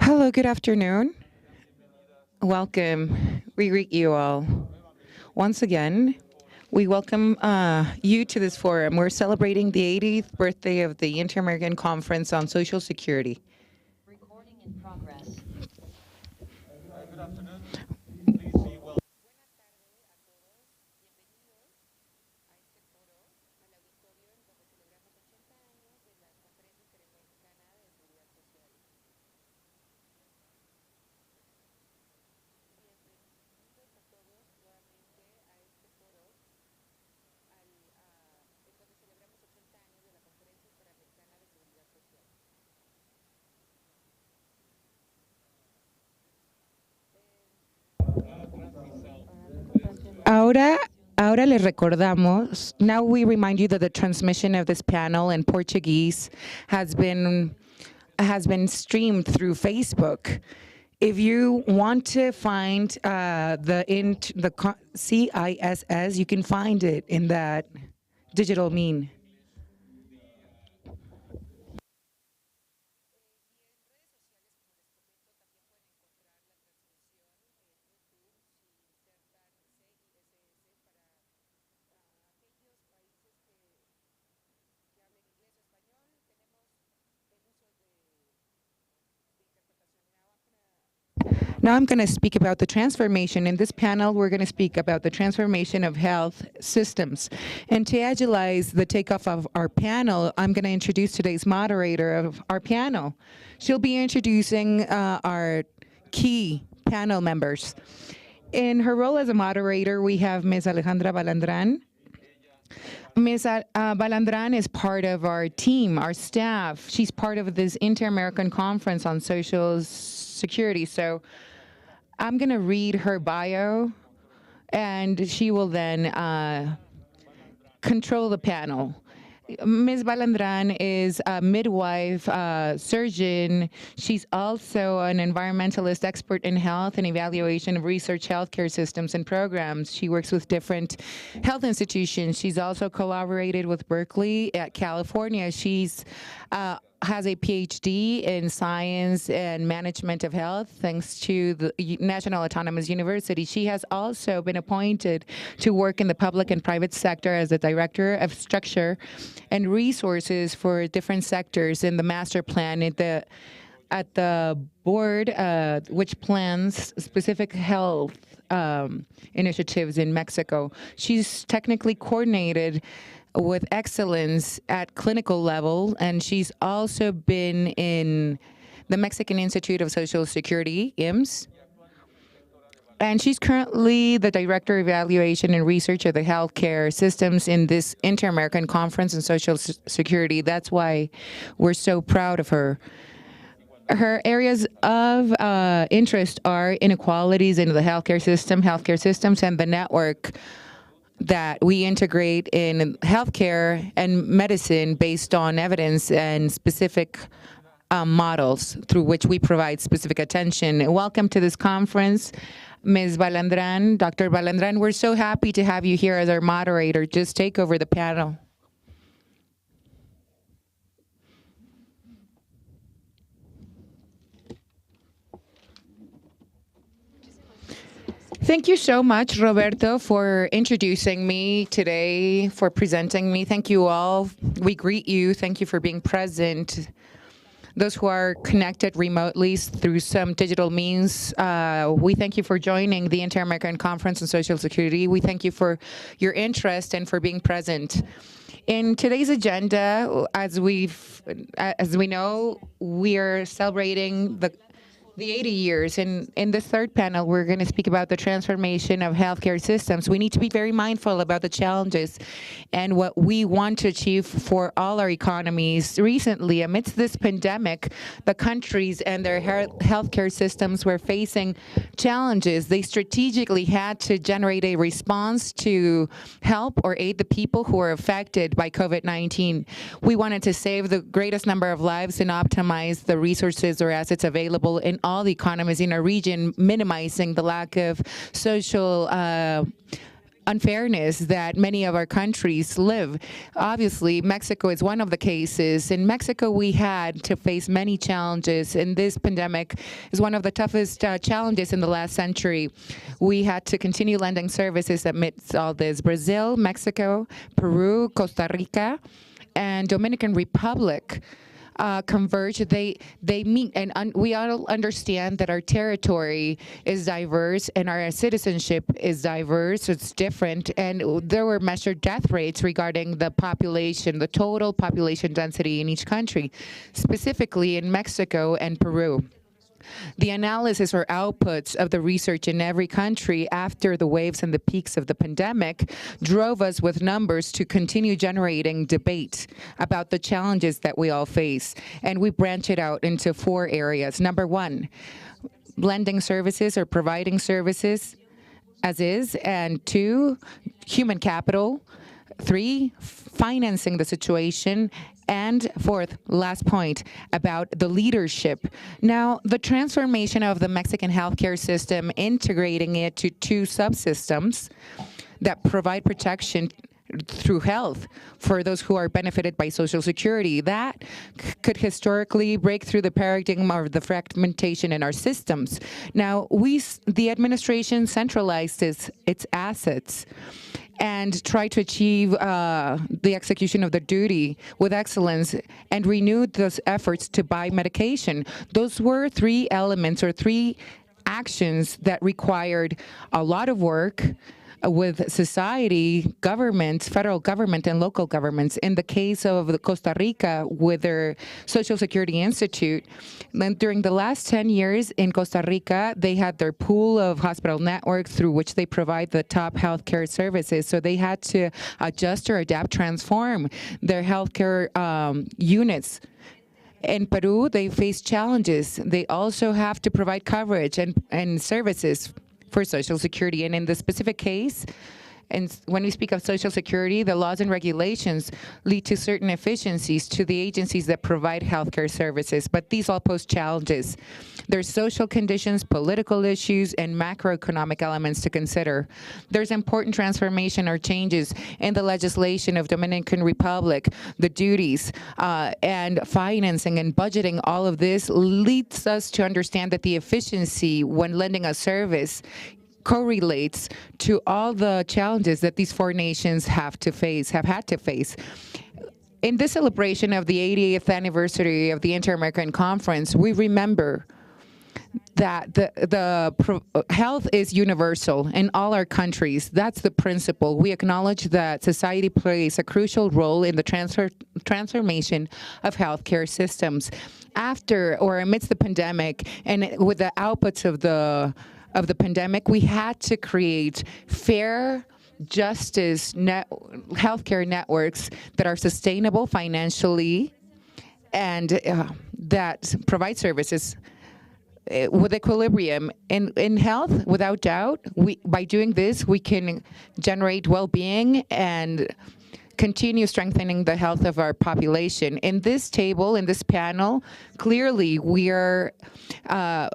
Hello, good afternoon. Welcome. We greet you all. Once again, we welcome you to this forum. We're celebrating the 80th birthday of the Inter-American Conference on Social Security. Recording in progress. Good afternoon. Please be welcome. Ahora les recordamos, now we remind you that the transmission of this panel in Portuguese has been streamed through Facebook. If you want to find the CIESS, you can find it in that digital mean. Now I'm going to speak about the transformation. In this panel, we're going to speak about the transformation of health systems. And to agilize the takeoff of our panel, I'm going to introduce today's moderator of our panel. She'll be introducing our key panel members. In her role as a moderator, we have Ms. Alejandra Balandrán. Ms. Balandrán is part of our team, our staff. She's part of this Inter-American Conference on Social Security. So I'm going to read her bio, and she will then control the panel. Ms. Balandrán is a midwife, surgeon. She's also an environmentalist expert in health and evaluation of research healthcare systems and programs. She works with different health institutions. She's also collaborated with Berkeley at California. She's has a PhD in science and management of health thanks to the National Autonomous University. She has also been appointed to work in the public and private sector as a director of structure and resources for different sectors in the master plan at the board, which plans specific health initiatives in Mexico. She's technically coordinated with excellence at clinical level, and she's also been in the Mexican Institute of Social Security, IMSS, and she's currently the Director of Evaluation and Research of the Healthcare Systems in this Inter-American Conference on Social Security. That's why we're so proud of her. Her areas of interest are inequalities in the healthcare systems, and the network that we integrate in healthcare and medicine based on evidence and specific models through which we provide specific attention. Welcome to this conference, Ms. Balandrán. Dr. Balandrán, we're so happy to have you here as our moderator. Just take over the panel. Thank you so much, Roberto, for introducing me today, for presenting me. Thank you all. We greet you. Thank you for being present. Those who are connected remotely through some digital means, we thank you for joining the Inter-American Conference on Social Security. We thank you for your interest and for being present. In today's agenda, as we know, we are celebrating the 80 years. And in the third panel, we're going to speak about the transformation of healthcare systems. We need to be very mindful about the challenges and what we want to achieve for all our economies. Recently, amidst this pandemic, the countries and their healthcare systems were facing challenges. They strategically had to generate a response to help or aid the people who are affected by COVID-19. We wanted to save the greatest number of lives and optimize the resources or assets available in all the economies in our region, minimizing the lack of social unfairness that many of our countries live. Obviously, Mexico is one of the cases. In Mexico, we had to face many challenges, and this pandemic is one of the toughest challenges in the last century. We had to continue lending services amidst all this. Brazil, Mexico, Peru, Costa Rica, and Dominican Republic converge. They meet, and we all understand that our territory is diverse and our citizenship is diverse. It's different, and there were measured death rates regarding the population, the total population density in each country, specifically in Mexico and Peru. The analysis or outputs of the research in every country after the waves and the peaks of the pandemic drove us with numbers to continue generating debate about the challenges that we all face. And we branch it out into 4 areas. Number 1, lending services or providing services as is. And 2, human capital. 3, financing the situation. And 4th, last point, about the leadership. Now, the transformation of the Mexican healthcare system, integrating it to 2 subsystems that provide protection through health for those who are benefited by Social Security, that could historically break through the paradigm of the fragmentation in our systems. Now, the administration centralized its assets and try to achieve the execution of the duty with excellence and renewed those efforts to buy medication. Those were 3 elements or 3 actions that required a lot of work with society, governments, federal government, and local governments. In the case of Costa Rica, with their Social Security Institute, then during the last 10 years in Costa Rica, they had their pool of hospital networks through which they provide the top healthcare services. So they had to adjust or adapt, transform their healthcare units. In Peru, they face challenges. They also have to provide coverage and services for Social Security. And in the specific case, and when we speak of Social Security, the laws and regulations lead to certain efficiencies to the agencies that provide healthcare services, but these all pose challenges. There's social conditions, political issues, and macroeconomic elements to consider. There's important transformation or changes in the legislation of Dominican Republic, the duties, and financing and budgeting. All of this leads us to understand that the efficiency when lending a service correlates to all the challenges that these 4 nations have had to face. In this celebration of the 88th anniversary of the Inter-American Conference, we remember that the health is universal in all our countries. That's the principle. We acknowledge that society plays a crucial role in the transformation of healthcare systems. After or amidst the pandemic and with the outputs of the pandemic, we had to create fair, justice healthcare networks that are sustainable financially and that provide services with equilibrium. In health, without doubt, by doing this, we can generate well-being and continue strengthening the health of our population. In this table, in this panel, clearly we are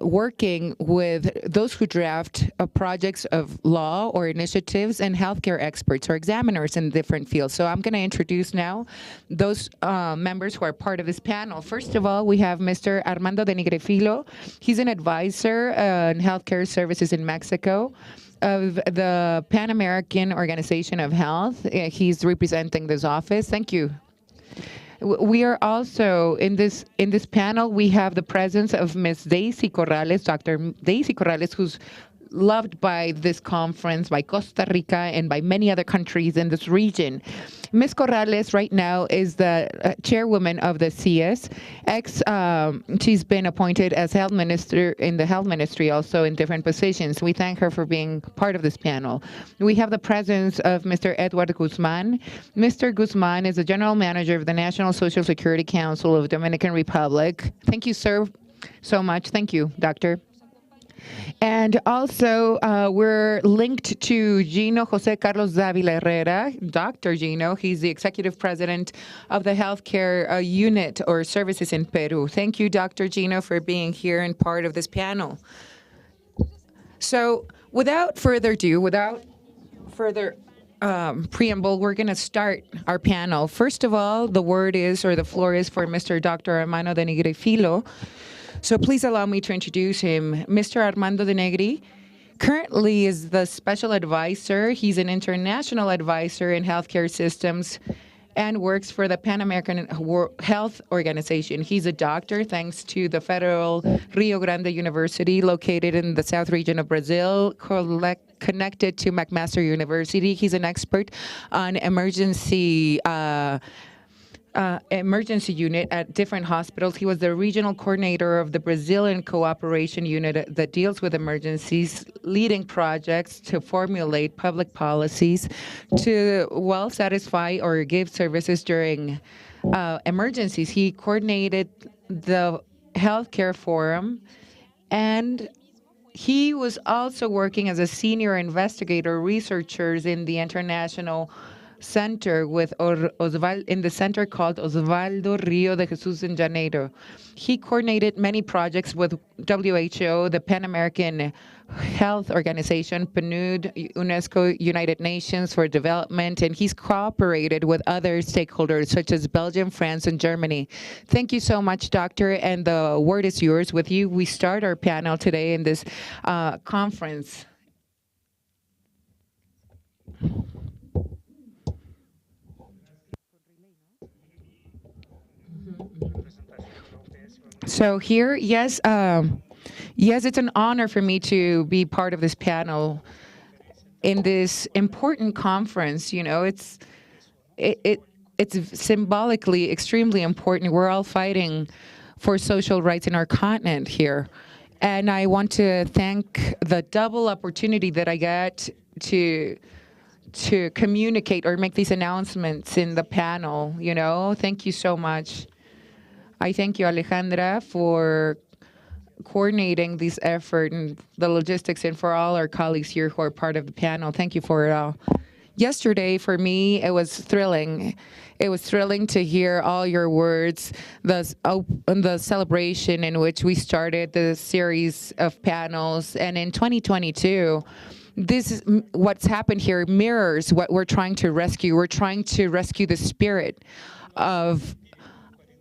working with those who draft projects of law or initiatives and healthcare experts or examiners in different fields. So I'm going to introduce now those members who are part of this panel. First of all, we have Mr. Armando de Negri Filho. He's an advisor in healthcare services in Mexico of the Pan American Organization of Health. He's representing this office. Thank you. We are also in this panel. We have the presence of Ms. Daisy Corrales, Dr. Daisy Corrales, who's loved by this conference, by Costa Rica, and by many other countries in this region. Ms. Corrales right now is the chairwoman of the CIESS. She's been appointed as health minister in the health ministry, also in different positions. We thank her for being part of this panel. We have the presence of Mr. Edward Guzmán. Mr. Guzmán is the general manager of the National Social Security Council of Dominican Republic. Thank you, sir, so much. Thank you, doctor. And also, we're linked to Gino José Carlos Dávila Herrera, Dr. Gino. He's the executive president of the healthcare unit or services in Peru. Thank you, Dr. Gino, for being here and part of this panel. So, without further ado, without further preamble, we're going to start our panel. First of all, the floor is for Mr. Dr. Armando de Negri Filho. So please allow me to introduce him. Mr. Armando de Negri currently is the special advisor. He's an international advisor in healthcare systems and works for the Pan American Health Organization. He's a doctor thanks to the Federal Rio Grande University located in the south region of Brazil, connected to McMaster University. He's an expert on emergency unit at different hospitals. He was the regional coordinator of the Brazilian cooperation unit that deals with emergencies, leading projects to formulate public policies to satisfy or give services during emergencies. He coordinated the healthcare forum, and he was also working as a senior investigator, researchers in the international center with in the center called Osvaldo Rio de Jesus in Janeiro. He coordinated many projects with WHO, the Pan American Health Organization, PNUD, UNESCO, United Nations for Development, and he's cooperated with other stakeholders such as Belgium, France, and Germany. Thank you so much, Doctor, and the word is yours. With you, we start our panel today in this conference. So here, yes, it's an honor for me to be part of this panel in this important conference. You know, it's symbolically extremely important. We're all fighting for social rights in our continent here. And I want to thank the double opportunity that I get to communicate or make these announcements in the panel, you know. Thank you so much. I thank you, Alejandra, for coordinating this effort and the logistics, and for all our colleagues here who are part of the panel. Thank you for it all. Yesterday, for me, it was thrilling. It was thrilling to hear all your words, the celebration in which we started the series of panels. And in 2022, what's happened here mirrors what we're trying to rescue. We're trying to rescue the spirit of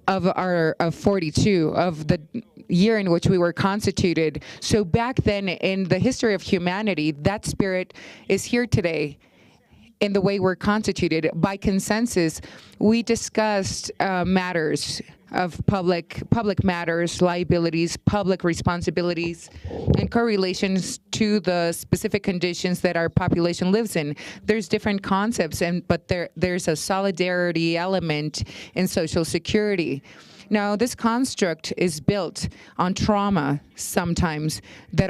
42, of the year in which we were constituted. So back then in the history of humanity, that spirit is here today in the way we're constituted. By consensus, we discussed matters of public matters, liabilities, public responsibilities, and correlations to the specific conditions that our population lives in. There's different concepts, but there's a solidarity element in social security. Now, this construct is built on trauma sometimes that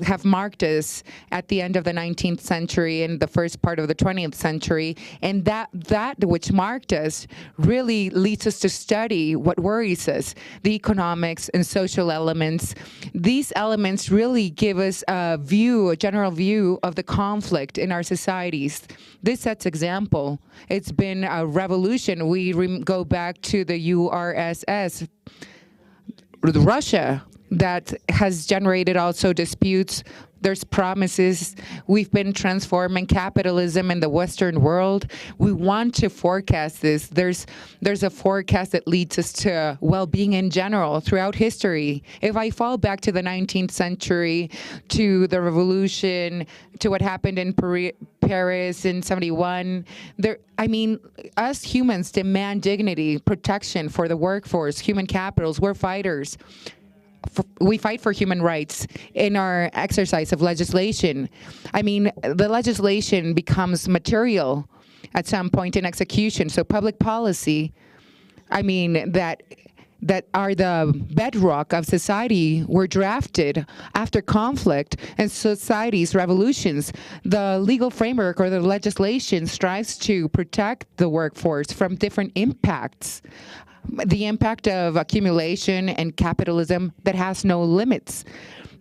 have marked us at the end of the 19th century and the first part of the 20th century, and that which marked us really leads us to study what worries us, the economics and social elements. These elements really give us a general view of the conflict in our societies. This sets example. It's been a revolution. We go back to the URSS, Russia, that has generated also disputes. There's promises. We've been transforming capitalism in the Western world. We want to forecast this. There's a forecast that leads us to well-being in general throughout history. If I fall back to the 19th century, to the revolution, to what happened in Paris in 71, us humans demand dignity, protection for the workforce, human capitals. We're fighters. We fight for human rights in our exercise of legislation. The legislation becomes material at some point in execution. So public policy, that are the bedrock of society were drafted after conflict and society's revolutions. The legal framework or the legislation strives to protect the workforce from different impacts. The impact of accumulation and capitalism that has no limits.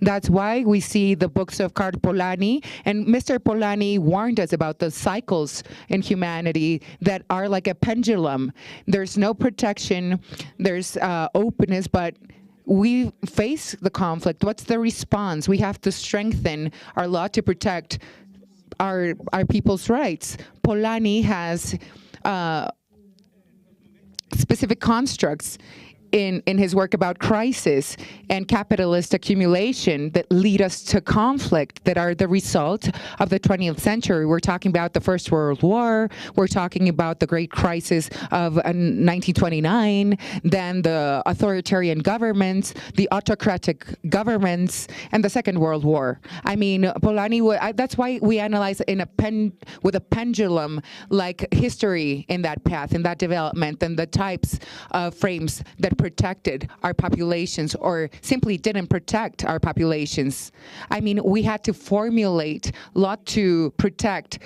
That's why we see the books of Karl Polanyi, and Mr. Polanyi warned us about the cycles in humanity that are like a pendulum. There's no protection, there's openness, but we face the conflict. What's the response? We have to strengthen our law to protect our people's rights. Polanyi has specific constructs in his work about crisis and capitalist accumulation that lead us to conflict, that are the result of the 20th century. We're talking about the First World War, we're talking about the great crisis of 1929, then the authoritarian governments, the autocratic governments, and the Second World War. I mean, Polanyi, that's why we analyze with a pendulum, like history in that path, in that development, and the types of frames that protected our populations or simply didn't protect our populations. I mean, we had to formulate law to protect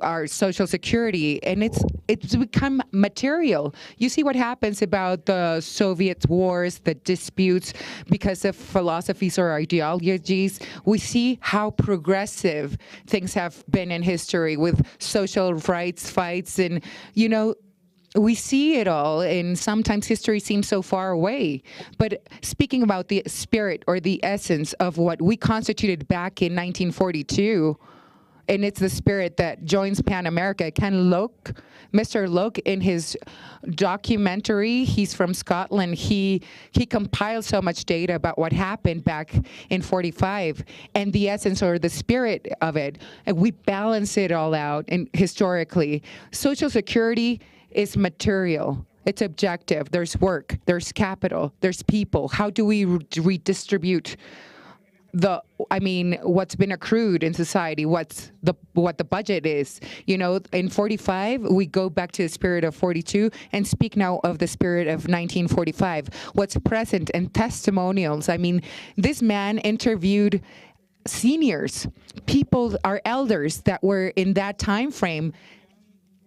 our social security, and it's become material. You see what happens about the Soviet wars, the disputes because of philosophies or ideologies. We see how progressive things have been in history with social rights fights, and we see it all, and sometimes history seems so far away. But speaking about the spirit or the essence of what we constituted back in 1942, and it's the spirit that joins Pan America. Mr. Loke, in his documentary, he's from Scotland, he compiled so much data about what happened back in 45, and the essence or the spirit of it, and we balance it all out. And historically, Social Security is material. It's objective. There's work, there's capital, there's people. How do we redistribute what's been accrued in society, what the budget is? In 45, we go back to the spirit of 42 and speak now of the spirit of 1945. What's present and testimonials. I mean, this man interviewed seniors, people, our elders that were in that time frame,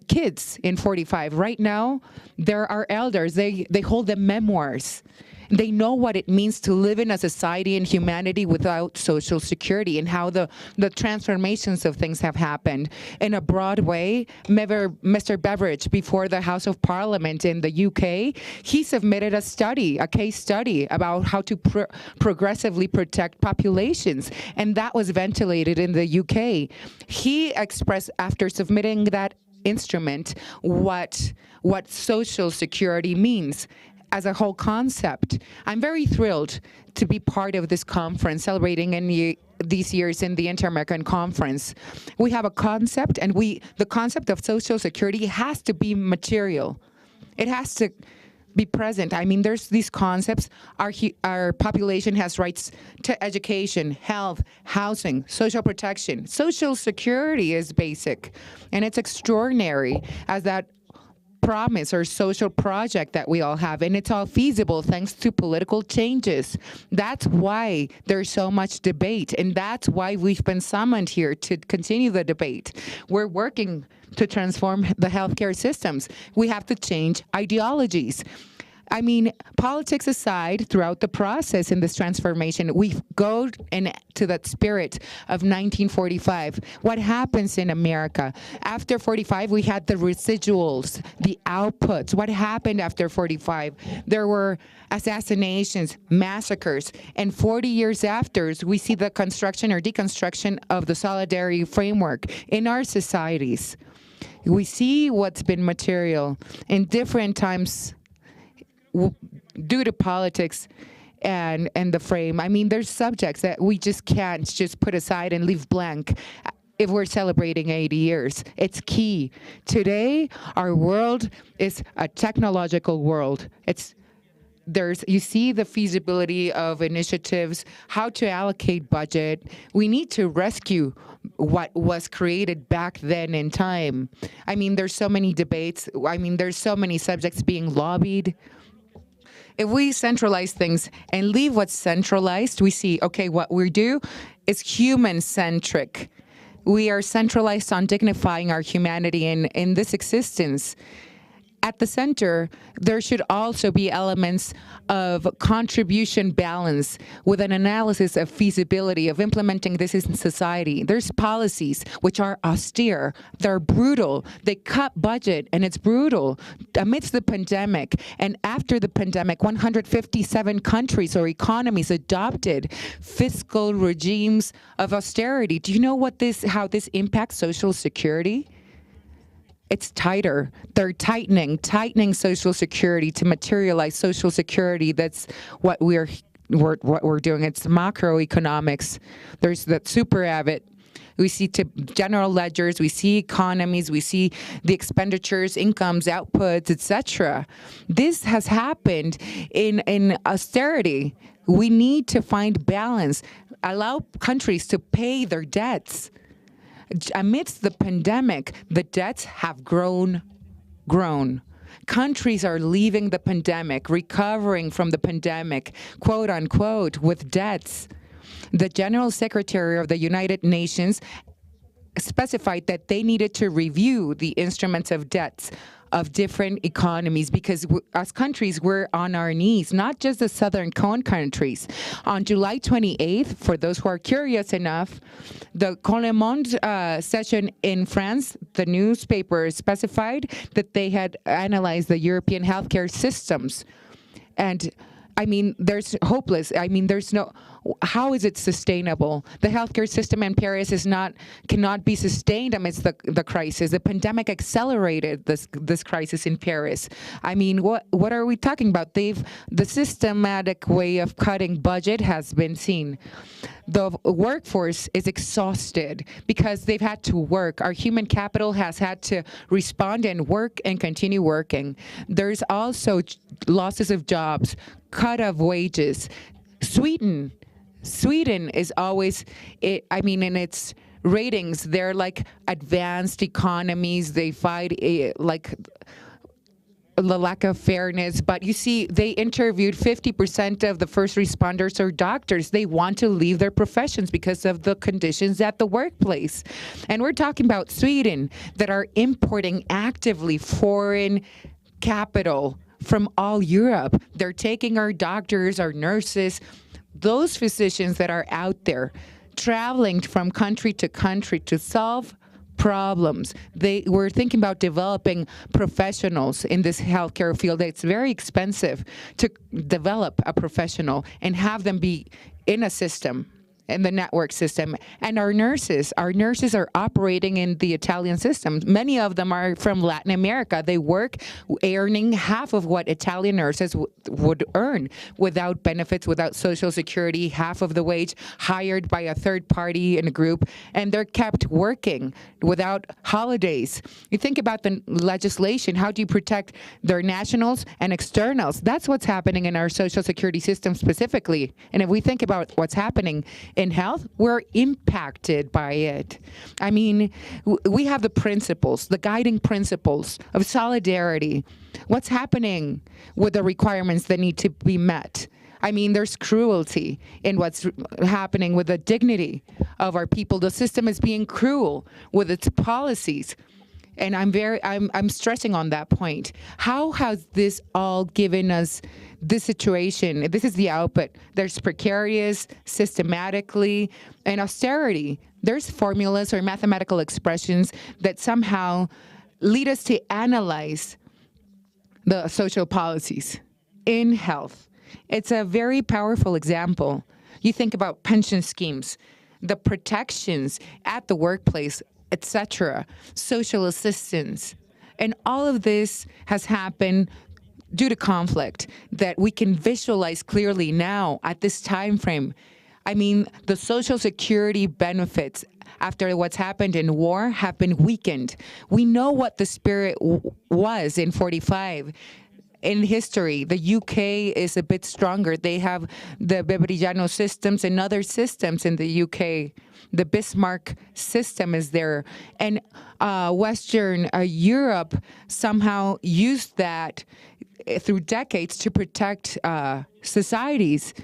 kids in 45. Right now, there are elders. They hold the memoirs. They know what it means to live in a society and humanity without Social Security, and how the transformations of things have happened. In a broad way, Mr. Beveridge, before the House of Parliament in the UK, he submitted a case study about how to progressively protect populations, and that was ventilated in the UK. He expressed, after submitting that instrument, what Social Security means as a whole concept. I'm very thrilled to be part of this conference, celebrating these years in the Inter-American Conference. We have a concept, and the concept of Social Security has to be material. It has to be present. I mean, there's these concepts. Our population has rights to education, health, housing, social protection. Social Security is basic, and it's extraordinary as that promise or social project that we all have, and it's all feasible thanks to political changes. That's why there's so much debate, and that's why we've been summoned here to continue the debate. We're working to transform the healthcare systems. We have to change ideologies. I mean, politics aside, throughout the process in this transformation, we go into that spirit of 1945. What happens in America? After 45, we had the residuals, the outputs. What happened after 45? There were assassinations, massacres, and 40 years after, we see the construction or deconstruction of the solidarity framework in our societies. We see what's been material in different times due to politics and the frame. I mean, there's subjects that we just can't just put aside and leave blank if we're celebrating 80 years. It's key. Today, our world is a technological world. You see the feasibility of initiatives, how to allocate budget. We need to rescue what was created back then in time. I mean, there's so many debates. I mean, there's so many subjects being lobbied. If we centralize things and leave what's centralized, we see, okay, what we do is human-centric. We are centralized on dignifying our humanity in this existence. at the center, there should also be elements of contribution balance with an analysis of feasibility of implementing this in society. There's policies which are austere, they're brutal, they cut budget, and it's brutal amidst the pandemic. And after the pandemic, 157 countries or economies adopted fiscal regimes of austerity. Do you know how this impacts Social Security? It's tighter. They're tightening Social Security to materialize Social Security. That's what we're doing. It's macroeconomics. There's that super avid. We see general ledgers, we see economies, we see the expenditures, incomes, outputs, etc. This has happened in austerity. We need to find balance, allow countries to pay their debts. Amidst the pandemic, the debts have grown. Countries are leaving the pandemic, recovering from the pandemic, quote unquote, with debts. The General Secretary of the United Nations specified that they needed to review the instruments of debts of different economies because as countries, we're on our knees, not just the Southern Cone countries. On July 28th, for those who are curious enough, the Le Monde session in France, the newspaper specified that they had analyzed the European healthcare systems. And I mean, there's hopeless. I mean, how is it sustainable? The healthcare system in Paris cannot be sustained amidst the crisis. The pandemic accelerated this crisis in Paris. I mean, what are we talking about? The systematic way of cutting budget has been seen. The workforce is exhausted because they've had to work. Our human capital has had to respond and work and continue working. There's also losses of jobs, cut of wages. Sweden is always, in its ratings, they're like advanced economies. They fight like the lack of fairness, but you see, they interviewed 50% of the first responders or doctors. They want to leave their professions because of the conditions at the workplace. And we're talking about Sweden that are importing actively foreign capital from all Europe. They're taking our doctors, our nurses, those physicians that are out there traveling from country to solve problems. They were thinking about developing professionals in this healthcare field. It's very expensive to develop a professional and have them be in a system, in the network system. And our nurses are operating in the Italian system. Many of them are from Latin America. They work earning half of what Italian nurses would earn without benefits, without Social Security, half of the wage, hired by a third party in a group, and they're kept working without holidays. You think about the legislation, how do you protect their nationals and externals? That's what's happening in our Social Security system specifically. And if we think about what's happening in health, we're impacted by it. I mean, we have the principles, the guiding principles of solidarity. What's happening with the requirements that need to be met? I mean, there's cruelty in what's happening with the dignity of our people. The system is being cruel with its policies. And I'm stressing on that point. How has this all given us this situation? This is the output. There's precarious, systematically, and austerity. There's formulas or mathematical expressions that somehow lead us to analyze the social policies in health. It's a very powerful example. You think about pension schemes, the protections at the workplace, etc., social assistance. And all of this has happened due to conflict that we can visualize clearly now at this time frame. I mean, the Social Security benefits after what's happened in war have been weakened. We know what the spirit was in 45. In history, the UK is a bit stronger. They have the Beveridgeano systems and other systems in the UK. The Bismarck system is there. And Western Europe somehow used that through decades to protect societies.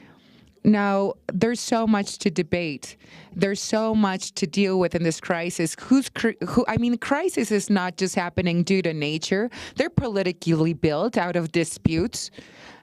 Now, there's so much to debate. There's so much to deal with in this crisis. Crisis is not just happening due to nature. They're politically built out of disputes.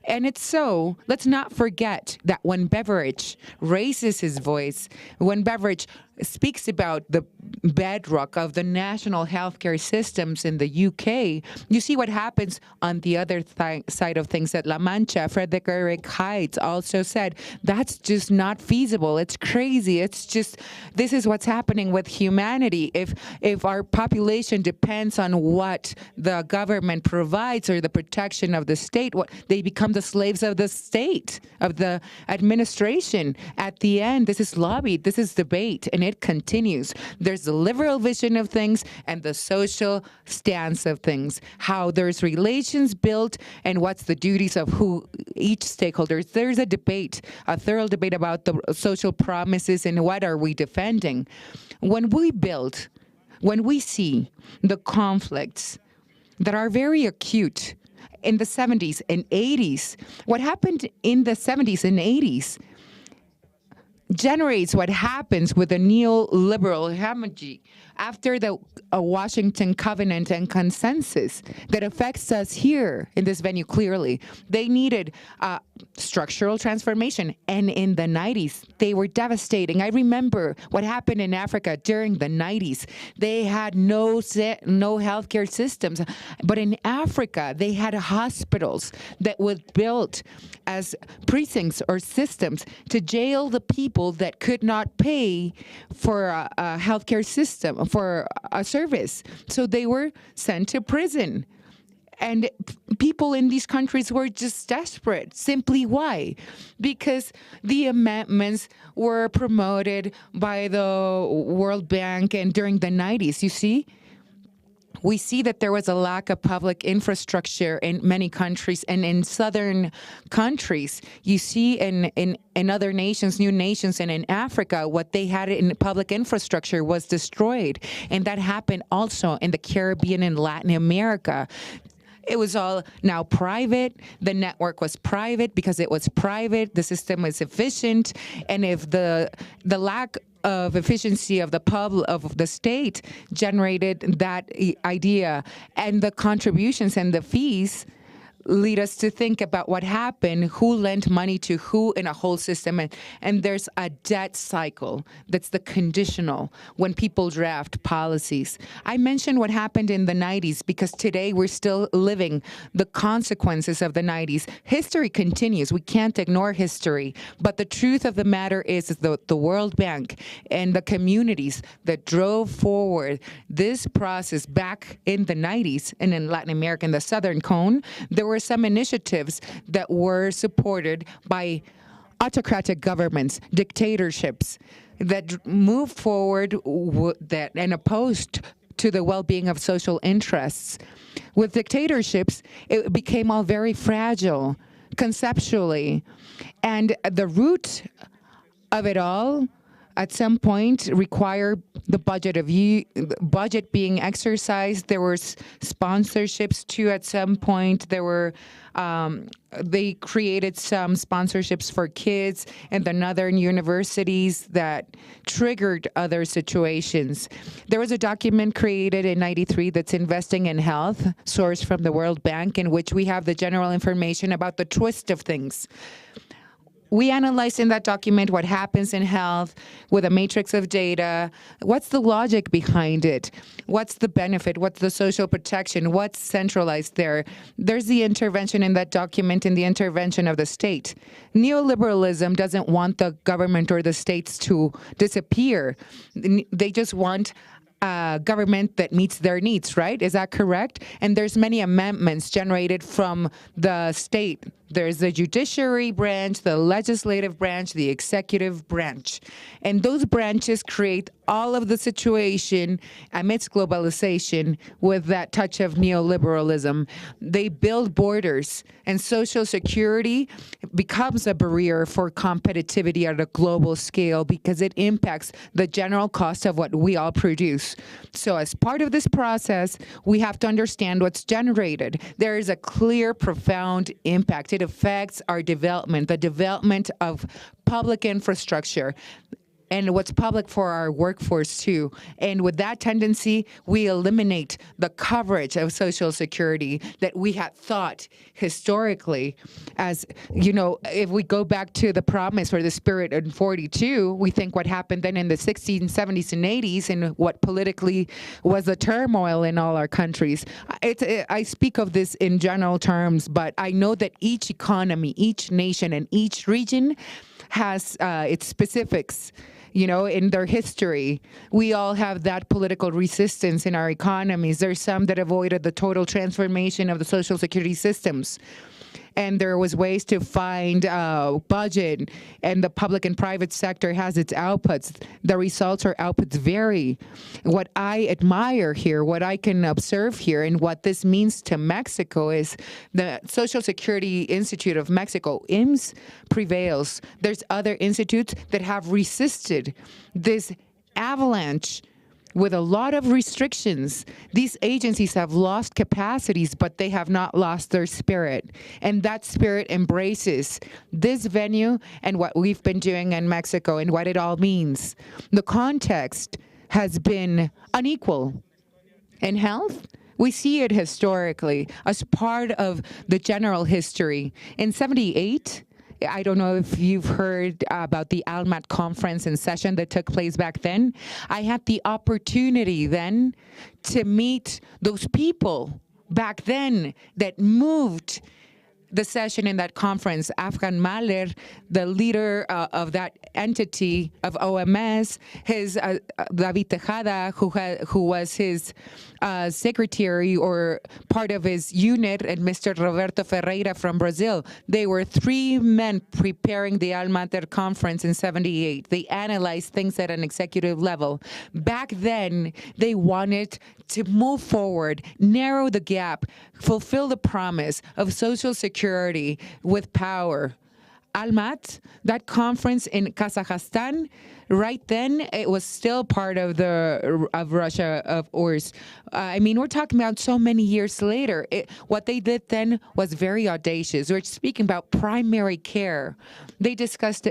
And it's so, let's not forget that when Beveridge raises his voice, when Beveridge speaks about the bedrock of the national healthcare systems in the UK, you see what happens on the other side of things at La Mancha. Frederick Heights also said, that's just not feasible. It's crazy. It's just, this is what's happening with humanity. If our population depends on what the government provides or the protection of the state, they become the slaves of the state, of the administration. At the end, this is lobbied, this is debate, and it continues. There's the liberal vision of things and the social stance of things, how there's relations built and what's the duties of each stakeholder. There's a debate, a thorough debate about the social promises and what are we defending. When we see the conflicts that are very acute in the 70s and 80s, what happened in the 70s and 80s generates what happens with the neoliberal hegemony after the Washington Covenant and Consensus that affects us here in this venue clearly. They needed structural transformation, and in the 90s, they were devastating. I remember what happened in Africa during the 90s. They had no healthcare systems, but in Africa, they had hospitals that were built as precincts or systems to jail the people that could not pay for a healthcare system, for a service. So they were sent to prison. And people in these countries were just desperate. Simply why? Because the amendments were promoted by the World Bank and during the 90s, you see? We see that there was a lack of public infrastructure in many countries, and in southern countries, you see in other nations, new nations, and in Africa, what they had in public infrastructure was destroyed. And that happened also in the Caribbean and Latin America. It was all now private. The network was private because it was private. The system was efficient. And if the lack of efficiency of the state generated that idea, and the contributions and the fees lead us to think about what happened, who lent money to who in a whole system. And there's a debt cycle that's the conditional when people draft policies. I mentioned what happened in the 90s because today we're still living the consequences of the 90s. History continues. We can't ignore history. But the truth of the matter is the World Bank and the communities that drove forward this process back in the 90s and in Latin America, in the Southern Cone, there were some initiatives that were supported by autocratic governments, dictatorships that moved forward and opposed to the well-being of social interests. With dictatorships, it became all very fragile conceptually, and the root of it all at some point require the budget being exercised. There were sponsorships too at some point. There were they created some sponsorships for kids and the northern universities that triggered other situations. There was a document created in '93 that's investing in health, sourced from the World Bank, in which we have the general information about the twist of things. We analyzed in that document what happens in health with a matrix of data. What's the logic behind it? What's the benefit? What's the social protection? What's centralized there? There's the intervention in that document and the intervention of the state. Neoliberalism doesn't want the government or the states to disappear. They just want a government that meets their needs, right? Is that correct? And there's many amendments generated from the state. There's the judiciary branch, the legislative branch, the executive branch. And those branches create all of the situation amidst globalization with that touch of neoliberalism. They build borders, and social security becomes a barrier for competitivity at a global scale because it impacts the general cost of what we all produce. So as part of this process, we have to understand what's generated. There is a clear, profound impact. it affects our development, the development of public infrastructure, and what's public for our workforce too. And with that tendency, we eliminate the coverage of Social Security that we had thought historically as, if we go back to the promise or the spirit in 42, we think what happened then in the 60s and 70s and 80s and what politically was the turmoil in all our countries. I speak of this in general terms, but I know that each economy, each nation, and each region has its specifics. In their history. We all have that political resistance in our economies. There's some that avoided the total transformation of the Social Security systems. And there was ways to find budget, and the public and private sector has its outputs. The results or outputs vary. What I admire here, what I can observe here, and what this means to Mexico is the Social Security Institute of Mexico, IMSS, prevails. There's other institutes that have resisted this avalanche with a lot of restrictions. These agencies have lost capacities, but they have not lost their spirit. And that spirit embraces this venue and what we've been doing in Mexico and what it all means. The context has been unequal. In health, we see it historically as part of the general history. In 78, I don't know if you've heard about the ALMAT conference and session that took place back then. I had the opportunity then to meet those people back then that moved the session in that conference. Afghan Mahler, the leader of that entity of OMS, his David Tejada, who was his secretary or part of his unit, and Mr. Roberto Ferreira from Brazil. They were three men preparing the Almater conference in 78. They analyzed things at an executive level. Back then, they wanted to move forward, narrow the gap, fulfill the promise of Social Security with power. Almat, that conference in Kazakhstan, right then it was still part of Russia, of course. We're talking about so many years later. What they did then was very audacious. We're speaking about primary care. They discussed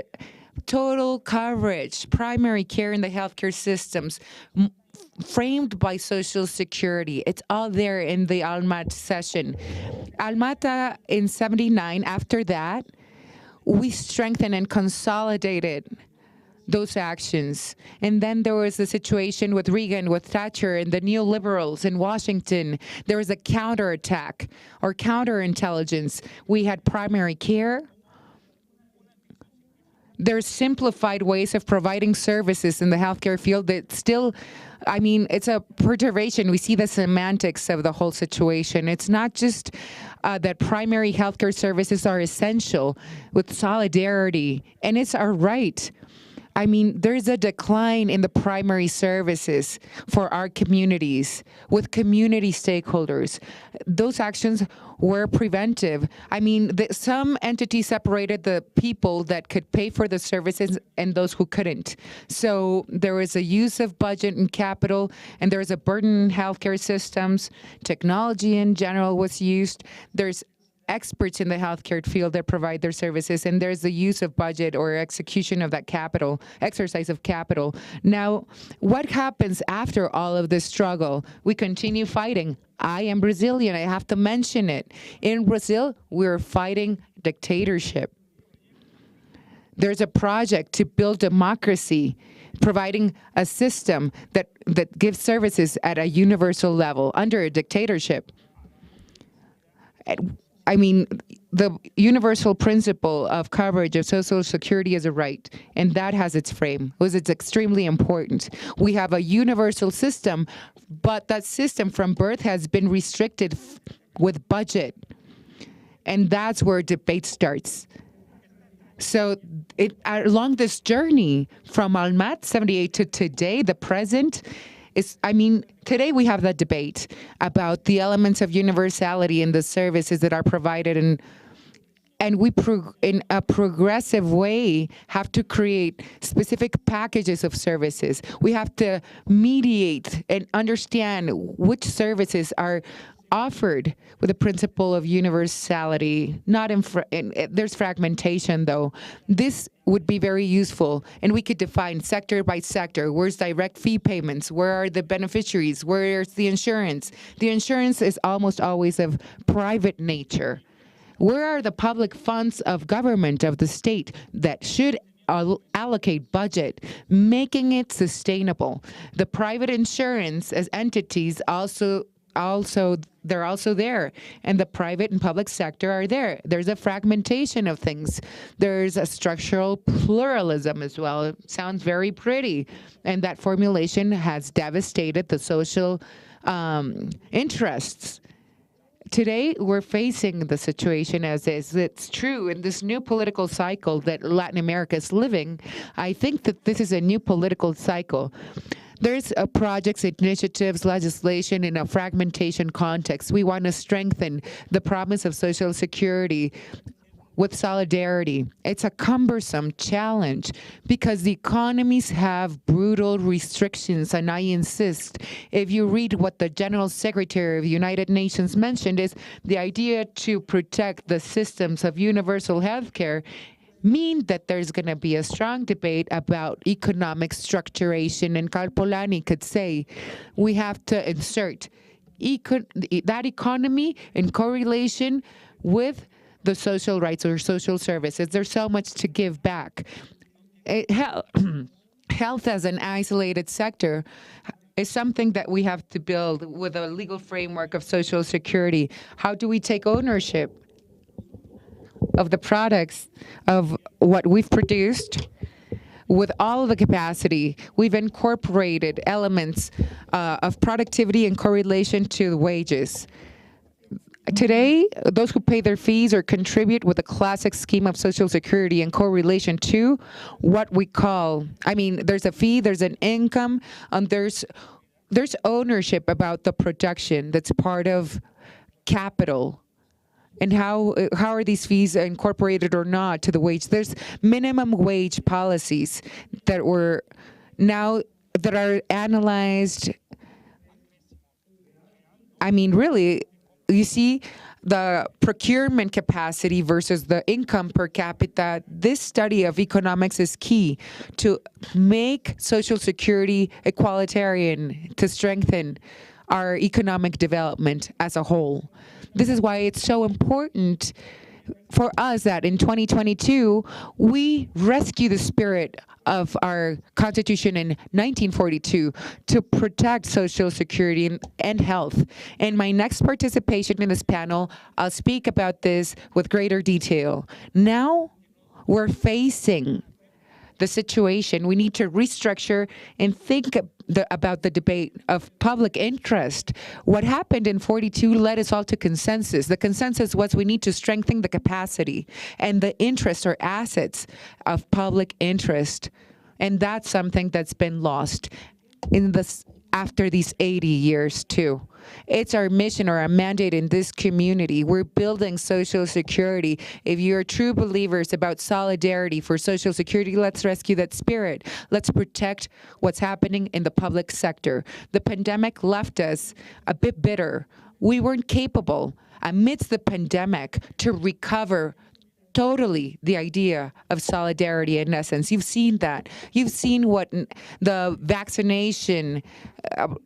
total coverage, primary care in the healthcare systems, framed by Social Security. It's all there in the Almat session. Almata in 79, after that, we strengthened and consolidated those actions. And then there was the situation with Reagan, with Thatcher, and the neoliberals in Washington. There was a counterattack or counterintelligence. We had primary care. There's simplified ways of providing services in the healthcare field that still, it's a perturbation. We see the semantics of the whole situation. It's not just that primary healthcare services are essential with solidarity, and it's our right. There's a decline in the primary services for our communities with community stakeholders. Those actions were preventive. Some entities separated the people that could pay for the services and those who couldn't. So there was a use of budget and capital, and there was a burden in healthcare systems. Technology in general was used. There's experts in the healthcare field that provide their services, and there's the use of budget or execution of that capital, exercise of capital. Now, what happens after all of this struggle? We continue fighting. I am Brazilian. I have to mention it. In Brazil, we're fighting dictatorship. There's a project to build democracy, providing a system that gives services at a universal level under a dictatorship. The universal principle of coverage of Social Security is a right, and that has its frame, because it's extremely important. We have a universal system, but that system from birth has been restricted with budget, and that's where debate starts. So along this journey from Almat 78 to today, the present, today we have that debate about the elements of universality in the services that are provided, and we, in a progressive way, have to create specific packages of services. We have to mediate and understand which services are offered with the principle of universality. Not there's fragmentation, though. This would be very useful, and we could define sector by sector. Where's direct fee payments? Where are the beneficiaries? Where's the insurance? The insurance is almost always of private nature. Where are the public funds of government, of the state, that should allocate budget, making it sustainable? The private insurance as entities they're also there, and the private and public sector are there. There's a fragmentation of things. There's a structural pluralism as well. It sounds very pretty, and that formulation has devastated the social interests. Today, we're facing the situation as is. It's true, in this new political cycle that Latin America is living, I think that this is a new political cycle. There's projects, initiatives, legislation in a fragmentation context. We want to strengthen the promise of Social Security with solidarity. It's a cumbersome challenge because the economies have brutal restrictions, and I insist, if you read what the General Secretary of the United Nations mentioned, is the idea to protect the systems of universal health care mean that there's going to be a strong debate about economic structuration, and Carpolani could say we have to insert that economy in correlation with the social rights or social services. There's so much to give back. Health as an isolated sector is something that we have to build with a legal framework of Social Security. How do we take ownership of the products of what we've produced with all of the capacity? We've incorporated elements of productivity in correlation to the wages. Today, those who pay their fees or contribute with a classic scheme of Social Security in correlation to what we call, there's a fee, there's an income, and there's ownership about the production that's part of capital. And how are these fees incorporated or not to the wage? There's minimum wage policies that are analyzed. Really, you see the procurement capacity versus the income per capita. This study of economics is key to make Social Security equalitarian, to strengthen our economic development as a whole. This is why it's so important for us that in 2022, we rescue the spirit of our Constitution in 1942 to protect Social Security and health. In my next participation in this panel, I'll speak about this with greater detail. Now, we're facing the situation. We need to restructure and think about the debate of public interest. What happened in 42 led us all to consensus. The consensus was we need to strengthen the capacity and the interest or assets of public interest. And that's something that's been lost after these 80 years too. It's our mission or our mandate in this community. We're building Social Security. If you're true believers about solidarity for Social Security, let's rescue that spirit. Let's protect what's happening in the public sector. The pandemic left us a bit bitter. We weren't capable amidst the pandemic to recover totally the idea of solidarity in essence. You've seen that. You've seen what the vaccination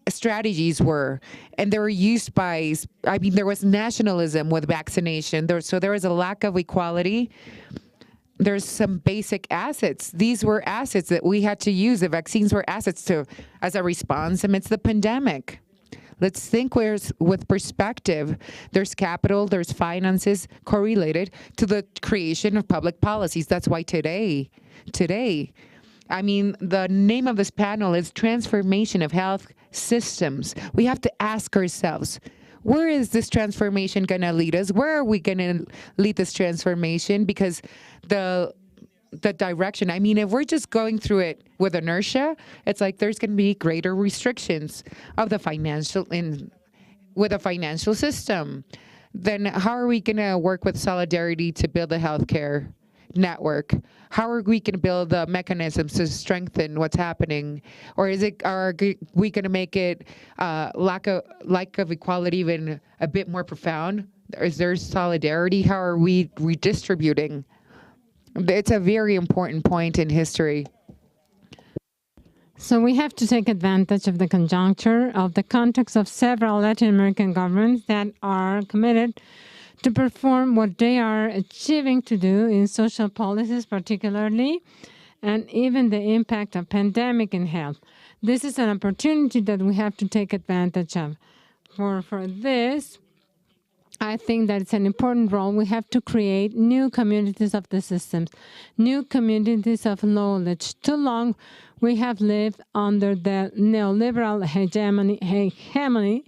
strategies were, and they were used by, there was nationalism with vaccination. So there was a lack of equality. There's some basic assets. These were assets that we had to use. The vaccines were assets as a response amidst the pandemic. Let's think with perspective. There's capital, there's finances correlated to the creation of public policies. That's why today, the name of this panel is Transformation of Health Systems. We have to ask ourselves, where is this transformation going to lead us? Where are we going to lead this transformation? Because the direction, if we're just going through it with inertia, it's like there's going to be greater restrictions of the with the financial system. Then how are we going to work with solidarity to build a healthcare network? How are we going to build the mechanisms to strengthen what's happening? Or are we going to make it lack of equality even a bit more profound? Is there solidarity? How are we redistributing? It's a very important point in history. So we have to take advantage of the conjuncture of the context of several Latin American governments that are committed to perform what they are achieving to do in social policies particularly, and even the impact of pandemic in health. This is an opportunity that we have to take advantage of. For this, I think that it's an important role. We have to create new communities of the systems, new communities of knowledge. Too long we have lived under the neoliberal hegemony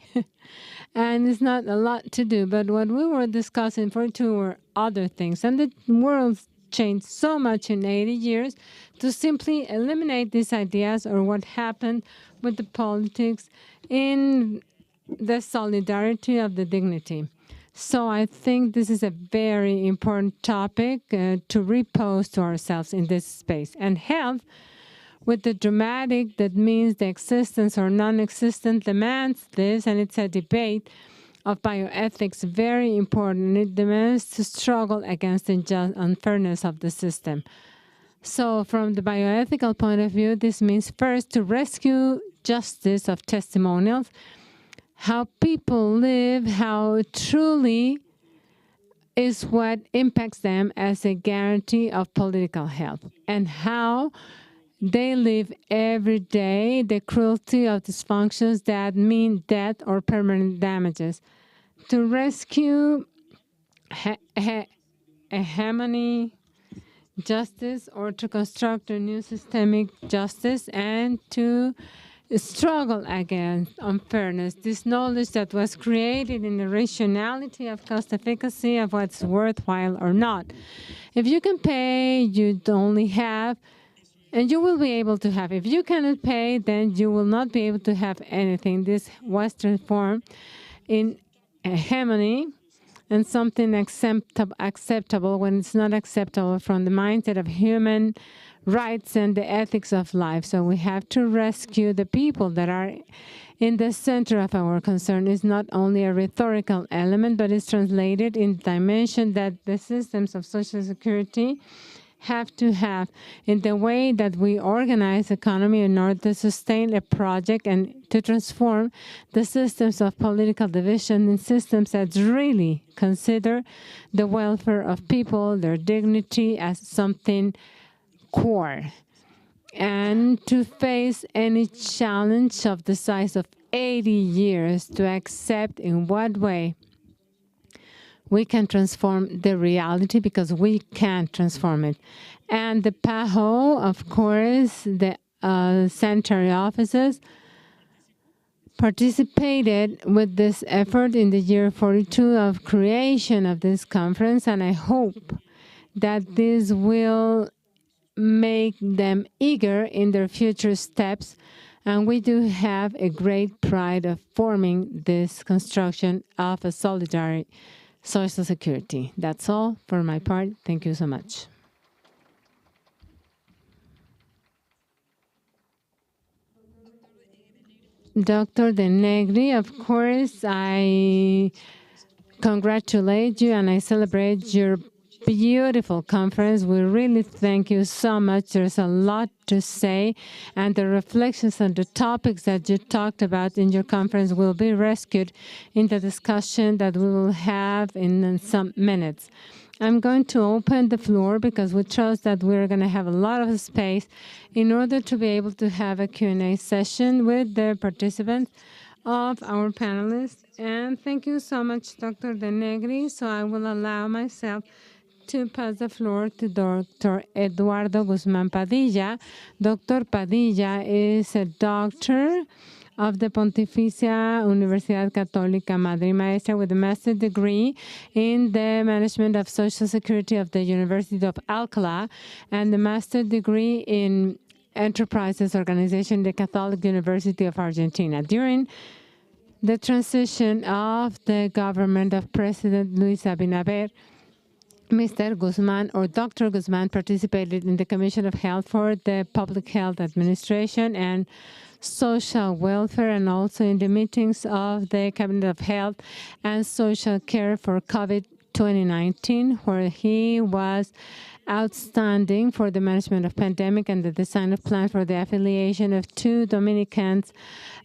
and it's not a lot to do. But what we were discussing for two were other things. And the world's changed so much in 80 years to simply eliminate these ideas or what happened with the politics in the solidarity of the dignity. So I think this is a very important topic to repose to ourselves in this space. And health, with the dramatic, that means the existence or non-existent, demands this, and it's a debate of bioethics, very important. It demands to struggle against the unfairness of the system. So from the bioethical point of view, this means first to rescue justice of testimonials, how people live, how truly is what impacts them as a guarantee of political health, and how they live every day the cruelty of dysfunctions that mean death or permanent damages. To rescue hegemony justice or to construct a new systemic justice and to struggle against unfairness, this knowledge that was created in the rationality of cost efficacy of what's worthwhile or not. If you can pay, you only have, and you will be able to have. If you cannot pay, then you will not be able to have anything. This was transformed in hegemony and something acceptable when it's not acceptable from the mindset of human rights and the ethics of life. So we have to rescue the people that are in the center of our concern. It's not only a rhetorical element, but it's translated in dimension that the systems of Social Security have to have in the way that we organize economy in order to sustain a project and to transform the systems of political division in systems that really consider the welfare of people, their dignity as something core, and to face any challenge of the size of 80 years to accept in what way we can transform the reality, because we can transform it. And the PAHO, of course, the sanitary offices, participated with this effort in the year 42 of creation of this conference, and I hope that this will make them eager in their future steps. And we do have a great pride of forming this construction of a solidarity Social Security. That's all for my part. Thank you so much. Dr. De Negri, of course, I congratulate you and I celebrate your beautiful conference. We really thank you so much. There's a lot to say, and the reflections on the topics that you talked about in your conference will be rescued in the discussion that we will have in some minutes. I'm going to open the floor because we trust that we're going to have a lot of space in order to be able to have a Q&A session with the participants of our panelists. And thank you so much, Dr. De Negri. So I will allow myself to pass the floor to Dr. Eduardo Guzmán Padilla. Dr. Padilla is a doctor of the Pontificia Universidad Católica Madre Maestra with a master's degree in the management of Social Security of the University of Alcalá and the master's degree in enterprises organization, the Catholic University of Argentina. During the transition of the government of President Luis Abinader, Mr. Guzmán or Dr. Guzmán participated in the Commission of Health for the Public Health Administration and Social Welfare, and also in the meetings of the Cabinet of Health and Social Care for COVID 2019, where he was outstanding for the management of pandemic and the design of plan for the affiliation of 2 Dominicans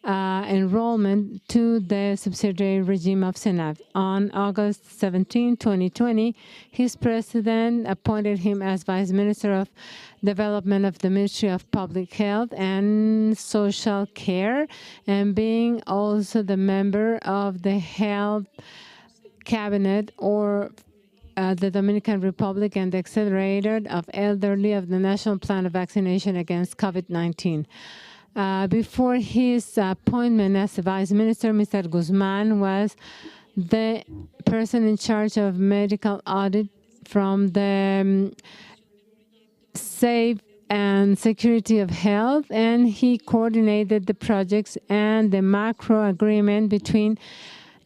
enrollment to the subsidiary regime of Senate. On August 17, 2020, his president appointed him as Vice Minister of Development of the Ministry of Public Health and Social Care, and being also the member of the Health Cabinet or the Dominican Republic and the Accelerator of Elderly of the National Plan of Vaccination Against COVID-19. Before his appointment as the Vice Minister, Mr. Guzmán was the person in charge of medical audit from the Safe and Security of Health, and he coordinated the projects and the macro agreement between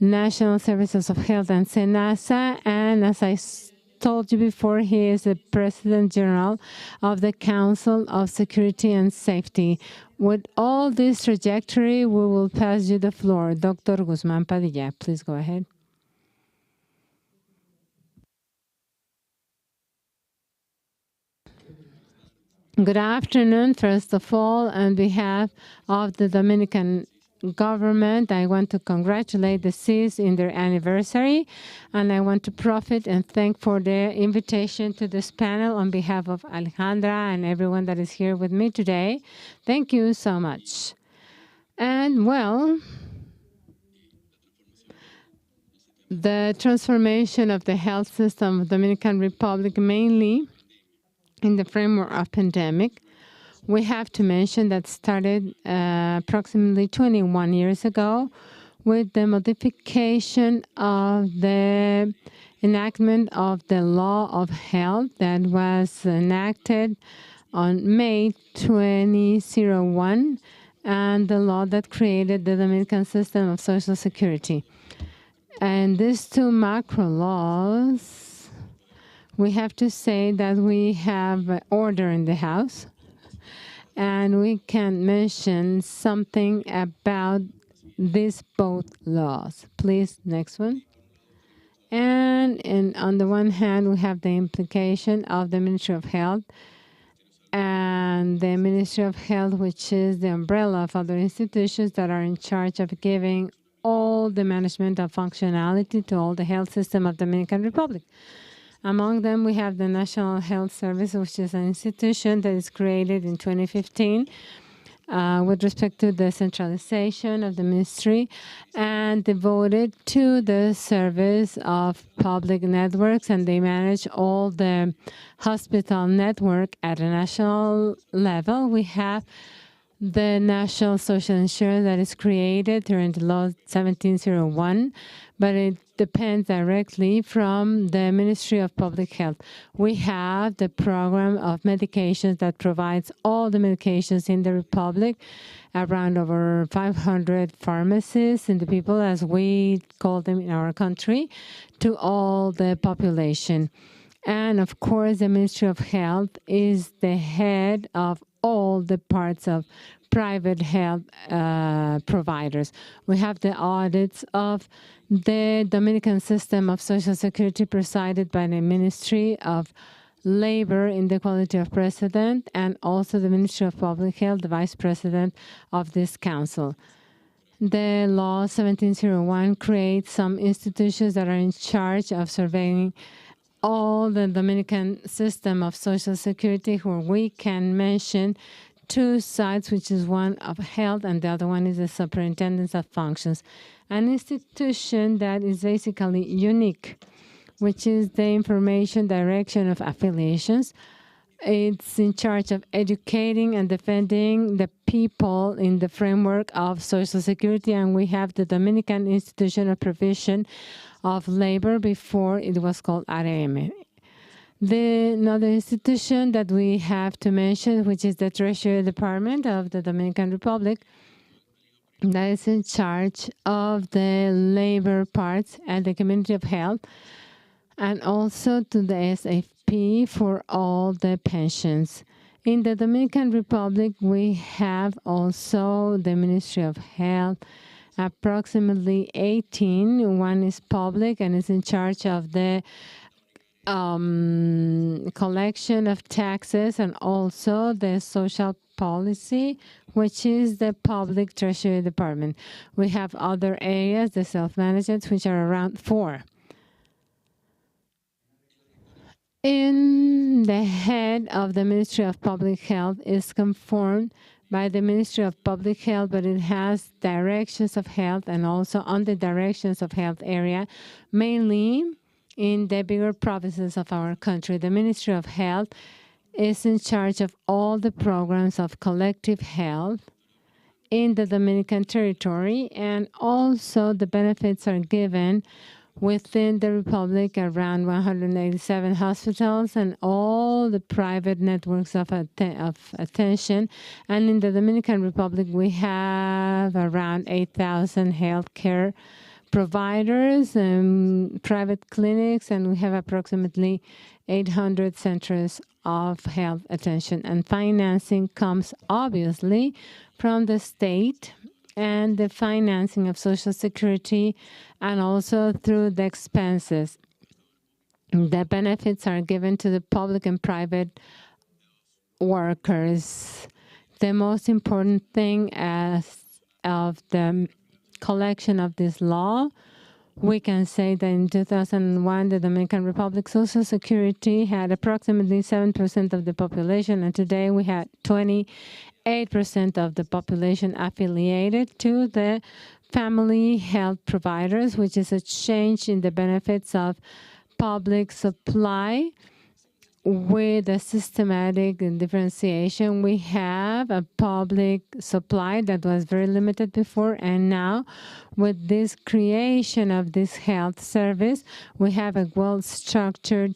National Services of Health and CNSS, and as I told you before, he is the President General of the Council of Security and Safety. With all this trajectory, we will pass you the floor. Dr. Guzmán Padilla, please go ahead. Good afternoon. First of all, on behalf of the Dominican government, I want to congratulate the CIESS in their anniversary, and I want to profit and thank for their invitation to this panel on behalf of Alejandra and everyone that is here with me today. Thank you so much. And well, the transformation of the health system of the Dominican Republic, mainly in the framework of pandemic, we have to mention that started approximately 21 years ago with the modification of the enactment of the law of health that was enacted on May 2001, and the law that created the Dominican system of Social Security. And these 2 macro laws, we have to say that we have order in the house. And we can mention something about these both laws. Please, next one. And on the one hand, we have the implication of the Ministry of Health, and the Ministry of Health, which is the umbrella of other institutions that are in charge of giving all the management of functionality to all the health system of the Dominican Republic. Among them, we have the National Health Service, which is an institution that is created in 2015 with respect to the centralization of the ministry and devoted to the service of public networks, and they manage all the hospital network at a national level. We have the National Social Insurance that is created during the law 1701, but it depends directly from the Ministry of Public Health. We have the program of medications that provides all the medications in the Republic, around over 500 pharmacies in the people, as we call them in our country, to all the population. And of course, the Ministry of Health is the head of all the parts of private health providers. We have the audits of the Dominican system of Social Security presided by the Ministry of Labor in the quality of president, and also the Ministry of Public Health, the vice president of this council. The law 1701 creates some institutions that are in charge of surveying all the Dominican system of Social Security, where we can mention 2 sides, which is one of health and the other one is the superintendence of functions. An institution that is basically unique, which is the information direction of affiliations. It's in charge of educating and defending the people in the framework of Social Security, and we have the Dominican Institution of Provision of Labor, before it was called ARM. Another institution that we have to mention, which is the Treasury Department of the Dominican Republic, that is in charge of the labor parts and the community of health. and also to the SFP for all the pensions. In the Dominican Republic, we have also the Ministry of Health, approximately 18. One is public and is in charge of the collection of taxes and also the social policy, which is the public treasury department. We have other areas, the self-management, which are around 4. In the head of the Ministry of Public Health is conformed by the Ministry of Public Health, but it has directions of health and also on the directions of health area, mainly in the bigger provinces of our country. The Ministry of Health is in charge of all the programs of collective health in the Dominican territory, and also the benefits are given within the Republic around 187 hospitals and all the private networks of attention. And in the Dominican Republic, we have around 8,000 healthcare providers and private clinics, and we have approximately 800 centers of health attention. And financing comes obviously from the state and the financing of Social Security and also through the expenses. The benefits are given to the public and private workers. The most important thing as of the collection of this law, we can say that in 2001, the Dominican Republic Social Security had approximately 7% of the population, and today we had 28% of the population affiliated to the family health providers, which is a change in the benefits of public supply with a systematic differentiation. We have a public supply that was very limited before, and now with this creation of this health service, we have a well-structured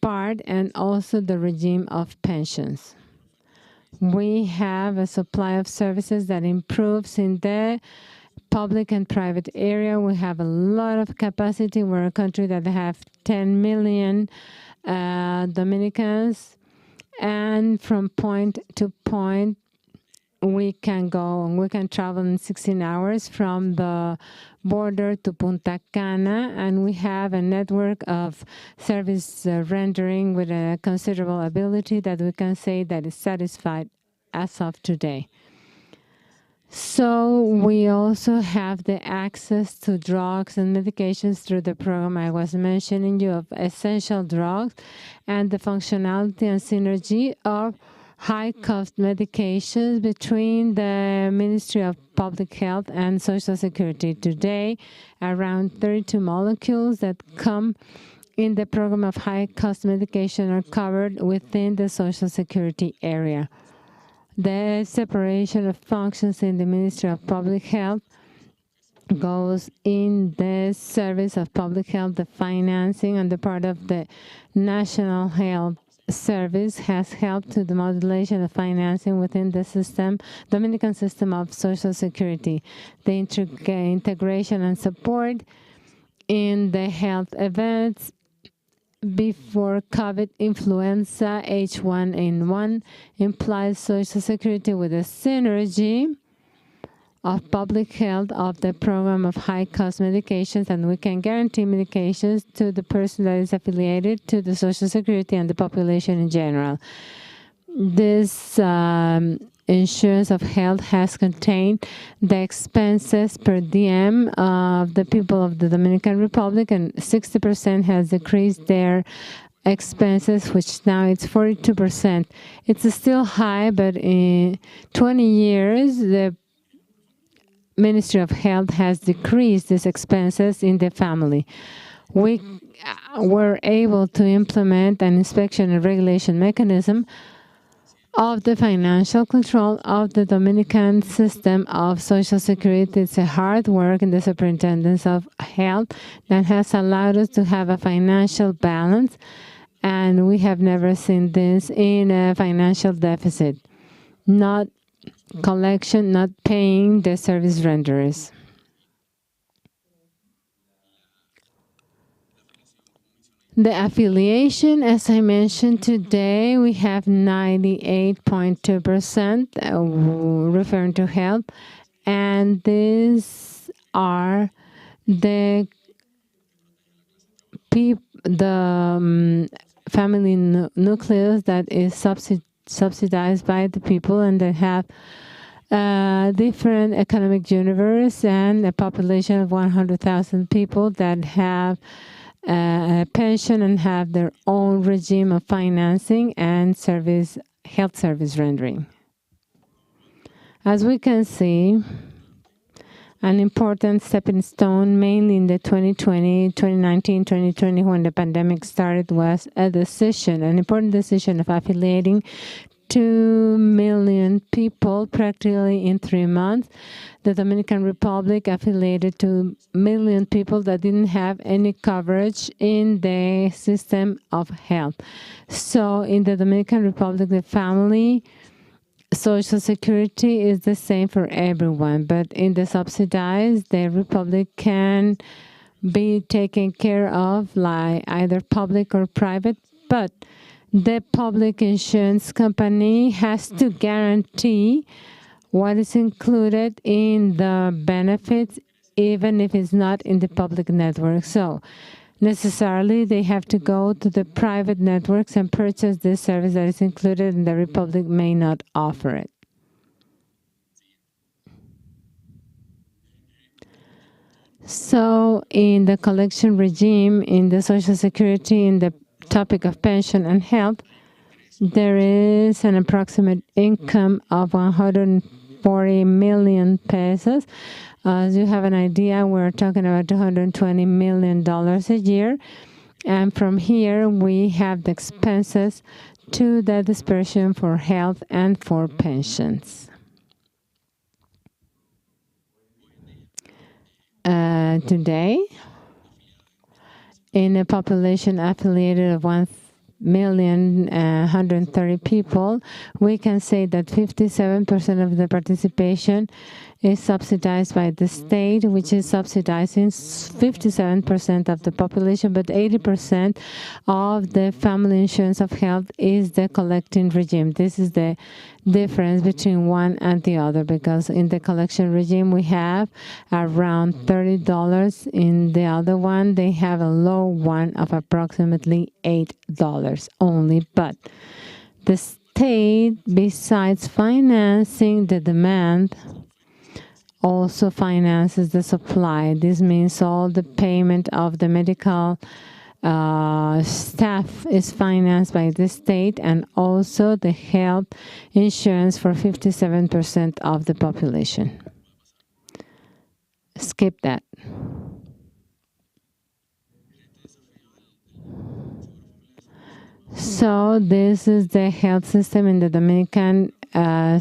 part and also the regime of pensions. We have a supply of services that improves in the public and private area. We have a lot of capacity. We're a country that have 10 million Dominicans, and from point to point we can go and we can travel in 16 hours from the border to Punta Cana, and we have a network of service rendering with a considerable ability that we can say that is satisfied as of today. So we also have the access to drugs and medications through the program I was mentioning you of essential drugs and the functionality and synergy of high-cost medications between the Ministry of Public Health and Social Security. Today, around 32 molecules that come in the program of high-cost medication are covered within the Social Security area. The separation of functions in the Ministry of Public Health goes in the service of public health. The financing on the part of the National Health Service has helped to the modulation of financing within the system, Dominican system of Social Security. The integration and support in the health events before COVID influenza H1N1 implies Social Security with a synergy of public health of the program of high-cost medications, and we can guarantee medications to the person that is affiliated to the Social Security and the population in general. This insurance of health has contained the expenses per diem of the people of the Dominican Republic, and 60% has decreased their expenses, which now it's 42%. It's still high, but in 20 years, the Ministry of Health has decreased these expenses in the family. We were able to implement an inspection and regulation mechanism of the financial control of the Dominican system of Social Security. It's a hard work in the Superintendence of Health that has allowed us to have a financial balance, and we have never seen this in a financial deficit. Not collection, not paying the service renderers. The affiliation, as I mentioned today, we have 98.2% referring to health, and these are the family nucleus that is subsidized by the people and that have different economic universe and a population of 100,000 people that have a pension and have their own regime of financing and health service rendering. As we can see, an important stepping stone, mainly in the 2020, 2019, 2020, when the pandemic started, was an important decision of affiliating 2 million people practically in 3 months. The Dominican Republic affiliated 2 million people that didn't have any coverage in the system of health. So in the Dominican Republic, the family Social Security is the same for everyone, but in the subsidized, the Republic can be taken care of like either public or private, but the public insurance company has to guarantee what is included in the benefits, even if it's not in the public network. So necessarily, they have to go to the private networks and purchase this service that is included, and the Republic may not offer it. So in the collection regime, in the Social Security, in the topic of pension and health, there is an approximate income of 140 million pesos. As you have an idea, we're talking about $220 million a year. And from here, we have the expenses to the dispersion for health and for pensions. Today, in a population affiliated of 1,130,000 people, we can say that 57% of the participation is subsidized by the state, which is subsidizing 57% of the population, but 80% of the family insurance of health is the collecting regime. This is the difference between one and the other, because in the collection regime, we have around $30. In the other one, they have a low one of approximately $8 only. But the state, besides financing the demand, also finances the supply. This means all the payment of the medical staff is financed by the state, and also the health insurance for 57% of the population. Skip that. So this is the health system in the Dominican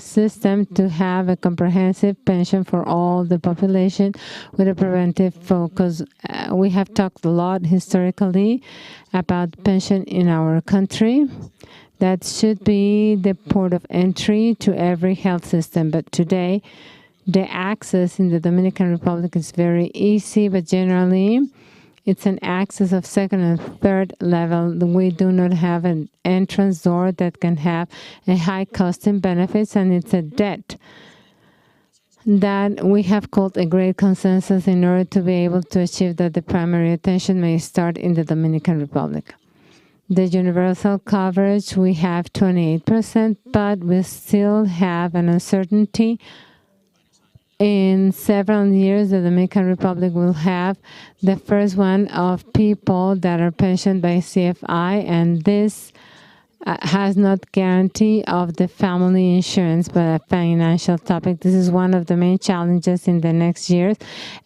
system, to have a comprehensive pension for all the population with a preventive focus. We have talked a lot historically about pension in our country. That should be the port of entry to every health system. But today, the access in the Dominican Republic is very easy, but generally, it's an access of second and third level. We do not have an entrance door that can have a high cost in benefits, and it's a debt that we have called a great consensus in order to be able to achieve that the primary attention may start in the Dominican Republic. The universal coverage, we have 28%, but we still have an uncertainty. In several years, the Dominican Republic will have the first one of people that are pensioned by CFI, and this has not guarantee of the family insurance, but a financial topic. This is one of the main challenges in the next years.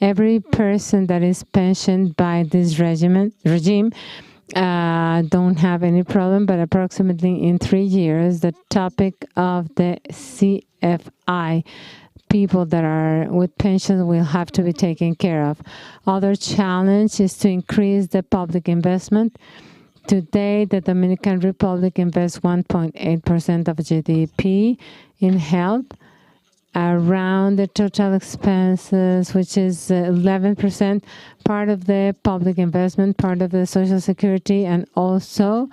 Every person that is pensioned by this regime don't have any problem, but approximately in 3 years, the topic of the CFI, people that are with pensions, will have to be taken care of. Other challenge is to increase the public investment. Today, the Dominican Republic invests 1.8% of GDP in health. around the total expenses, which is 11%, part of the public investment, part of the Social Security, and also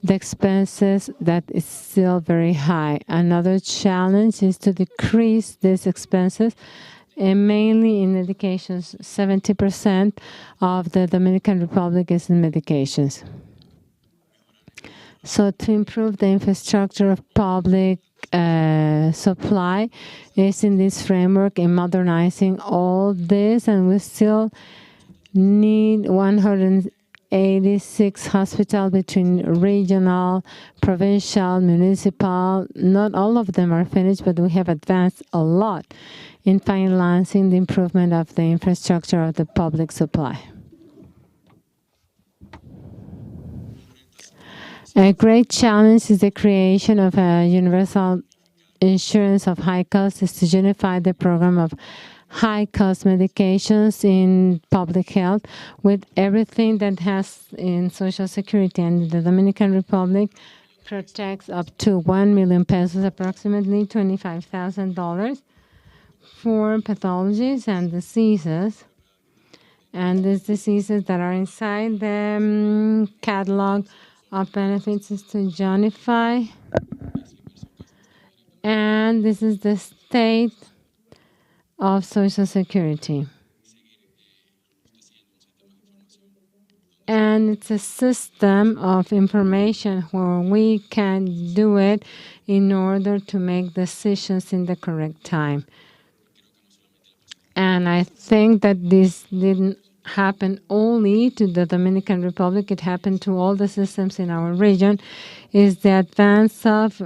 the expenses that is still very high. Another challenge is to decrease these expenses, and mainly in medications. 70% of the Dominican Republic is in medications. So to improve the infrastructure of public supply is in this framework in modernizing all this, and we still need 186 hospitals between regional, provincial, municipal. Not all of them are finished, but we have advanced a lot in financing the improvement of the infrastructure of the public supply. A great challenge is the creation of a universal insurance of high cost, is to unify the program of high-cost medications in public health with everything that has in Social Security. And the Dominican Republic protects up to 1 million pesos, approximately $25,000, for pathologies and diseases. And these diseases that are inside the catalog of benefits is to unify. And this is the state of Social Security. And it's a system of information where we can do it in order to make decisions in the correct time. And I think that this didn't happen only to the Dominican Republic, it happened to all the systems in our region, is the advance of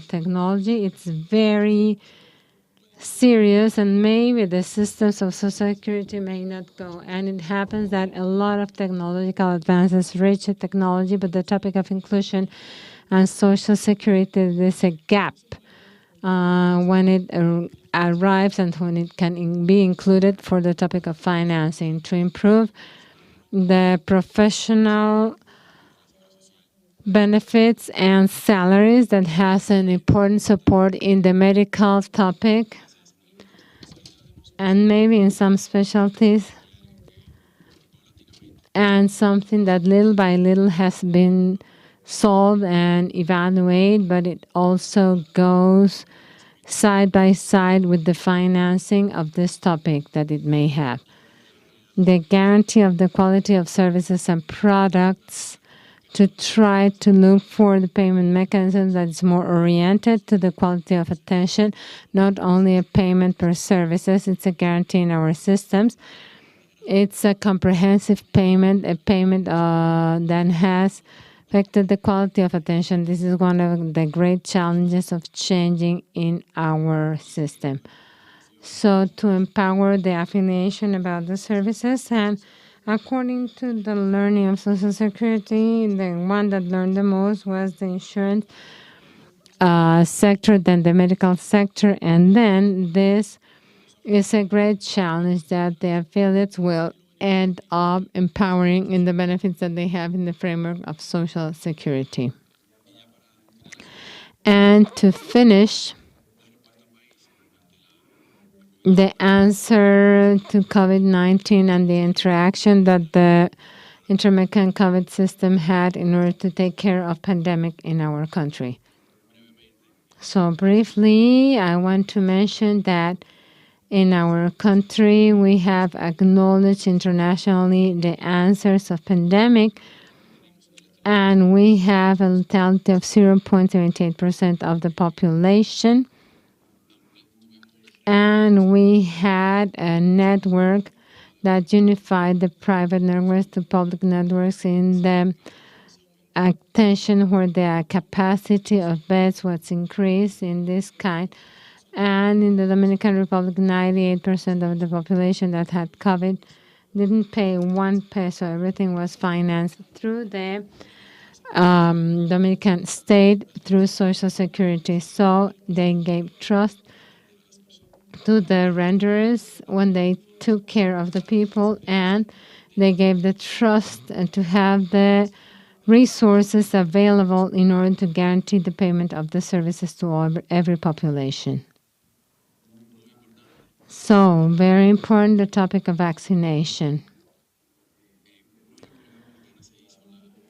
technology. It's very serious, and maybe the systems of Social Security may not go. And it happens that a lot of technological advances reach technology, but the topic of inclusion and Social Security, there's a gap when it arrives and when it can be included for the topic of financing to improve the professional benefits and salaries that has an important support in the medical topic and maybe in some specialties, and something that little by little has been solved and evaluated, but it also goes side by side with the financing of this topic that it may have. The guarantee of the quality of services and products, to try to look for the payment mechanism that is more oriented to the quality of attention, not only a payment per services. It's a guarantee in our systems. It's a comprehensive payment, a payment that has affected the quality of attention. This is one of the great challenges of changing in our system. So to empower the affiliation about the services, and according to the learning of Social Security, the one that learned the most was the insurance sector, then the medical sector, and then this is a great challenge that the affiliates will end up empowering in the benefits that they have in the framework of Social Security. And to finish, the answer to COVID-19 and the interaction that the Inter-American COVID system had in order to take care of pandemic in our country. So briefly, I want to mention that in our country, we have acknowledged internationally the answers of pandemic, and we have a lethality of 0.78% of the population. And we had a network that unified the private networks to public networks in the attention where the capacity of beds was increased in this kind. And in the Dominican Republic, 98% of the population that had COVID didn't pay 1 peso. Everything was financed through the Dominican state through Social Security. So they gave trust to the renderers when they took care of the people, and they gave the trust and to have the resources available in order to guarantee the payment of the services to every population. So, very important, the topic of vaccination.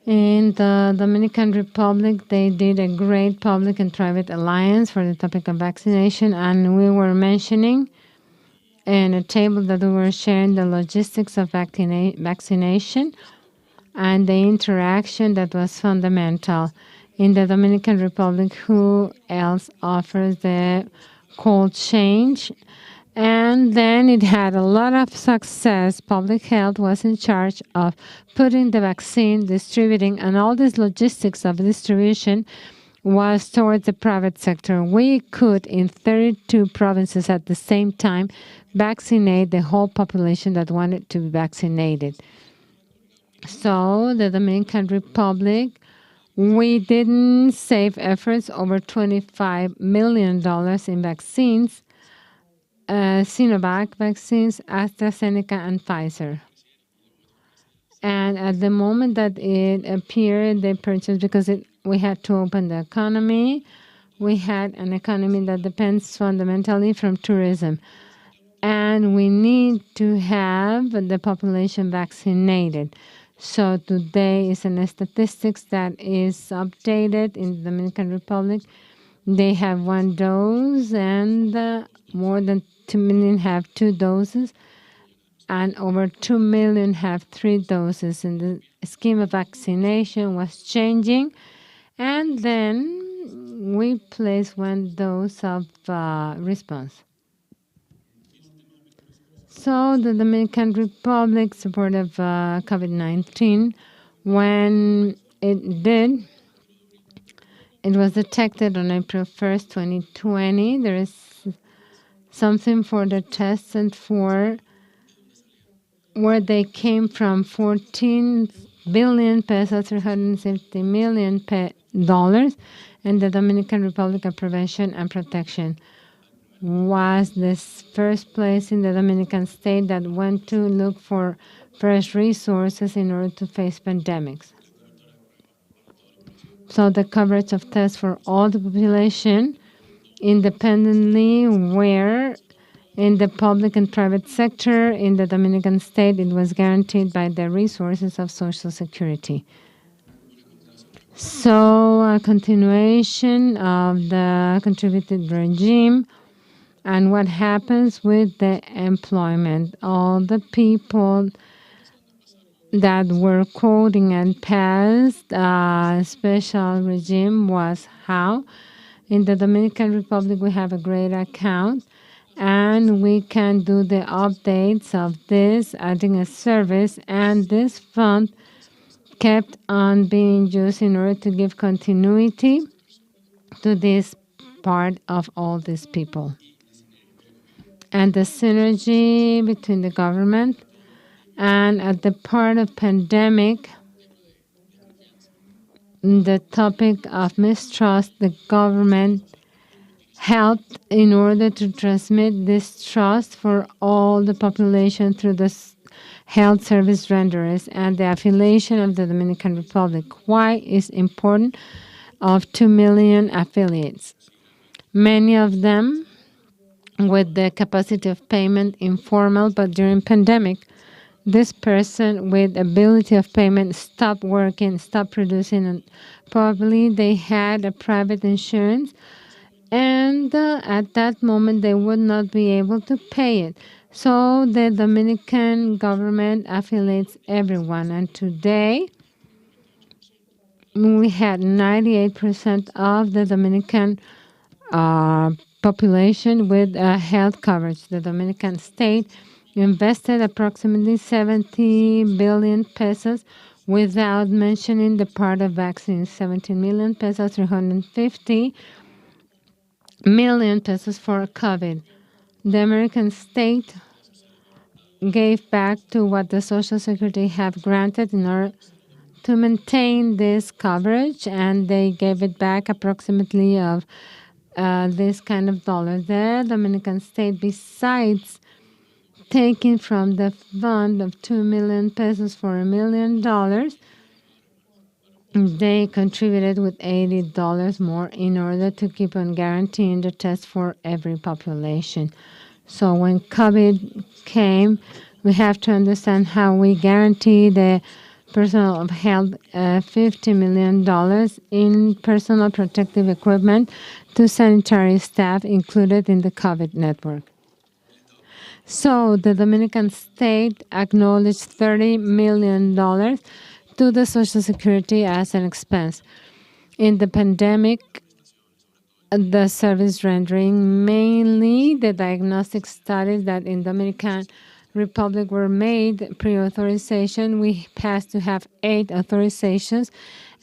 In the Dominican Republic, they did a great public and private alliance for the topic of vaccination, and we were mentioning in a table that we were sharing the logistics of vaccination and the interaction that was fundamental. In the Dominican Republic, who else offers the cold chain? And then it had a lot of success. Public health was in charge of putting the vaccine, distributing, and all this logistics of distribution was towards the private sector. We could, in 32 provinces at the same time, vaccinate the whole population that wanted to be vaccinated. So the Dominican Republic, we didn't save efforts over $25 million in vaccines, Sinovac vaccines, AstraZeneca, and Pfizer. And at the moment that it appeared, they purchased because we had to open the economy. We had an economy that depends fundamentally from tourism. And we need to have the population vaccinated. So today is in the statistics that is updated in the Dominican Republic. They have 1 dose, and more than 2 million have 2 doses, and over 2 million have 3 doses. And the scheme of vaccination was changing, and then we placed 1 dose of response. So the Dominican Republic support of COVID-19, when it was detected on April 1st, 2020. There is something for the tests and for where they came from, 14 billion pesos, $350 million dollars, and the Dominican Republic of Prevention and Protection was this first place in the Dominican state that went to look for fresh resources in order to face pandemics. So the coverage of tests for all the population independently where in the public and private sector in the Dominican state, it was guaranteed by the resources of Social Security. So a continuation of the contributed regime and what happens with the employment. All the people that were quoting and passed a special regime was how in the Dominican Republic we have a great account and we can do the updates of this, adding a service, and this fund kept on being used in order to give continuity to this part of all these people. And the synergy between the government and at the part of pandemic, the topic of mistrust, the government helped in order to transmit this trust for all the population through the health service renderers and the affiliation of the Dominican Republic. Why is important of 2 million affiliates? Many of them with the capacity of payment informal, but during pandemic, this person with ability of payment stopped working, stopped producing, and probably they had a private insurance, and at that moment they would not be able to pay it. So the Dominican government affiliates everyone, and today we had 98% of the Dominican population with health coverage. The Dominican state invested approximately 70 billion pesos without mentioning the part of vaccines, 17 million pesos, 350 million pesos for COVID. The American state gave back to what the Social Security have granted in order to maintain this coverage, and they gave it back approximately of this kind of dollars. The Dominican state, besides taking from the fund of 2 million pesos for $1 million, they contributed with $80 more in order to keep on guaranteeing the test for every population. So when COVID came, we have to understand how we guarantee the personal of health $50 million in personal protective equipment to sanitary staff included in the COVID network. So the Dominican state acknowledged $30 million to the Social Security as an expense. In the pandemic, the service rendering, mainly the diagnostic studies that in Dominican Republic were made pre-authorization. We passed to have 8 authorizations,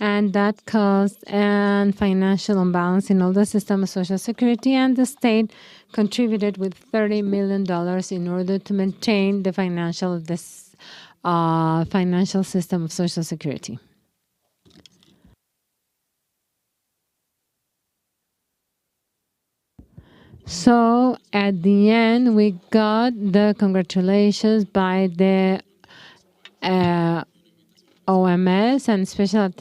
and that caused an financial imbalance in all the system of Social Security, and the state contributed with $30 million in order to maintain the financial system of Social Security. So at the end, we got the congratulations by the OMS and special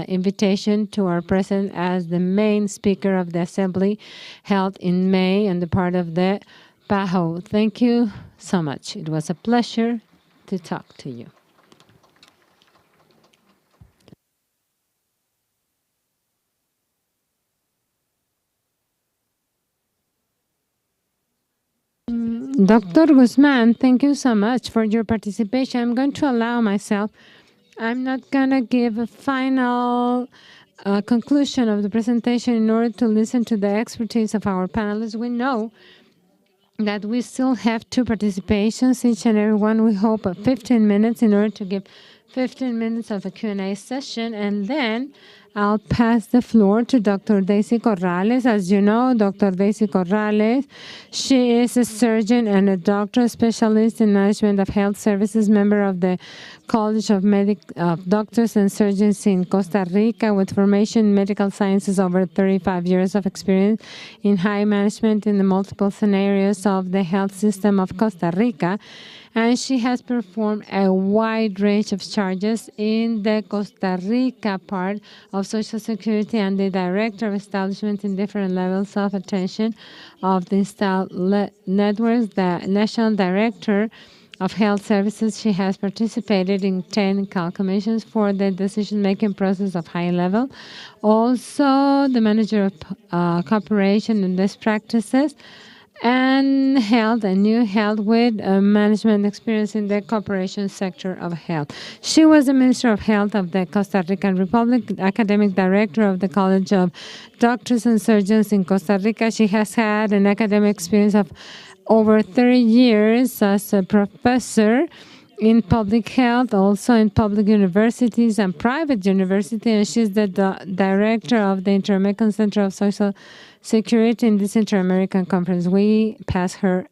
invitation to our president as the main speaker of the assembly held in May on the part of the PAHO. Thank you so much. It was a pleasure to talk to you. Dr. Guzmán, thank you so much for your participation. I'm going to allow myself. I'm not going to give a final conclusion of the presentation in order to listen to the expertise of our panelists. We know that we still have 2 participations, each and every one. We hope 15 minutes in order to give 15 minutes of a Q&A session, and then I'll pass the floor to Dr. Daisy Corrales. As you know, Dr. Daisy Corrales, she is a surgeon and a doctor specialist in management of health services, member of the College of Doctors and Surgeons in Costa Rica, with formation in medical sciences, over 35 years of experience in high management in the multiple scenarios of the health system of Costa Rica. And she has performed a wide range of charges in the Costa Rica part of Social Security and the Director of Establishment in different levels of attention of the installed networks, the National Director of Health Services. She has participated in technical commissions for the decision-making process of high level. Also, the Manager of Cooperation and Best Practices, and health and new health with management experience in the corporation sector of health. She was the Minister of Health of the Costa Rican Republic, Academic Director of the College of Doctors and Surgeons in Costa Rica. She has had an academic experience of over 30 years as a professor in public health, also in public universities and private universities, and she's the director of the Inter-American Center of Social Security in this Inter-American Conference. We pass her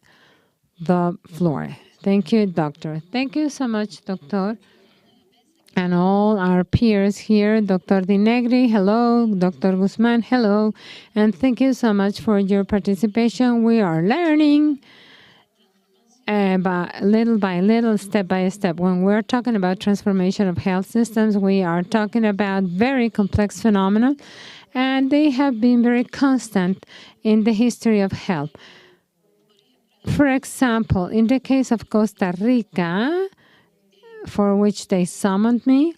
the floor. Thank you, Doctor. Thank you so much, Doctor. And all our peers here, Dr. Negri, hello, Dr. Guzmán, hello. And thank you so much for your participation. We are learning by little, step by step. When we're talking about transformation of health systems, we are talking about very complex phenomena, and they have been very constant in the history of health. For example, in the case of Costa Rica, for which they summoned me,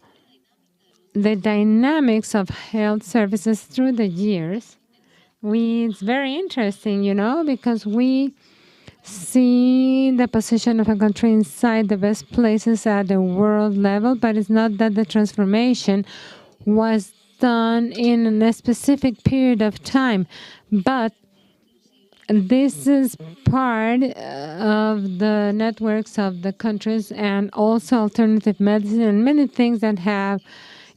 the dynamics of health services through the years, it's very interesting, you know, because we see the position of a country inside the best places at the world level, but it's not that the transformation was done in a specific period of time, but this is part of the networks of the countries, and also alternative medicine and many things that have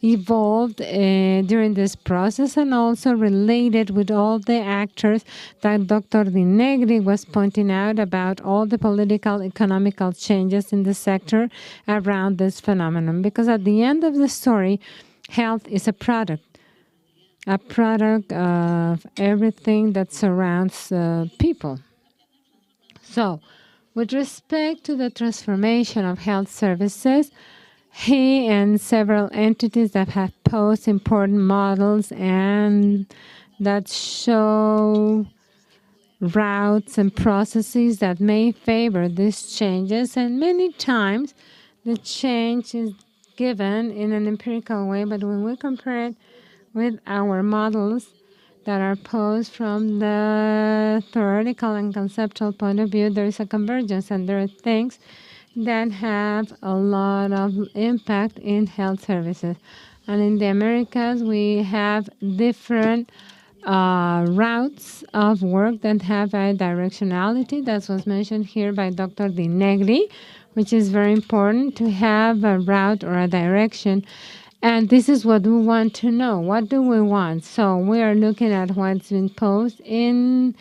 evolved during this process, and also related with all the actors that Dr. Negri was pointing out about all the political, economical changes in the sector around this phenomenon. Because at the end of the story, health is a product of everything that surrounds people. So, with respect to the transformation of health services, he and several entities that have posed important models and that show routes and processes that may favor these changes, and many times the change is given in an empirical way, but when we compare it with our models that are posed from the theoretical and conceptual point of view, there is a convergence, and there are things that have a lot of impact in health services. And in the Americas, we have different routes of work that have a directionality. That was mentioned here by Dr. Negri, which is very important to have a route or a direction. And this is what we want to know. What do we want? So we are looking at what's been posed in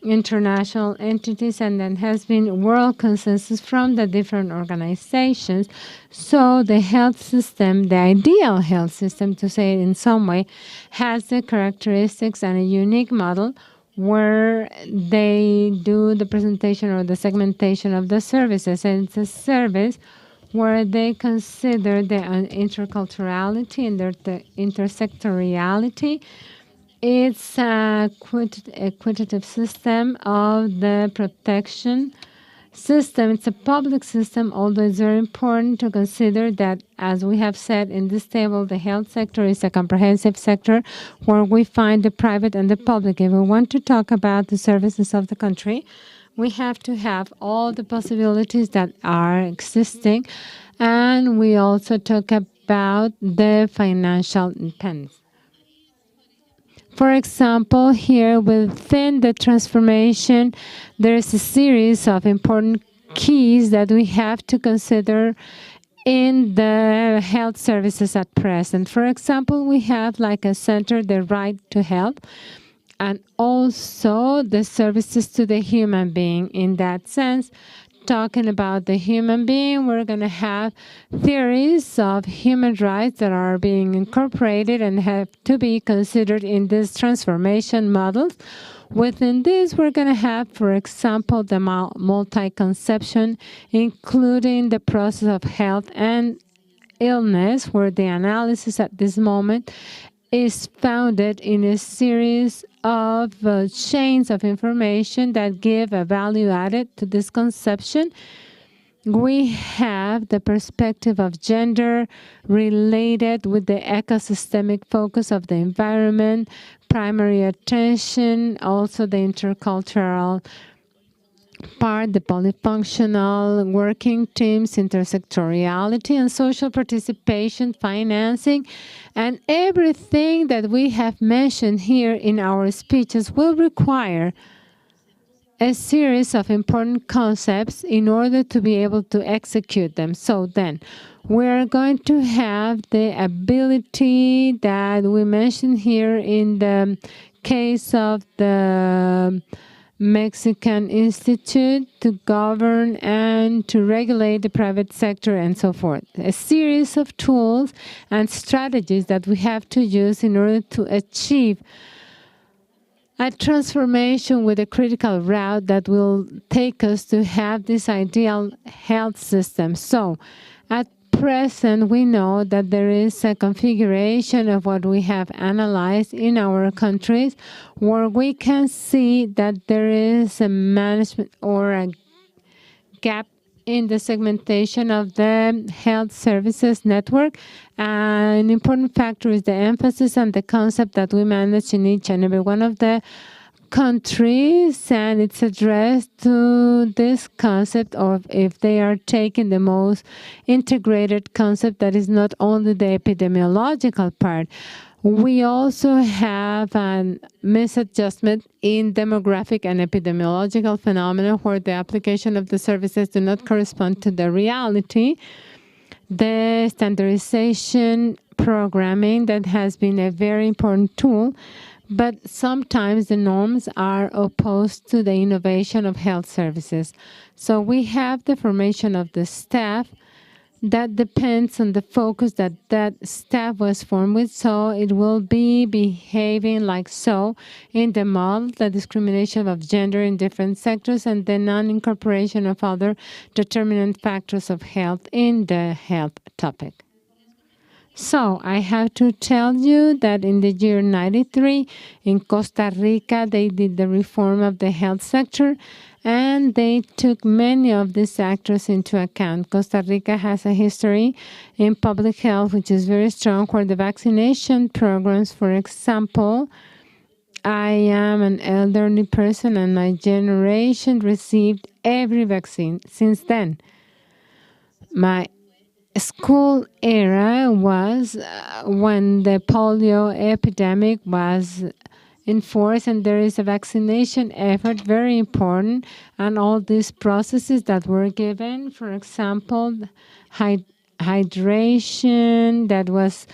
international entities and then has been world consensus from the different organizations. So the health system, the ideal health system, to say it in some way, has the characteristics and a unique model where they do the presentation or the segmentation of the services. And it's a service where they consider the interculturality and the intersectoriality. It's a equitative system of the protection system. It's a public system, although it's very important to consider that, as we have said in this table, the health sector is a comprehensive sector where we find the private and the public. If we want to talk about the services of the country, we have to have all the possibilities that are existing, and we also talk about the financial independence. For example, here within the transformation, there is a series of important keys that we have to consider in the health services at present. For example, we have like a center, the right to health, and also the services to the human being. In that sense, talking about the human being, we're going to have theories of human rights that are being incorporated and have to be considered in this transformation models. Within this, we're going to have, for example, the multi-conception, including the process of health and illness, where the analysis at this moment is founded in a series of chains of information that give a value added to this conception. We have the perspective of gender related with the ecosystemic focus of the environment, primary attention, also the intercultural part, the polyfunctional working teams, intersectoriality, and social participation, financing, and everything that we have mentioned here in our speeches will require a series of important concepts in order to be able to execute them. So then, we're going to have the ability that we mentioned here in the case of the Mexican Institute to govern and to regulate the private sector and so forth. A series of tools and strategies that we have to use in order to achieve a transformation with a critical route that will take us to have this ideal health system. So at present, we know that there is a configuration of what we have analyzed in our countries where we can see that there is a management or a gap in the segmentation of the health services network. An important factor is the emphasis on the concept that we manage in each and every one of the countries, and it's addressed to this concept of if they are taking the most integrated concept that is not only the epidemiological part. We also have a misadjustment in demographic and epidemiological phenomena where the application of the services do not correspond to the reality. The standardization programming that has been a very important tool, but sometimes the norms are opposed to the innovation of health services. So we have the formation of the staff that depends on the focus that that staff was formed with. So it will be behaving like so in the model, the discrimination of gender in different sectors and the non-incorporation of other determinant factors of health in the health topic. So I have to tell you that in the year 93, in Costa Rica, they did the reform of the health sector, and they took many of these factors into account. Costa Rica has a history in public health, which is very strong, where the vaccination programs, for example, I am an elderly person, and my generation received every vaccine since then. My school era was when the polio epidemic was in force, and there is a vaccination effort, very important, and all these processes that were given, for example, hydration, that was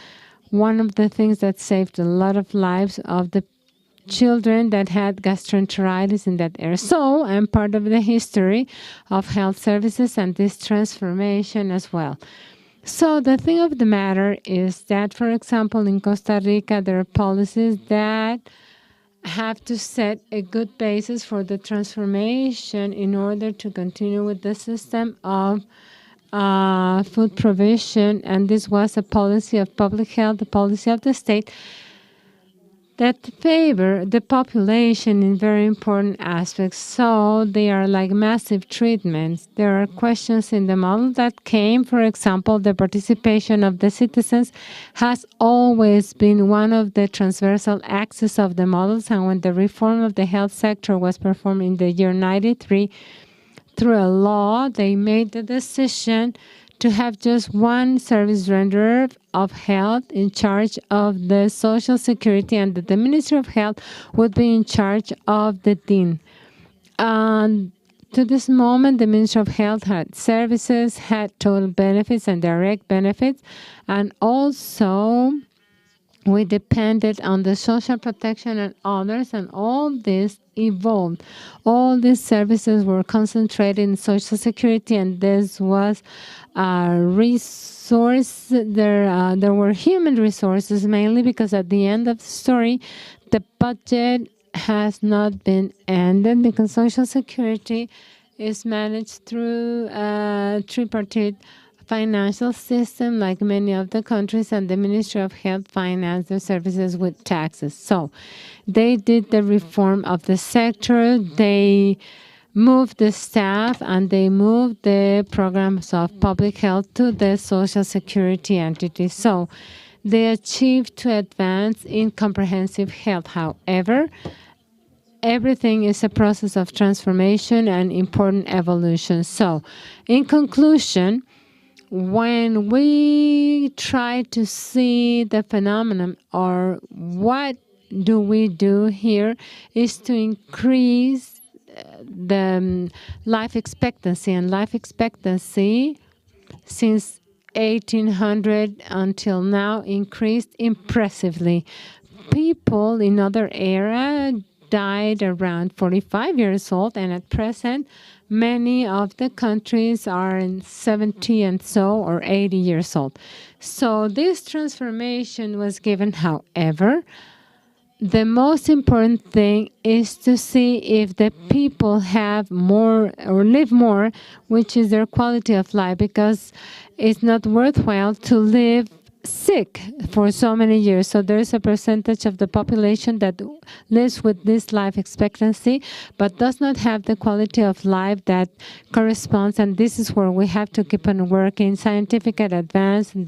one of the things that saved a lot of lives of the children that had gastroenteritis in that era. So I'm part of the history of health services and this transformation as well. So the thing of the matter is that, for example, in Costa Rica, there are policies that have to set a good basis for the transformation in order to continue with the system of food provision. And this was a policy of public health, a policy of the state, that favor the population in very important aspects. So they are like massive treatments. There are questions in the model that came, for example, the participation of the citizens has always been one of the transversal axes of the models. And when the reform of the health sector was performed in the year 93, through a law, they made the decision to have just one service renderer of health in charge of the Social Security, and that the Ministry of Health would be in charge of the DIN. To this moment, the Ministry of Health had services, had total benefits and direct benefits, and also we depended on the social protection and others, and all this evolved. All these services were concentrated in Social Security, and this was a resource. There were human resources mainly, because at the end of the story, the budget has not been ended, because Social Security is managed through a tripartite financial system like many of the countries, and the Ministry of Health financed the services with taxes. So they did the reform of the sector. They moved the staff, and they moved the programs of public health to the Social Security entity. So they achieved to advance in comprehensive health. However, everything is a process of transformation and important evolution. So in conclusion, when we try to see the phenomenon, or what do we do here, is to increase the life expectancy. And life expectancy since 1800 until now increased impressively. People in other era died around 45 years old, and at present many of the countries are in 70 and so, or 80 years old. So this transformation was given. However, the most important thing is to see if the people have more or live more, which is their quality of life, because it's not worthwhile to live sick for so many years. So there is a percentage of the population that lives with this life expectancy but does not have the quality of life that corresponds, and this is where we have to keep on working. Scientific advance and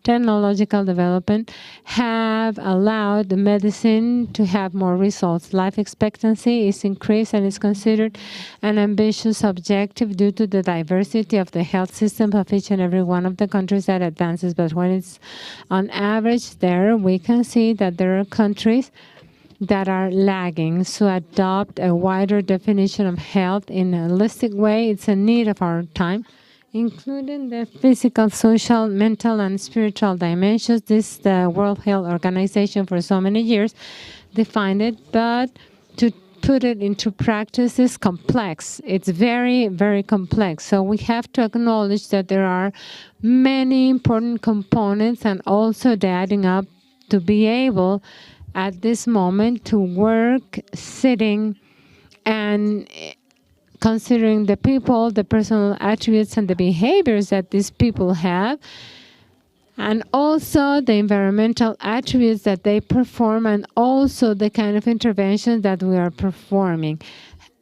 technological development have allowed the medicine to have more results. Life expectancy is increased and is considered an ambitious objective due to the diversity of the health system of each and every one of the countries that advances. But when it's on average there, we can see that there are countries that are lagging. So adopt a wider definition of health in a holistic way. It's a need of our time, including the physical, social, mental, and spiritual dimensions. This the World Health Organization for so many years defined it, but to put it into practice is complex. It's very, very complex. So we have to acknowledge that there are many important components, and also the adding up to be able at this moment to work sitting and considering the people, the personal attributes, and the behaviors that these people have, and also the environmental attributes that they perform, and also the kind of interventions that we are performing.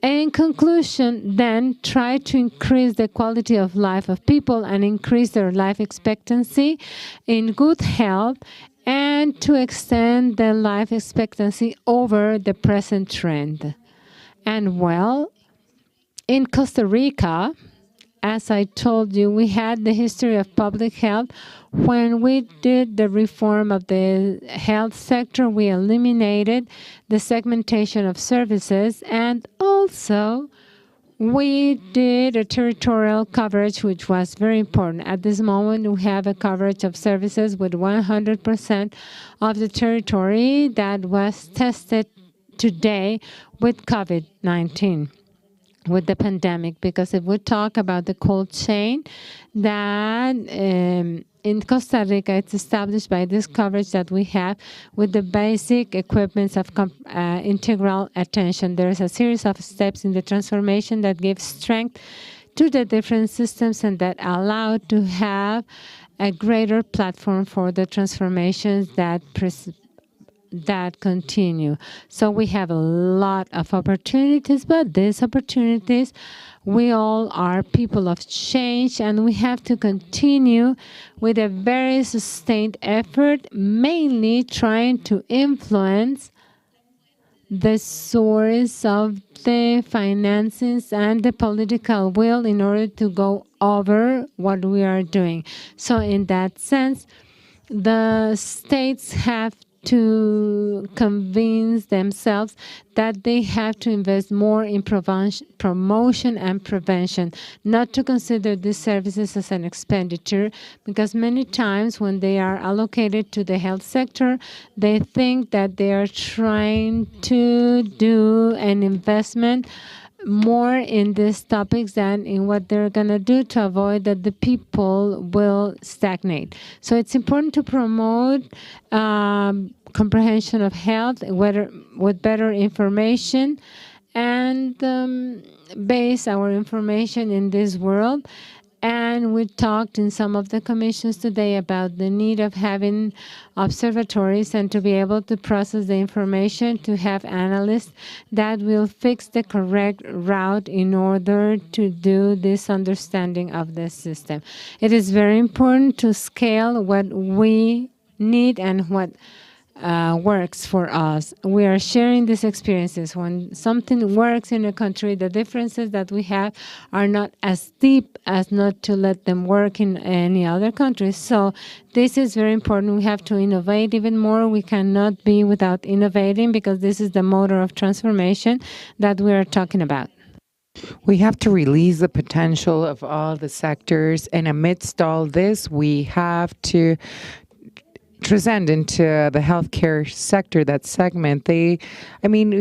In conclusion, then, try to increase the quality of life of people and increase their life expectancy in good health, and to extend the life expectancy over the present trend. And well, in Costa Rica, as I told you, we had the history of public health. When we did the reform of the health sector, we eliminated the segmentation of services, and also we did a territorial coverage, which was very important. At this moment, we have a coverage of services with 100% of the territory that was tested today with COVID-19. With the pandemic, because if we talk about the cold chain, that in Costa Rica, it's established by this coverage that we have with the basic equipments of integral attention. There is a series of steps in the transformation that give strength to the different systems and that allow to have a greater platform for the transformations that continue. So we have a lot of opportunities, but these opportunities, we all are people of change, and we have to continue with a very sustained effort, mainly trying to influence the source of the finances and the political will in order to go over what we are doing. So in that sense, the states have to convince themselves that they have to invest more in promotion and prevention, not to consider these services as an expenditure, because many times when they are allocated to the health sector, they think that they are trying to do an investment more in these topics than in what they're going to do to avoid that the people will stagnate. So it's important to promote comprehension of health with better information, and base our information in this world. And we talked in some of the commissions today about the need of having observatories and to be able to process the information, to have analysts that will fix the correct route in order to do this understanding of the system. It is very important to scale what we need and what works for us. We are sharing these experiences. When something works in a country, the differences that we have are not as deep as not to let them work in any other country. So this is very important. We have to innovate even more. We cannot be without innovating, because this is the motor of transformation that we are talking about. We have to release the potential of all the sectors, and amidst all this, we have to transcend into the healthcare sector, that segment. We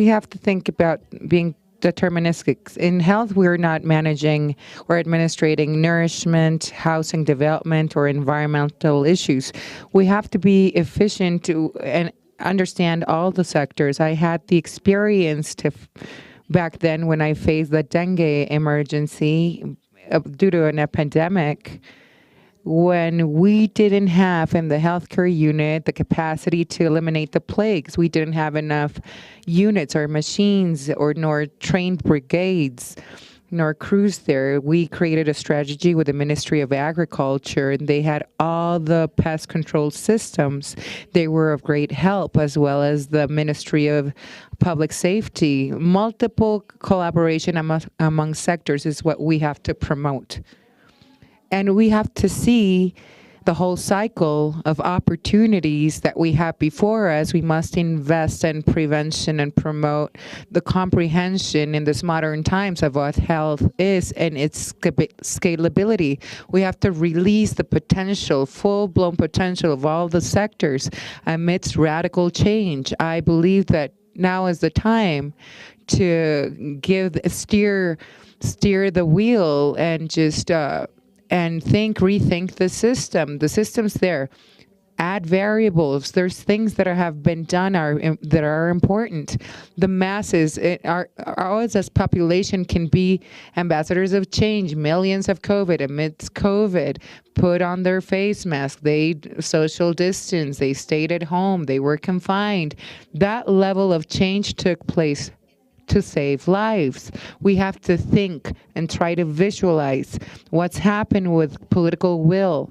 have to think about being deterministic. In health, we're not managing or administrating nourishment, housing development, or environmental issues. We have to be efficient and understand all the sectors. I had the experience back then when I faced the dengue emergency due to an epidemic, when we didn't have in the healthcare unit the capacity to eliminate the plagues. We didn't have enough units or machines nor trained brigades nor crews there. We created a strategy with the Ministry of Agriculture, and they had all the pest control systems. They were of great help, as well as the Ministry of Public Safety. Multiple collaboration among sectors is what we have to promote. And we have to see the whole cycle of opportunities that we have before us. We must invest in prevention and promote the comprehension in this modern times of what health is and its scalability. We have to release the potential, full-blown potential of all the sectors amidst radical change. I believe that now is the time to steer the wheel and just rethink the system. The system's there. add variables. There's things that have been done that are important. The masses, our as population can be ambassadors of change. Millions of COVID, amidst COVID, put on their face mask. They social distance. They stayed at home. They were confined. That level of change took place to save lives. We have to think and try to visualize what's happened with political will.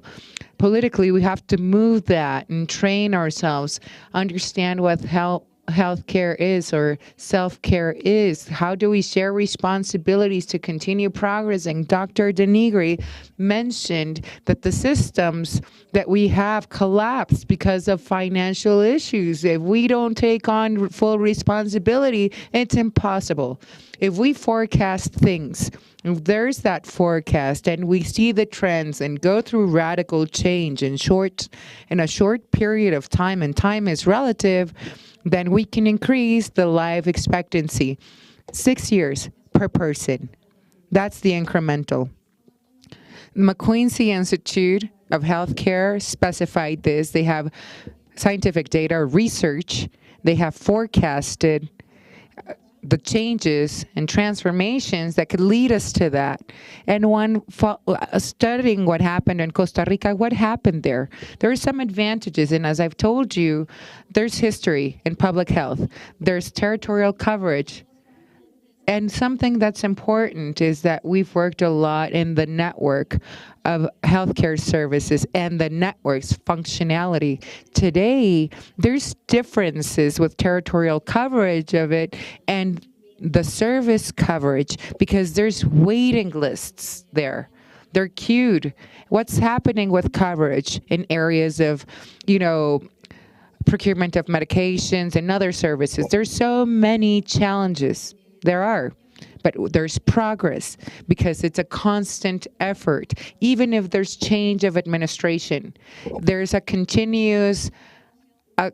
Politically, we have to move that and train ourselves, understand what healthcare is or self-care is. How do we share responsibilities to continue progressing? Dr. Negri mentioned that the systems that we have collapsed because of financial issues. If we don't take on full responsibility, it's impossible. If we forecast things, if there's that forecast and we see the trends and go through radical change in a short period of time, and time is relative, then we can increase the life expectancy 6 years per person. That's the incremental. McQueen's Institute of Healthcare specified this. They have scientific data, research. They have forecasted the changes and transformations that could lead us to that. And when studying what happened in Costa Rica, what happened there? There are some advantages, and as I've told you, there's history in public health. There's territorial coverage. And something that's important is that we've worked a lot in the network of healthcare services and the network's functionality. Today, there's differences with territorial coverage of it and the service coverage because there's waiting lists there. They're queued. What's happening with coverage in areas of, procurement of medications and other services? There's so many challenges. There are, but there's progress because it's a constant effort. Even if there's change of administration, there's a continuous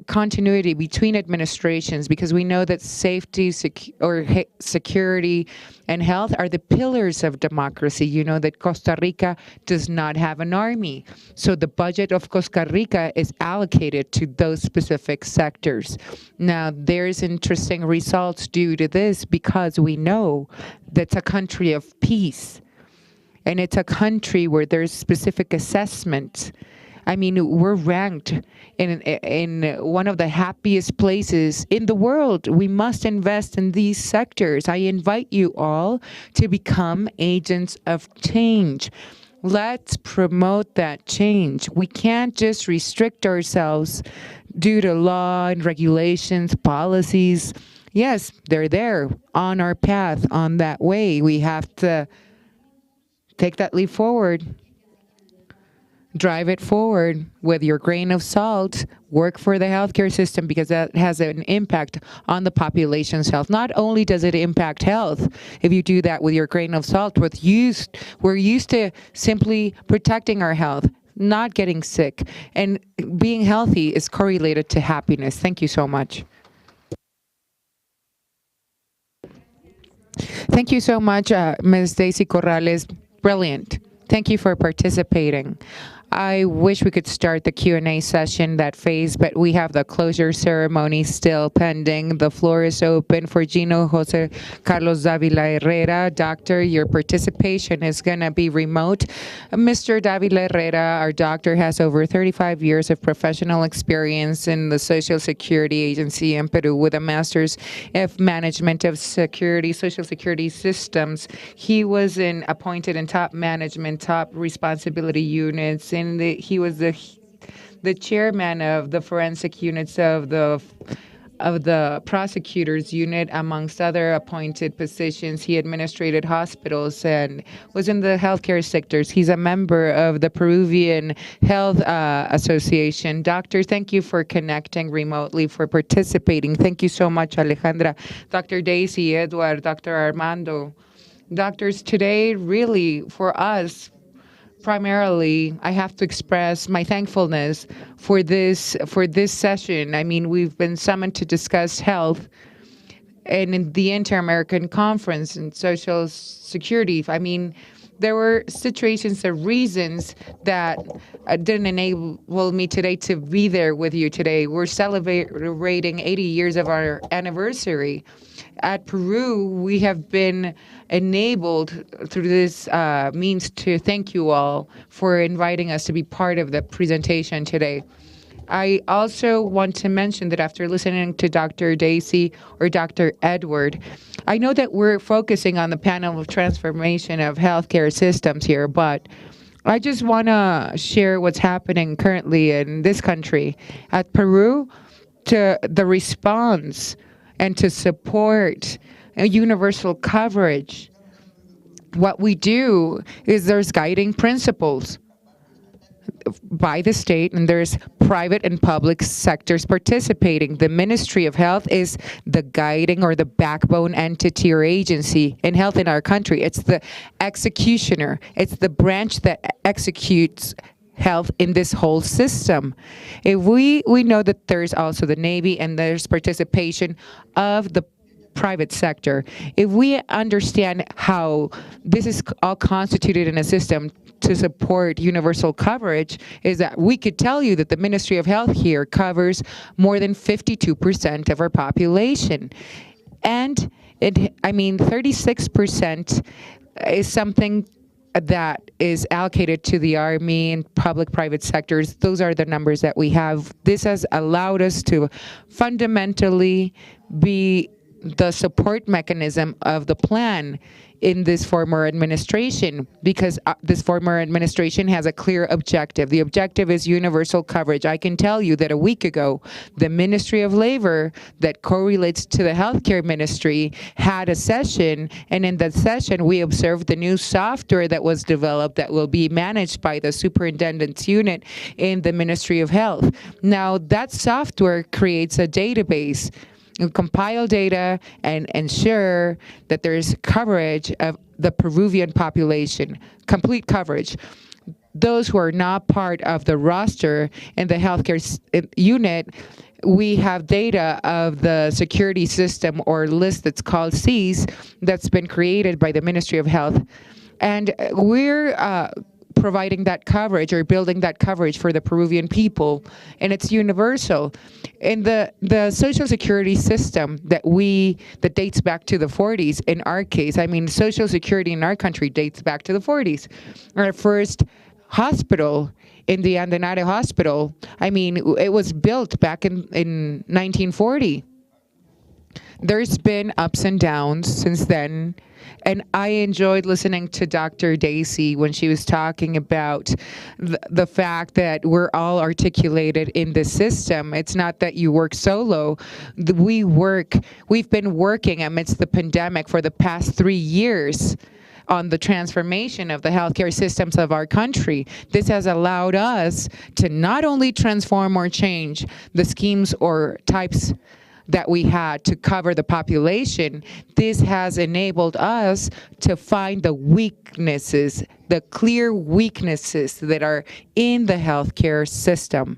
continuity between administrations because we know that safety, security, and health are the pillars of democracy. You know that Costa Rica does not have an army. So the budget of Costa Rica is allocated to those specific sectors. Now, there's interesting results due to this because we know that's a country of peace. And it's a country where there's specific assessments. I mean, we're ranked in one of the happiest places in the world. We must invest in these sectors. I invite you all to become agents of change. Let's promote that change. We can't just restrict ourselves due to law and regulations, policies. Yes, they're there on our path, on that way. We have to take that leap forward. Drive it forward with your grain of salt. Work for the healthcare system because that has an impact on the population's health. Not only does it impact health, if you do that with your grain of salt, we're used to simply protecting our health, not getting sick. And being healthy is correlated to happiness. Thank you so much. Thank you so much, Ms. Daisy Corrales. Brilliant. Thank you for participating. I wish we could start the Q&A session that phase, but we have the closure ceremony still pending. The floor is open for Gino, José, Carlos Dávila Herrera. Doctor, your participation is going to be remote. Mr. Dávila Herrera, our doctor, has over 35 years of professional experience in the Social Security Agency in Peru with a master's of management of social security systems. He was appointed in top management, top responsibility units, and he was the chairman of the forensic units of the prosecutors unit, amongst other appointed positions. He administrated hospitals and was in the healthcare sectors. He's a member of the Peruvian Health Association. Doctor, thank you for connecting remotely, for participating. Thank you so much, Alejandra. Dr. Daisy, Edward, Dr. Armando. Doctors, today, really, for us, primarily, I have to express my thankfulness for this session. I mean, we've been summoned to discuss health and in the Inter-American Conference and Social Security. I mean, there were situations or reasons that didn't enable me today to be there with you today. We're celebrating 80 years of our anniversary. At Peru, we have been enabled through this means to thank you all for inviting us to be part of the presentation today. I also want to mention that after listening to Dr. Daisy or Dr. Edward, I know that we're focusing on the panel of transformation of healthcare systems here, but I just want to share what's happening currently in this country. At Peru, to the response and to support a universal coverage, what we do is there's guiding principles by the state, and there's private and public sectors participating. The Ministry of Health is the guiding or the backbone entity or agency in health in our country. It's the executioner. It's the branch that executes health in this whole system. If we know that there's also the Navy and there's participation of the private sector. If we understand how this is all constituted in a system to support universal coverage, is that we could tell you that the Ministry of Health here covers more than 52% of our population. And 36% is something that is allocated to the Army and public-private sectors. Those are the numbers that we have. This has allowed us to fundamentally be the support mechanism of the plan in this former administration, because this former administration has a clear objective. The objective is universal coverage. I can tell you that a week ago, the Ministry of Labor, that correlates to the healthcare ministry, had a session, and in that session, we observed the new software that was developed that will be managed by the superintendent's unit in the Ministry of Health. Now, that software creates a database, compile data, and ensure that there's coverage of the Peruvian population, complete coverage. Those who are not part of the roster in the healthcare unit, we have data of the security system or list that's called CIESS that's been created by the Ministry of Health. And we're providing that coverage or building that coverage for the Peruvian people, and it's universal. In the social security system that dates back to the 40s, in our case, social security in our country dates back to the 40s. Our first hospital, in the Andenare Hospital, it was built back in 1940. There's been ups and downs since then, and I enjoyed listening to Dr. Daisy when she was talking about the fact that we're all articulated in the system. It's not that you work solo. We've been working amidst the pandemic for the past 3 years on the transformation of the healthcare systems of our country. This has allowed us to not only transform or change the schemes or types that we had to cover the population, this has enabled us to find the weaknesses, the clear weaknesses that are in the healthcare system.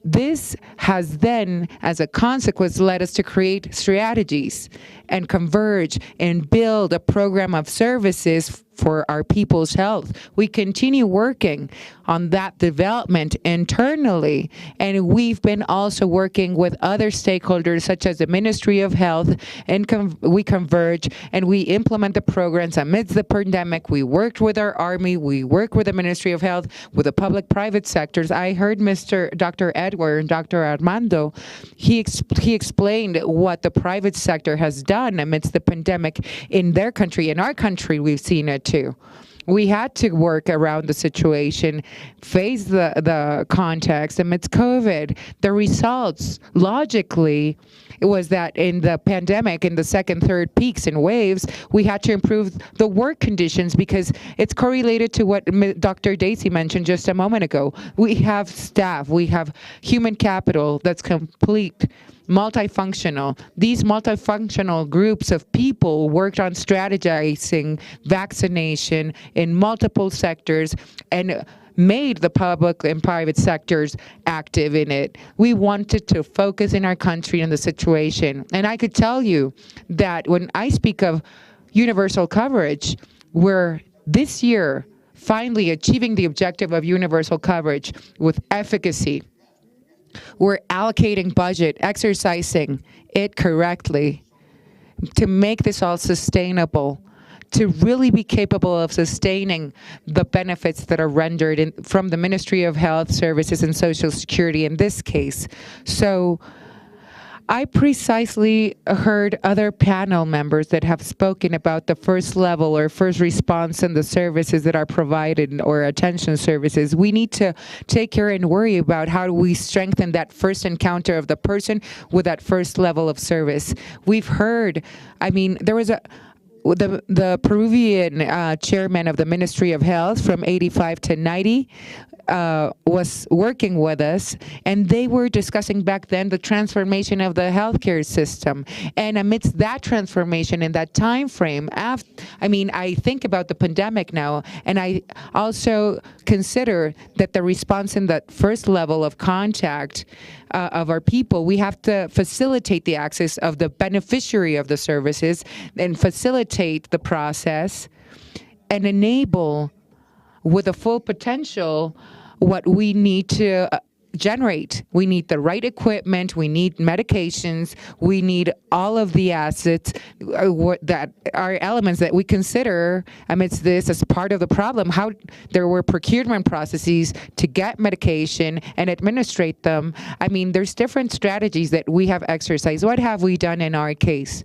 This has then, as a consequence, led us to create strategies and converge and build a program of services for our people's health. We continue working on that development internally, and we've been also working with other stakeholders such as the Ministry of Health, and we converge and we implement the programs amidst the pandemic. We worked with our Army, we worked with the Ministry of Health, with the public-private sectors. I heard Dr. Edward and Dr. Armando, he explained what the private sector has done amidst the pandemic in their country. In our country, we've seen it too. We had to work around the situation, face the context amidst COVID. The results, logically, it was that in the pandemic, in the second, third peaks and waves, we had to improve the work conditions because it's correlated to what Dr. Daisy mentioned just a moment ago. We have staff, we have human capital that's complete, multifunctional. These multifunctional groups of people worked on strategizing vaccination in multiple sectors and made the public and private sectors active in it. We wanted to focus in our country on the situation. And I could tell you that when I speak of universal coverage, we're this year, finally achieving the objective of universal coverage with efficacy. We're allocating budget, exercising it correctly to make this all sustainable, to really be capable of sustaining the benefits that are rendered from the Ministry of Health Services and Social Security in this case. So I precisely heard other panel members that have spoken about the first level or first response and the services that are provided or attention services. We need to take care and worry about how do we strengthen that first encounter of the person with that first level of service. We've heard, there was the Peruvian chairman of the Ministry of Health from 85 to 90 was working with us, and they were discussing back then the transformation of the healthcare system. And amidst that transformation in that time frame, I think about the pandemic now, and I also consider that the response in that first level of contact of our people, we have to facilitate the access of the beneficiary of the services and facilitate the process and enable with the full potential what we need to generate. We need the right equipment, we need medications, we need all of the assets that are elements that we consider amidst this as part of the problem. How there were procurement processes to get medication and administrate them. There's different strategies that we have exercised. What have we done in our case?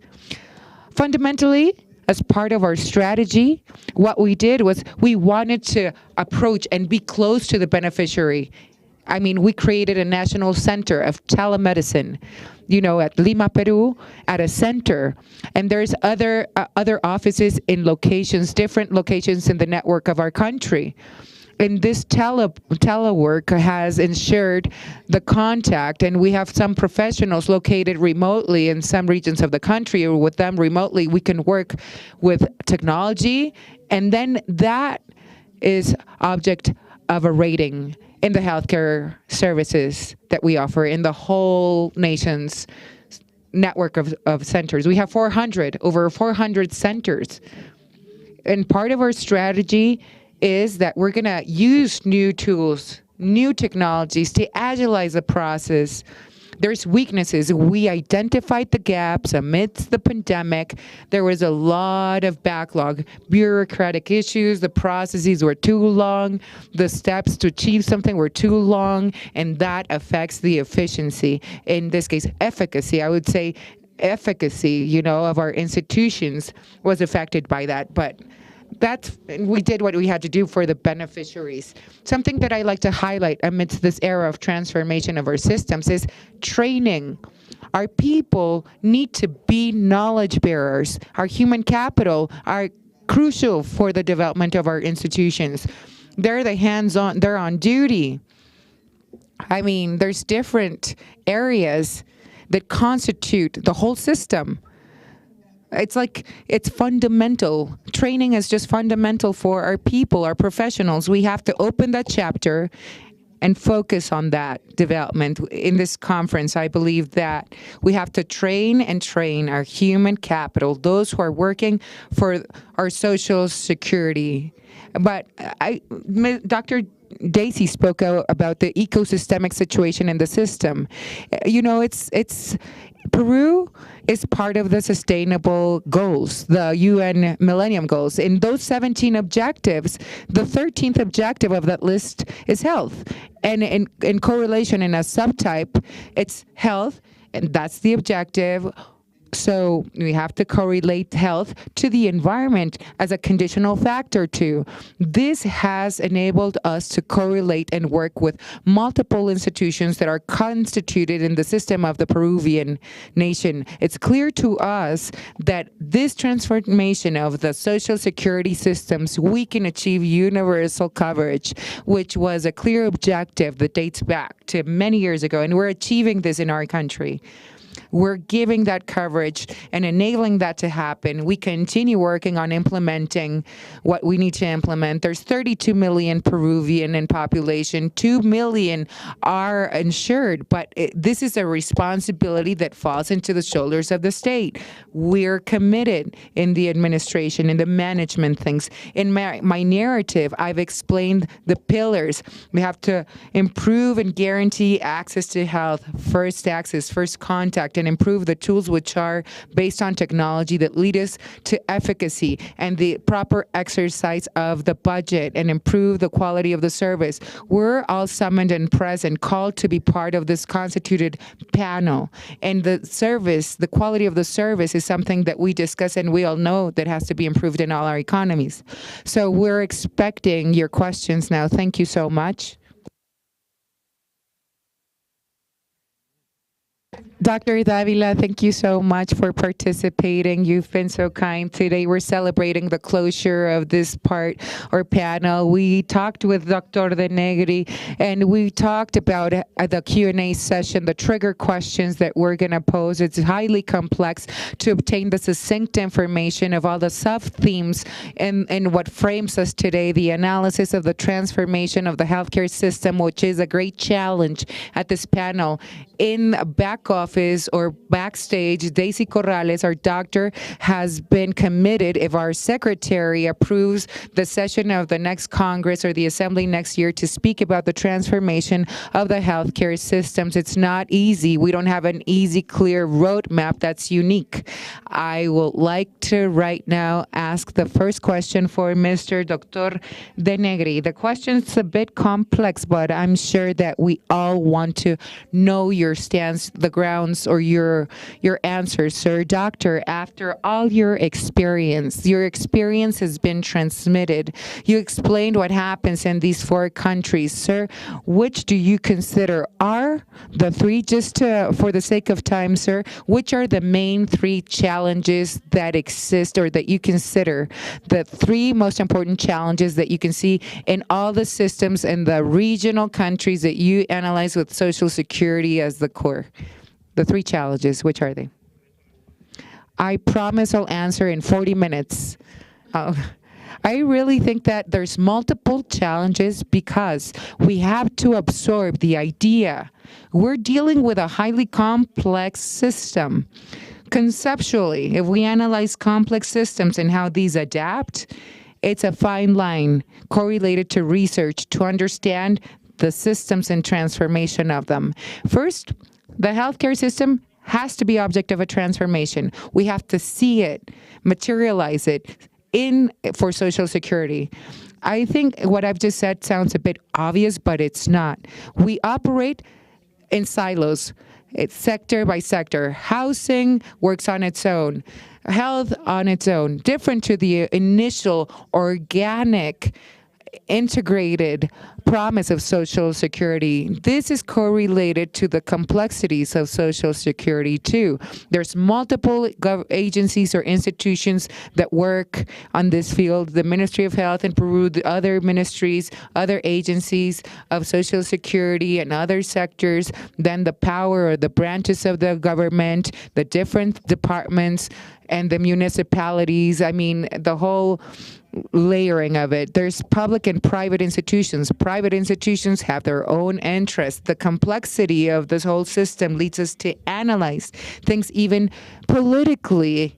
Fundamentally, as part of our strategy, what we did was we wanted to approach and be close to the beneficiary. We created a national center of telemedicine, at Lima, Peru, at a center. And there's other offices in different locations in the network of our country. And this telework has ensured the contact, and we have some professionals located remotely in some regions of the country, or with them remotely, we can work with technology, and then that is object of a rating in the healthcare services that we offer in the whole nation's network of centers. We have over 400 centers. And part of our strategy is that we're going to use new tools, new technologies to agilize the process. There's weaknesses. We identified the gaps amidst the pandemic. There was a lot of backlog, bureaucratic issues. The processes were too long. The steps to achieve something were too long, and that affects the efficiency. In this case, efficacy. I would say efficacy, of our institutions was affected by that. But we did what we had to do for the beneficiaries. Something that I like to highlight amidst this era of transformation of our systems is training. Our people need to be knowledge bearers. Our human capital are crucial for the development of our institutions. They're the hands-on, they're on duty. There's different areas that constitute the whole system. It's fundamental. Training is just fundamental for our people, our professionals. We have to open that chapter and focus on that development. In this conference, I believe that we have to train our human capital, those who are working for our social security. But Dr. Daisy spoke about the ecosystemic situation in the system. Peru is part of the sustainable goals, the UN Millennium Goals. In those 17 objectives, the 13th objective of that list is health. And in correlation in a subtype, it's health, and that's the objective. So we have to correlate health to the environment as a conditional factor too. This has enabled us to correlate and work with multiple institutions that are constituted in the system of the Peruvian nation. It's clear to us that this transformation of the social security systems, we can achieve universal coverage, which was a clear objective that dates back to many years ago, and we're achieving this in our country. We're giving that coverage and enabling that to happen. We continue working on implementing what we need to implement. There's 32 million Peruvian in population. 2 million are insured, but this is a responsibility that falls into the shoulders of the state. We're committed in the administration, in the management things. In my narrative, I've explained the pillars. We have to improve and guarantee access to health, first access, first contact, and improve the tools which are based on technology that lead us to efficacy and the proper exercise of the budget and improve the quality of the service. We're all summoned and present, called to be part of this constituted panel. And the service, the quality of the service is something that we discuss and we all know that has to be improved in all our economies. So we're expecting your questions now. Thank you so much. Dr. Dávila, thank you so much for participating. You've been so kind. Today we're celebrating the closure of this part or panel. We talked with Dr. Negri and we talked about the Q&A session, the trigger questions that we're going to pose. It's highly complex to obtain the succinct information of all the sub-themes and what frames us today, the analysis of the transformation of the healthcare system, which is a great challenge at this panel. In back office or backstage, Daisy Corrales, our doctor, has been committed, if our secretary approves the session of the next Congress or the Assembly next year, to speak about the transformation of the healthcare systems. It's not easy. We don't have an easy, clear roadmap that's unique. I would like to right now ask the first question for Mr. Dr. Negri. The question's a bit complex, but I'm sure that we all want to know your stance, the grounds, or your answers, sir. Doctor, after all your experience has been transmitted. You explained what happens in these 4 countries. Sir, which do you consider are the 3, just for the sake of time, sir, which are the main 3 challenges that exist or that you consider the 3 most important challenges that you can see in all the systems in the regional countries that you analyze with Social Security as the core? The 3 challenges, which are they? I promise I'll answer in 40 minutes. I really think that there's multiple challenges because we have to absorb the idea. We're dealing with a highly complex system. Conceptually, if we analyze complex systems and how these adapt, it's a fine line correlated to research to understand the systems and transformation of them. First, the healthcare system has to be object of a transformation. We have to see it, materialize it for Social Security. I think what I've just said sounds a bit obvious, but it's not. We operate in silos. It's sector by sector. Housing works on its own. Health on its own. Different to the initial organic integrated promise of Social Security. This is correlated to the complexities of Social Security too. There's multiple agencies or institutions that work on this field. The Ministry of Health in Peru, the other ministries, other agencies of Social Security and other sectors, then the power or the branches of the government, the different departments and the municipalities. I mean, the whole layering of it. There's public and private institutions. Private institutions have their own interests. The complexity of this whole system leads us to analyze things even politically,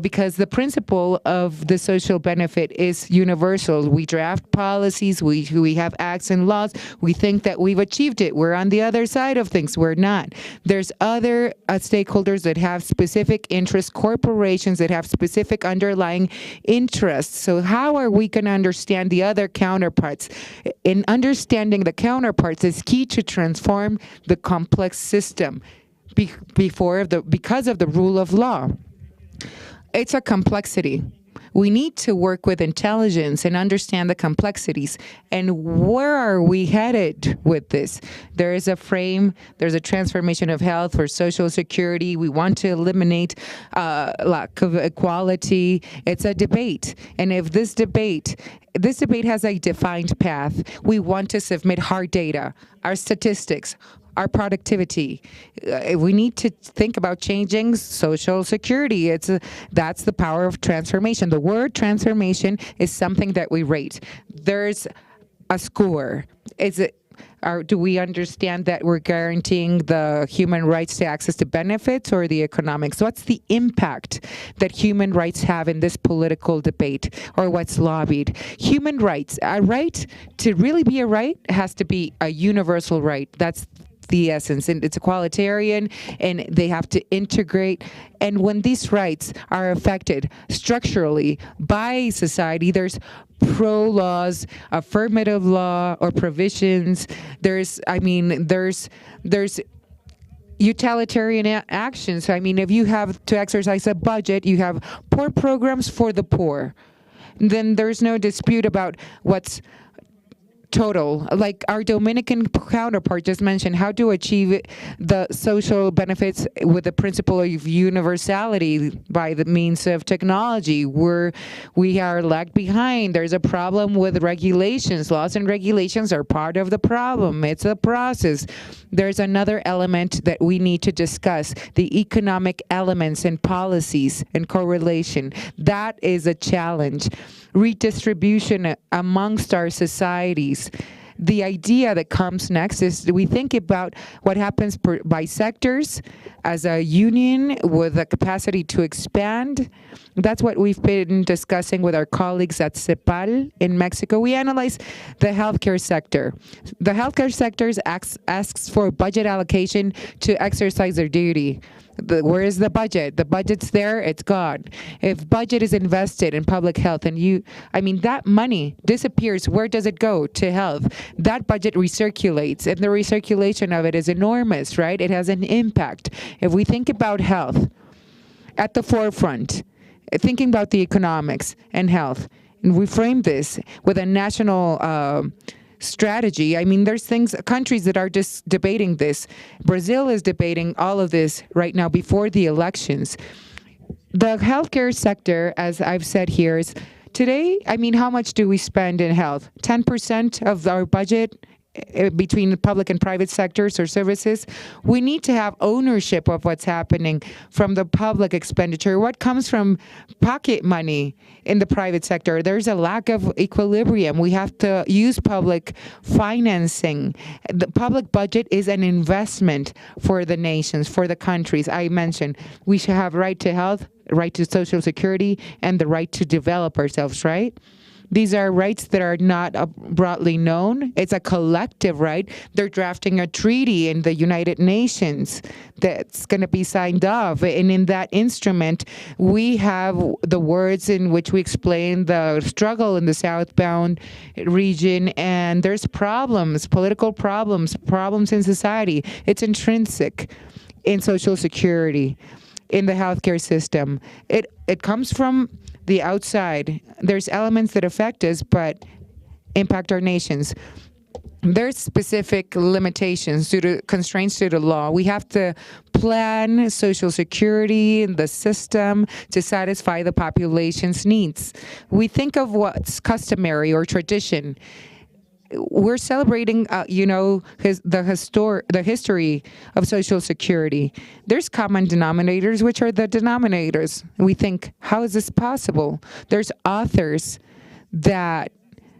because the principle of the social benefit is universal. We draft policies, we have acts and laws, we think that we've achieved it. We're on the other side of things. We're not. There's other stakeholders that have specific interests, corporations that have specific underlying interests. So how are we going to understand the other counterparts? In understanding the counterparts is key to transform the complex system because of the rule of law. It's a complexity. We need to work with intelligence and understand the complexities. And where are we headed with this? There is a frame, there's a transformation of health for Social Security. We want to eliminate lack of equality. It's a debate. And if this debate has a defined path, we want to submit hard data, our statistics, our productivity. We need to think about changing Social Security. That's the power of transformation. The word transformation is something that we rate. There's a score. Do we understand that we're guaranteeing the human rights to access to benefits or the economics? What's the impact that human rights have in this political debate, or what's lobbied? Human rights, a right to really be a right has to be a universal right. That's the essence, and it's equalitarian, and they have to integrate. And when these rights are affected structurally by society, there's pro-laws, affirmative law, or provisions. There's utilitarian actions. I mean, if you have to exercise a budget, you have poor programs for the poor. Then there's no dispute about what's total. Like our Dominican counterpart just mentioned, how to achieve the social benefits with the principle of universality by the means of technology. We are lagged behind. There's a problem with regulations. Laws and regulations are part of the problem. It's a process. There's another element that we need to discuss, the economic elements and policies and correlation. That is a challenge. Redistribution amongst our societies. The idea that comes next is we think about what happens by sectors as a union with a capacity to expand. That's what we've been discussing with our colleagues at CEPAL in Mexico. We analyze the healthcare sector. The healthcare sector asks for budget allocation to exercise their duty. Where is the budget? The budget's there, it's gone. If budget is invested in public health and that money disappears, where does it go? To health. That budget recirculates, and the recirculation of it is enormous, right? It has an impact. If we think about health at the forefront, thinking about the economics and health, and we frame this with a national strategy. I mean, there's countries that are just debating this. Brazil is debating all of this right now before the elections. The healthcare sector, as I've said here, is today, how much do we spend in health? 10% of our budget between the public and private sectors or services. We need to have ownership of what's happening from the public expenditure. What comes from pocket money in the private sector? There's a lack of equilibrium. We have to use public financing. The public budget is an investment for the nations, for the countries. I mentioned we should have right to health, right to Social Security, and the right to develop ourselves, right? These are rights that are not broadly known. It's a collective right. They're drafting a treaty in the United Nations that's going to be signed off. And in that instrument, we have the words in which we explain the struggle in the southbound region. And there's problems, political problems in society. It's intrinsic in Social Security, in the healthcare system. It comes from the outside. There's elements that affect us but impact our nations. There's specific limitations due to constraints due to law. We have to plan Social Security and the system to satisfy the population's needs. We think of what's customary or tradition. We're celebrating, the history of Social Security. There's common denominators, which are the denominators. We think, how is this possible? There's authors that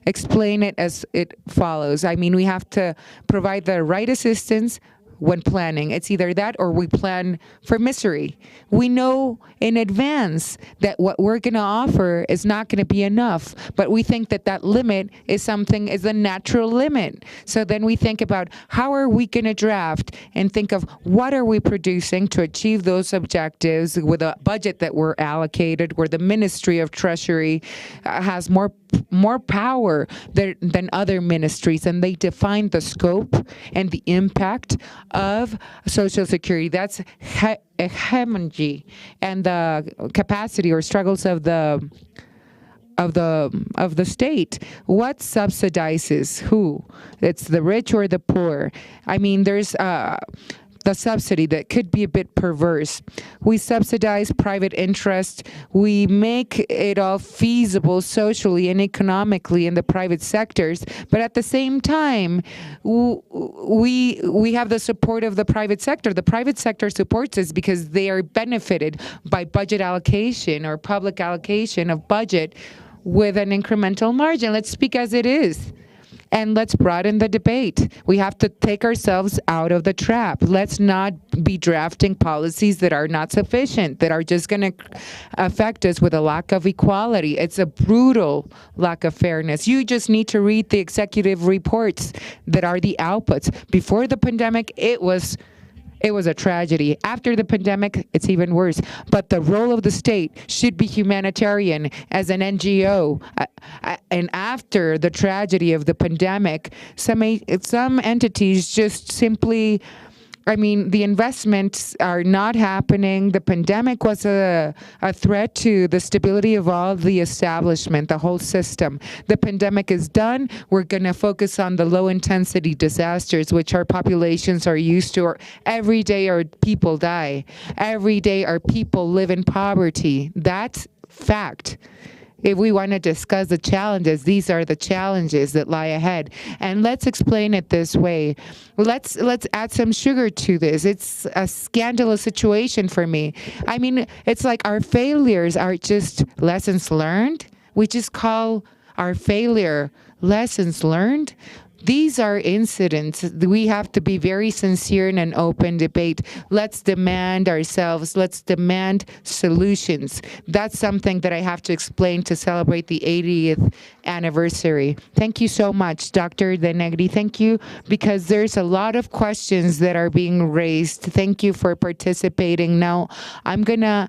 explain it as it follows. We have to provide the right assistance when planning. It's either that or we plan for misery. We know in advance that what we're going to offer is not going to be enough, but we think that limit is a natural limit. So then we think about how are we going to draft and think of what are we producing to achieve those objectives with a budget that we're allocated, where the Ministry of Treasury has more power than other ministries, and they define the scope and the impact of Social Security. That's hegemony and the capacity or struggles of the state. What subsidizes who? It's the rich or the poor. There's the subsidy that could be a bit perverse. We subsidize private interest. We make it all feasible socially and economically in the private sectors, but at the same time, we have the support of the private sector. The private sector supports us because they are benefited by budget allocation or public allocation of budget with an incremental margin. Let's speak as it is. And let's broaden the debate. We have to take ourselves out of the trap. Let's not be drafting policies that are not sufficient, that are just going to affect us with a lack of equality. It's a brutal lack of fairness. You just need to read the executive reports that are the outputs. Before the pandemic, it was a tragedy. After the pandemic, it's even worse. But the role of the state should be humanitarian as an NGO. And after the tragedy of the pandemic, some entities just simply, the investments are not happening. The pandemic was a threat to the stability of all the establishment, the whole system. The pandemic is done. We're going to focus on the low-intensity disasters, which our populations are used to. Every day our people die. Every day our people live in poverty. That's fact. If we want to discuss the challenges, these are the challenges that lie ahead. And let's explain it this way. Let's add some sugar to this. It's a scandalous situation for me. It's like our failures are just lessons learned. We just call our failure lessons learned. These are incidents. We have to be very sincere in an open debate. Let's demand ourselves. Let's demand solutions. That's something that I have to explain to celebrate the 80th anniversary. Thank you so much, Dr. Negri. Thank you, because there's a lot of questions that are being raised. Thank you for participating. Now, I'm going to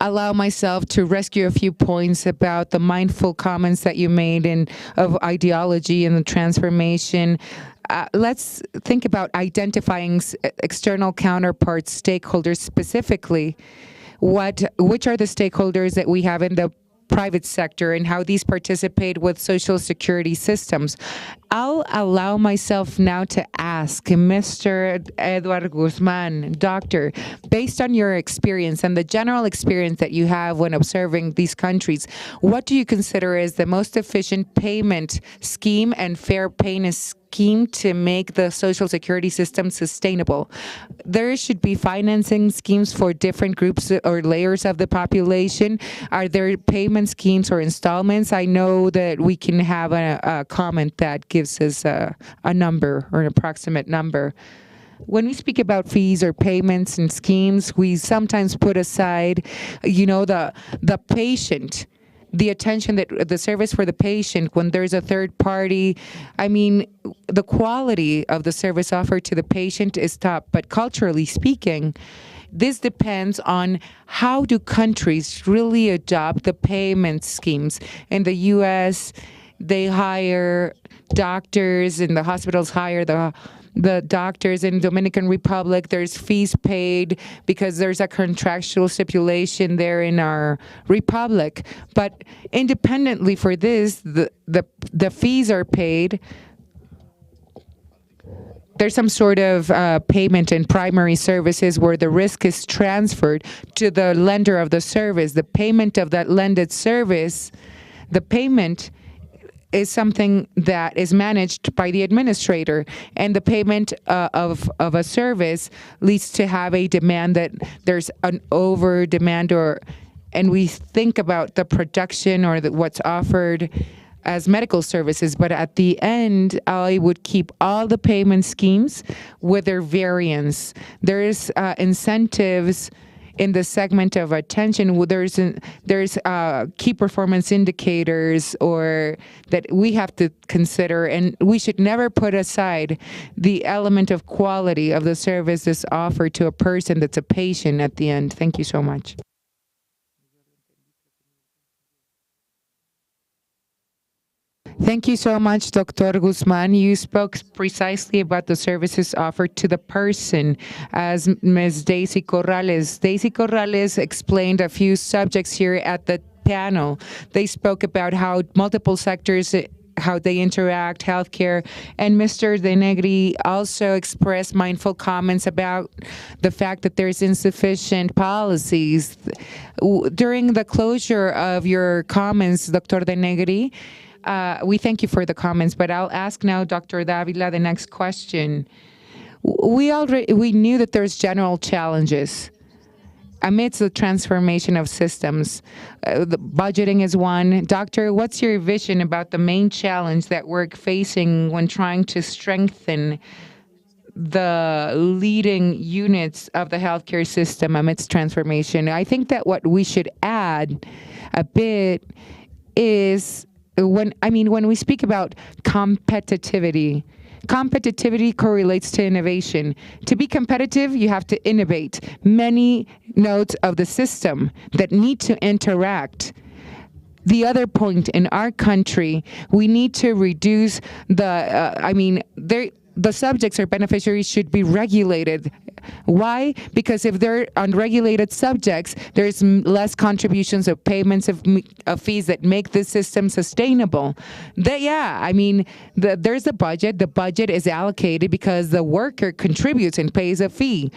allow myself to rescue a few points about the mindful comments that you made of ideology and the transformation. Let's think about identifying external counterparts, stakeholders specifically. Which are the stakeholders that we have in the private sector and how these participate with social security systems? I'll allow myself now to ask Mr. Eduardo Guzmán, doctor, based on your experience and the general experience that you have when observing these countries, what do you consider as the most efficient payment scheme and fair payment scheme to make the social security system sustainable? There should be financing schemes for different groups or layers of the population. Are there payment schemes or installments? I know that we can have a comment that gives us a number or an approximate number. When we speak about fees or payments and schemes, we sometimes put aside, the patient, the attention that the service for the patient when there's a third party. The quality of the service offered to the patient is top, but culturally speaking, this depends on how do countries really adopt the payment schemes. In the U.S., they hire doctors and the hospitals hire the doctors. In Dominican Republic, there's fees paid because there's a contractual stipulation there in our republic. But independently for this, the fees are paid. There's some sort of payment in primary services where the risk is transferred to the lender of the service. The payment of that lended service, the payment is something that is managed by the administrator, and the payment of a service leads to have a demand that there's an over demand, and we think about the production or what's offered as medical services. But at the end, I would keep all the payment schemes with their variance. There's incentives in the segment of attention. There's key performance indicators or that we have to consider, and we should never put aside the element of quality of the services offered to a person that's a patient at the end. Thank you so much. Thank you so much, Dr. Guzmán. You spoke precisely about the services offered to the person as Ms. Daisy Corrales. Daisy Corrales explained a few subjects here at the panel. They spoke about how multiple sectors how they interact, healthcare. And Mr. De Negri also expressed mindful comments about the fact that there's insufficient policies. During the closure of your comments, Dr. De Negri, we thank you for the comments, but I'll ask now Dr. Dávila the next question. We knew that there's general challenges amidst the transformation of systems. The budgeting is one. Doctor, what's your vision about the main challenge that we're facing when trying to strengthen the leading units of the healthcare system amidst transformation? I think that what we should add a bit is when we speak about competitivity correlates to innovation. To be competitive, you have to innovate. Many nodes of the system that need to interact. The other point in our country, we need to reduce the subjects or beneficiaries should be regulated. Why? Because if they're unregulated subjects, there's less contributions of payments of fees that make the system sustainable. There's a budget. The budget is allocated because the worker contributes and pays a fee.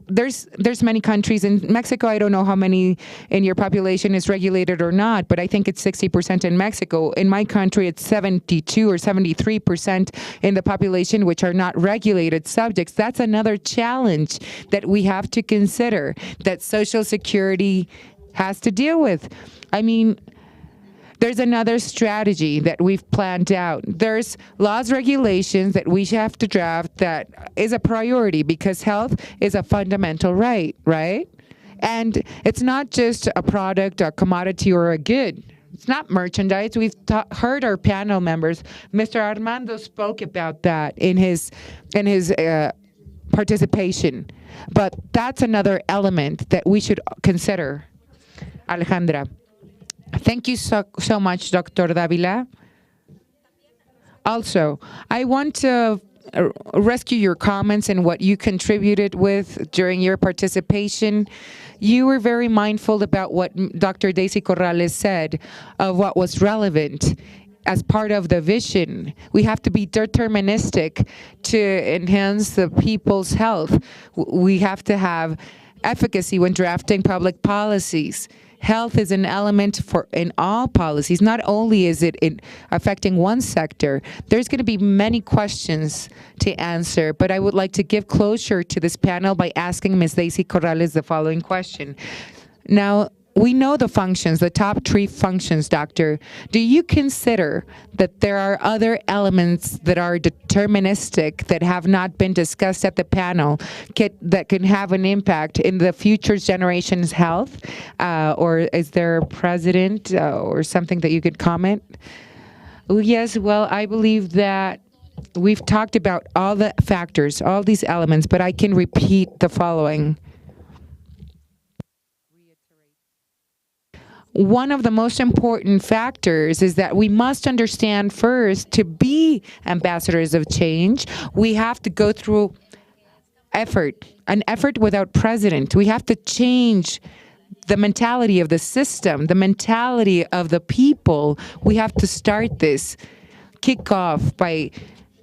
There's many countries in Mexico. I don't know how many in your population is regulated or not, but I think it's 60% in Mexico. In my country, it's 72 or 73% in the population which are not regulated subjects. That's another challenge that we have to consider that Social Security has to deal with. There's another strategy that we've planned out. There's laws, regulations that we have to draft that is a priority because health is a fundamental right? And it's not just a product, a commodity, or a good. It's not merchandise. We've heard our panel members. Mr. Armando spoke about that in his participation. But that's another element that we should consider. Alejandra. Thank you so much, Dr. Dávila. Also, I want to rescue your comments and what you contributed with during your participation. You were very mindful about what Dr. Daisy Corrales said of what was relevant as part of the vision. We have to be deterministic to enhance the people's health. We have to have efficacy when drafting public policies. Health is an element in all policies. Not only is it affecting one sector, there's going to be many questions to answer, but I would like to give closure to this panel by asking Ms. Daisy Corrales the following question. Now, we know the functions, the top 3 functions, Doctor. Do you consider that there are other elements that are deterministic that have not been discussed at the panel that can have an impact in the future generation's health? Or is there a precedent or something that you could comment? Yes, well, I believe that we've talked about all the factors, all these elements, but I can repeat the following. One of the most important factors is that we must understand first, to be ambassadors of change, we have to go through an effort without precedent. We have to change the mentality of the system, the mentality of the people. We have to start this, kick off by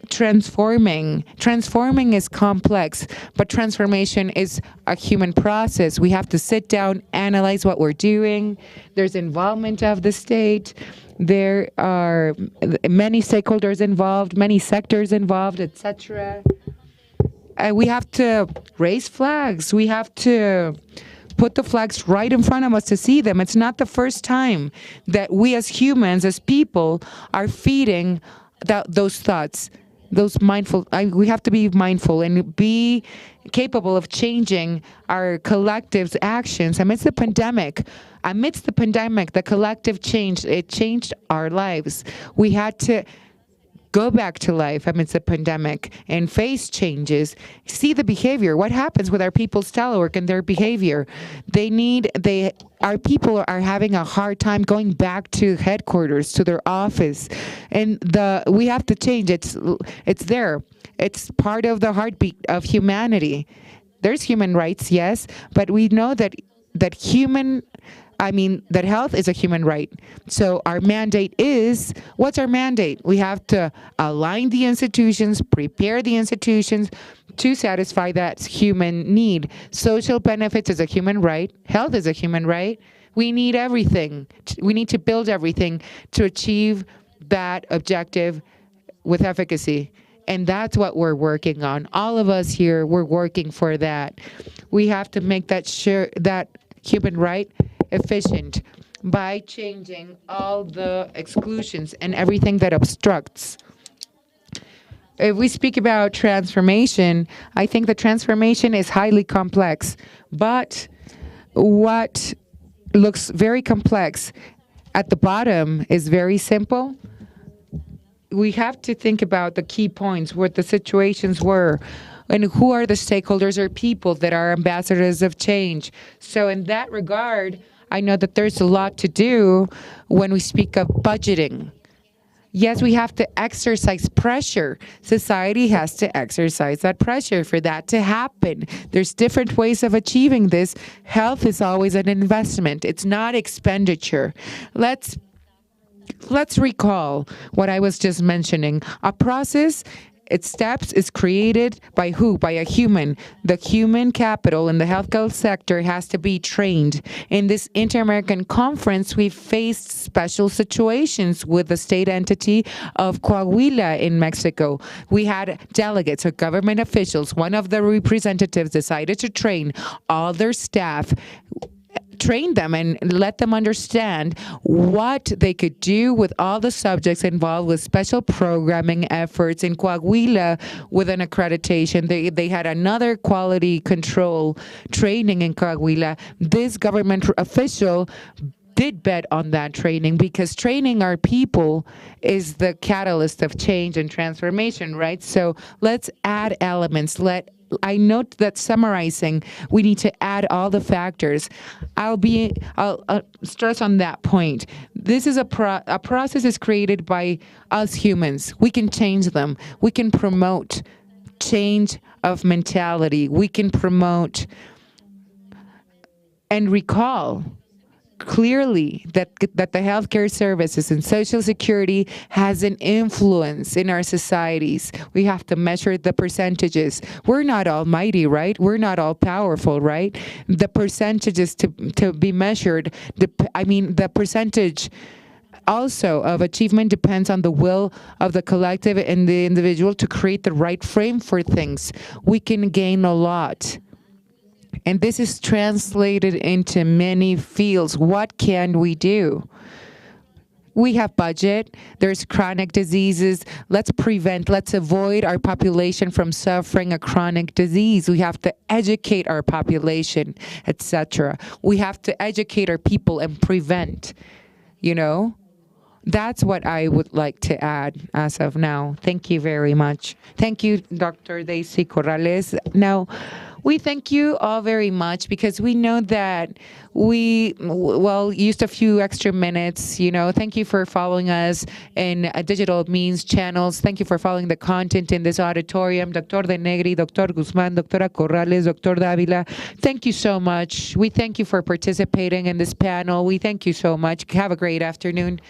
transforming. Transforming is complex, but transformation is a human process. We have to sit down, analyze what we're doing. There's involvement of the state. There are many stakeholders involved, many sectors involved, etc. We have to raise flags. We have to put the flags right in front of us to see them. It's not the first time that we as humans, as people, are feeding those thoughts. We have to be mindful and be capable of changing our collective's actions amidst the pandemic. The collective change, it changed our lives. We had to go back to life amidst the pandemic and face changes, see the behavior. What happens with our people's telework and their behavior? Our people are having a hard time going back to headquarters, to their office, and we have to change. It's there. It's part of the heartbeat of humanity. There's human rights, yes, but we know that human that health is a human right. So our mandate is, what's our mandate? We have to align the institutions, prepare the institutions to satisfy that human need. Social benefits is a human right. Health is a human right. We need everything. We need to build everything to achieve that objective with efficacy. And that's what we're working on. All of us here, we're working for that. We have to make that human right efficient by changing all the exclusions and everything that obstructs. If we speak about transformation, I think the transformation is highly complex. But what looks very complex at the bottom is very simple. We have to think about the key points, what the situations were, and who are the stakeholders or people that are ambassadors of change. So in that regard, I know that there's a lot to do when we speak of budgeting. Yes, we have to exercise pressure. Society has to exercise that pressure for that to happen. There's different ways of achieving this. Health is always an investment. It's not expenditure. Let's recall what I was just mentioning. A process, its steps, is created by who? By a human. The human capital in the healthcare sector has to be trained. In this Inter-American Conference, we faced special situations with the state entity of Coahuila in Mexico. We had delegates or government officials. One of the representatives decided to train all their staff, train them and let them understand what they could do with all the subjects involved with special programming efforts in Coahuila with an accreditation. They had another quality control training in Coahuila. This government official did bet on that training because training our people is the catalyst of change and transformation, right? So let's add elements. I note that summarizing, we need to add all the factors. I'll stress on that point. This is a process is created by us humans. We can change them. We can promote change of mentality. We can promote and recall clearly that the healthcare services and Social Security has an influence in our societies. We have to measure the percentages. We're not almighty, right? We're not all powerful, right? The percentages to be measured, the percentage also of achievement depends on the will of the collective and the individual to create the right frame for things. We can gain a lot. And this is translated into many fields. What can we do? We have budget. There's chronic diseases. Let's avoid our population from suffering a chronic disease. We have to educate our population, etc. We have to educate our people and prevent, That's what I would like to add as of now. Thank you very much. Thank you, Dr. Daisy Corrales. Now, we thank you all very much because we know that we, used a few extra minutes, Thank you for following us in digital means channels. Thank you for following the content in this auditorium. Dr. Negri, Dr. Guzmán, Dr. Corrales, Dr. Dávila, thank you so much. We thank you for participating in this panel. We thank you so much. Have a great afternoon.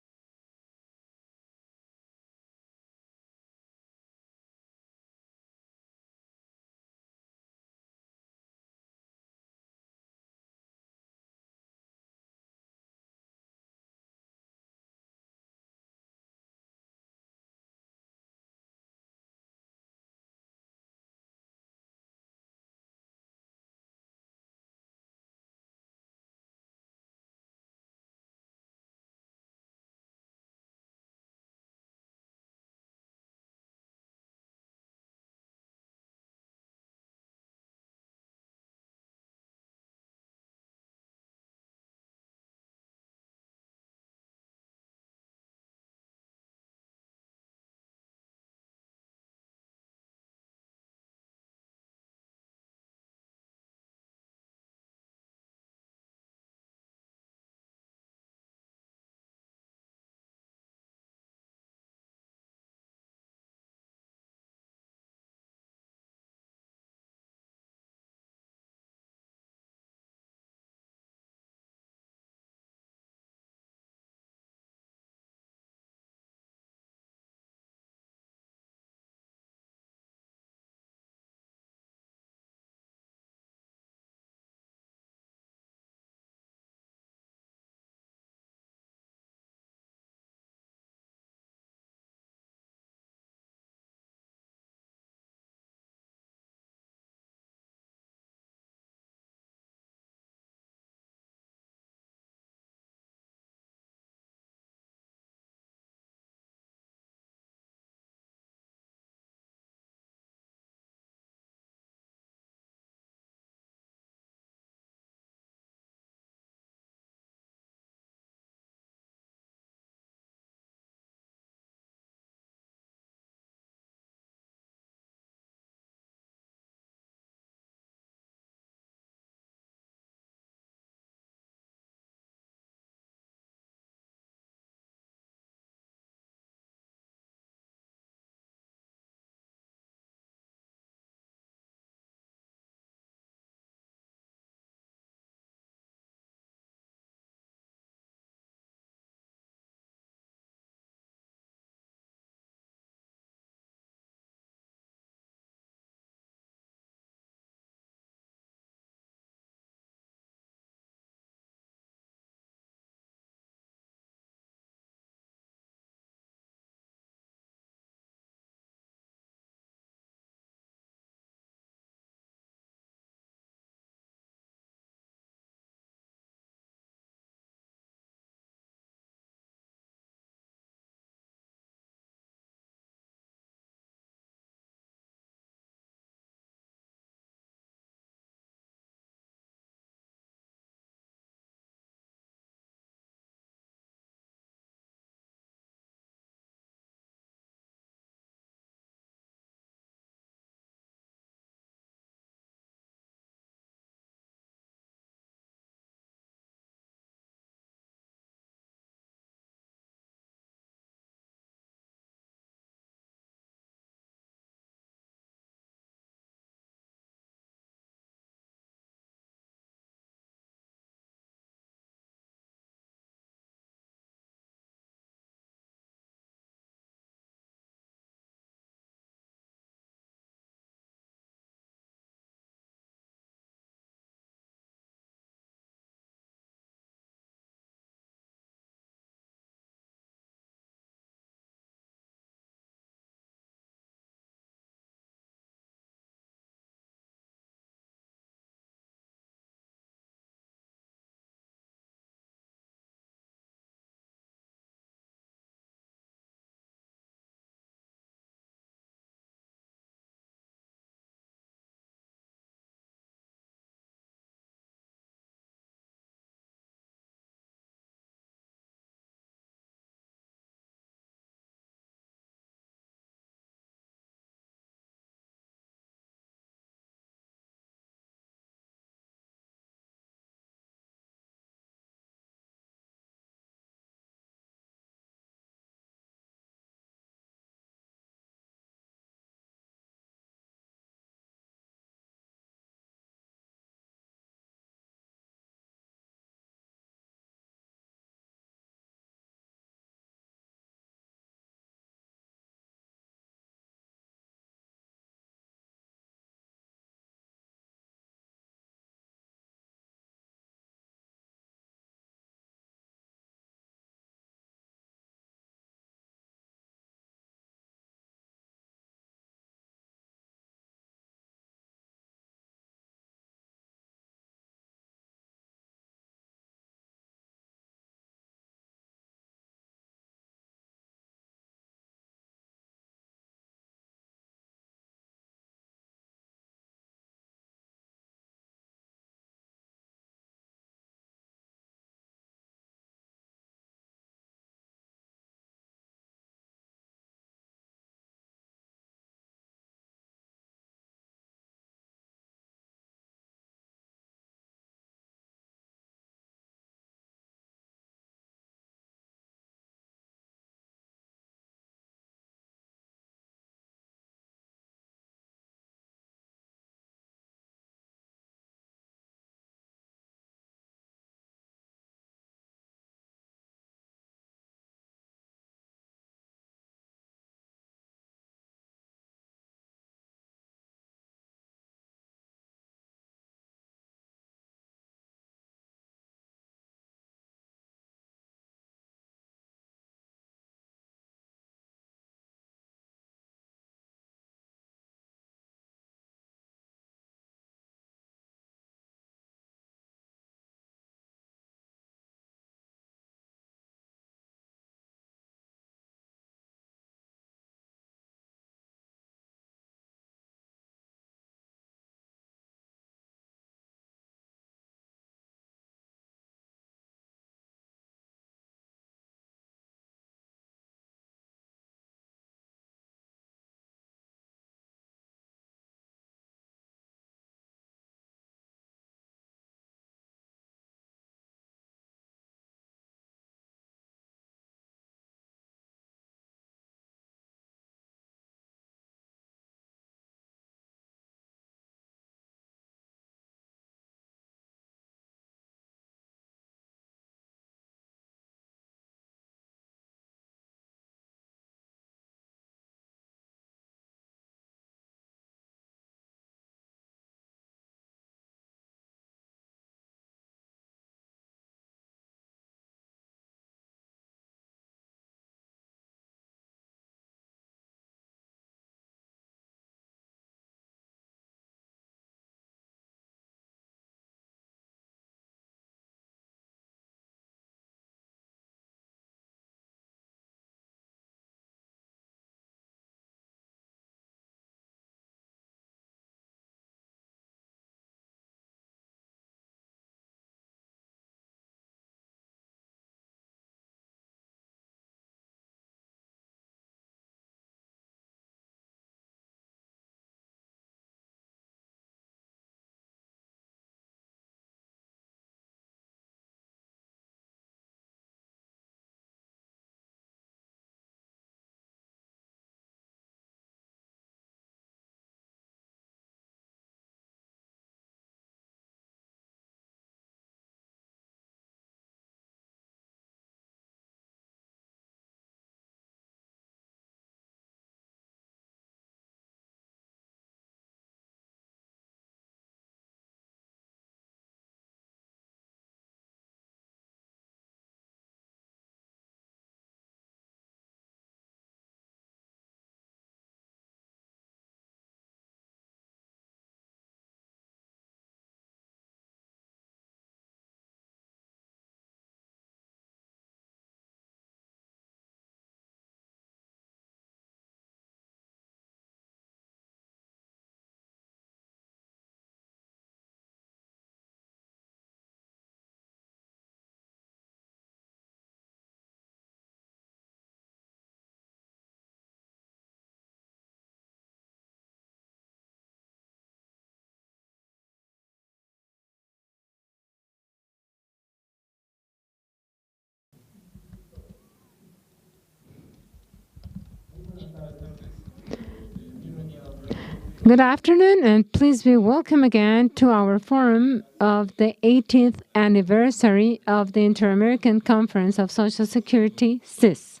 Good afternoon, and please be welcome again to our forum of the 18th anniversary of the Inter-American Conference of Social Security, CIESS.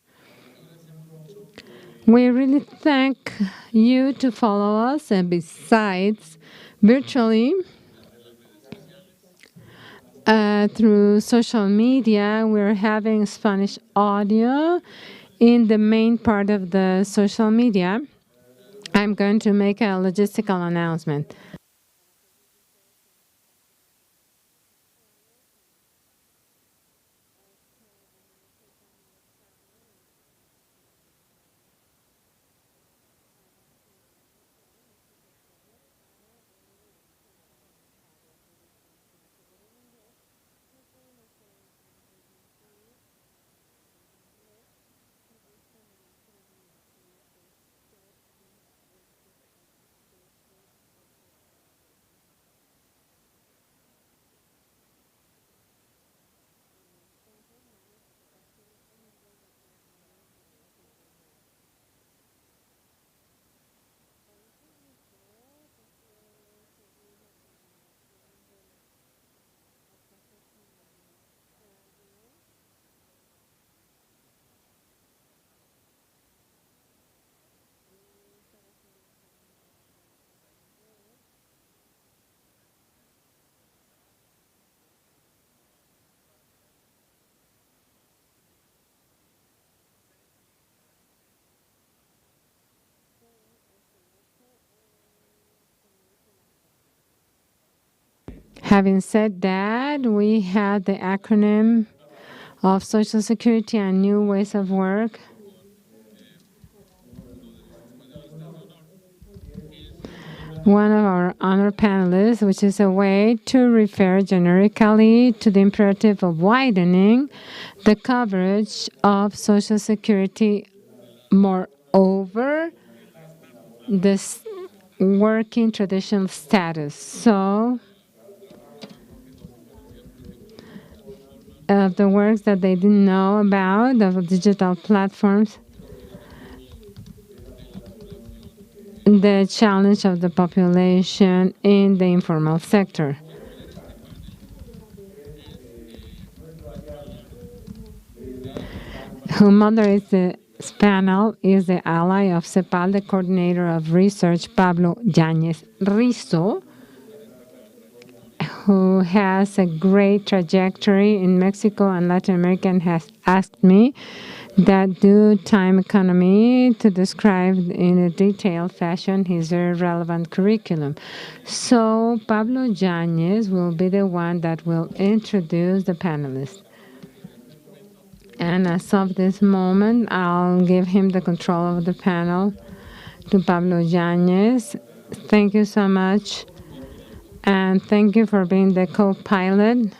We really thank you to follow us, and besides, virtually, through social media, we're having Spanish audio in the main part of the social media. I'm going to make a logistical announcement. Having said that, we had the acronym of Social Security and New Ways of Work. One of our honor panelists, which is a way to refer generically to the imperative of widening the coverage of Social Security. Moreover, this working traditional status. So, of the works that they didn't know about, of digital platforms, the challenge of the population in the informal sector. Who moderates this panel is the ally of CEPAL, the coordinator of research, Pablo Yáñez Rizo, who has a great trajectory in Mexico and Latin America, and has asked me that due time economy to describe in a detailed fashion his very relevant curriculum. So Pablo Yáñez will be the one that will introduce the panelists. And as of this moment, I'll give him the control of the panel to Pablo Yáñez. Thank you so much. And thank you for being the co-pilot.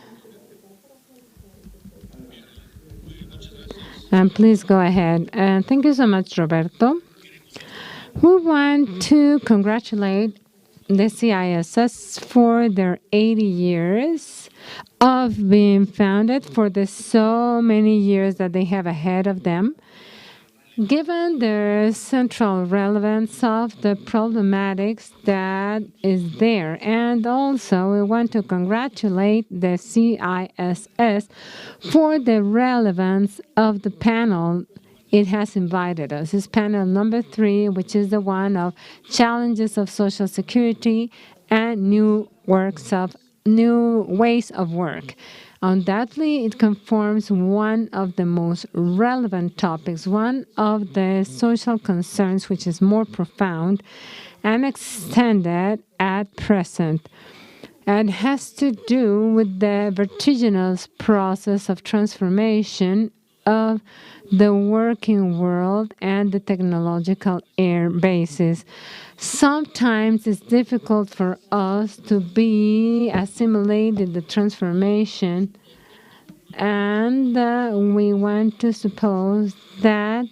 And please go ahead. And thank you so much, Roberto. We want to congratulate the CIESS for their 80 years of being founded, for the so many years that they have ahead of them. Given the central relevance of the problematics that is there, and also we want to congratulate the CIESS for the relevance of the panel it has invited us. It's panel number 3, which is the one of challenges of Social Security and new ways of work. Undoubtedly, it conforms one of the most relevant topics, one of the social concerns which is more profound and extended at present. It has to do with the vertiginous process of transformation of the working world and the technological air basis. Sometimes it's difficult for us to be assimilated the transformation, and we want to suppose that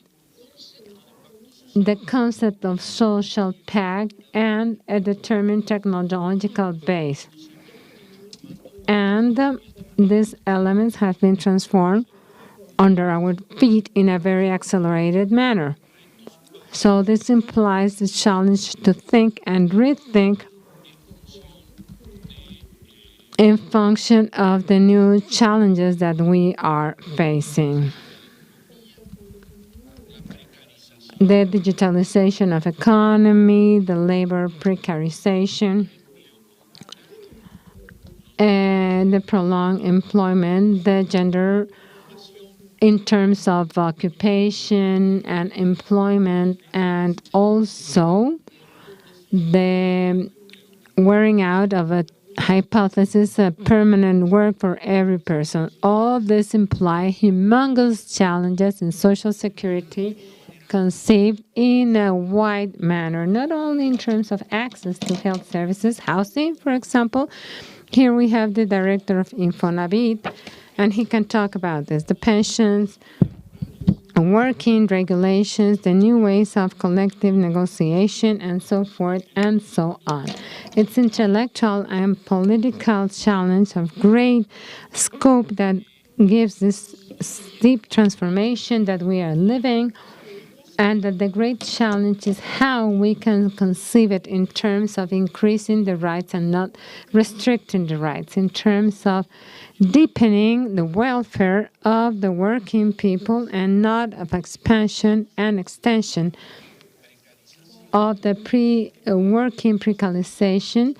the concept of social pact and a determined technological base. And these elements have been transformed under our feet in a very accelerated manner. So this implies the challenge to think and rethink in function of the new challenges that we are facing. The digitalization of economy, the labor precarization, and the prolonged employment, the gender in terms of occupation and employment, and also the wearing out of a hypothesis of permanent work for every person. All this imply humongous challenges in social security conceived in a wide manner, not only in terms of access to health services, housing, for example. Here we have the director of Infonavit, and he can talk about this, the pensions, working regulations, the new ways of collective negotiation, and so forth and so on. It's intellectual and political challenge of great scope that gives this deep transformation that we are living, and that the great challenge is how we can conceive it in terms of increasing the rights and not restricting the rights, in terms of deepening the welfare of the working people and not of expansion and extension of the working precarization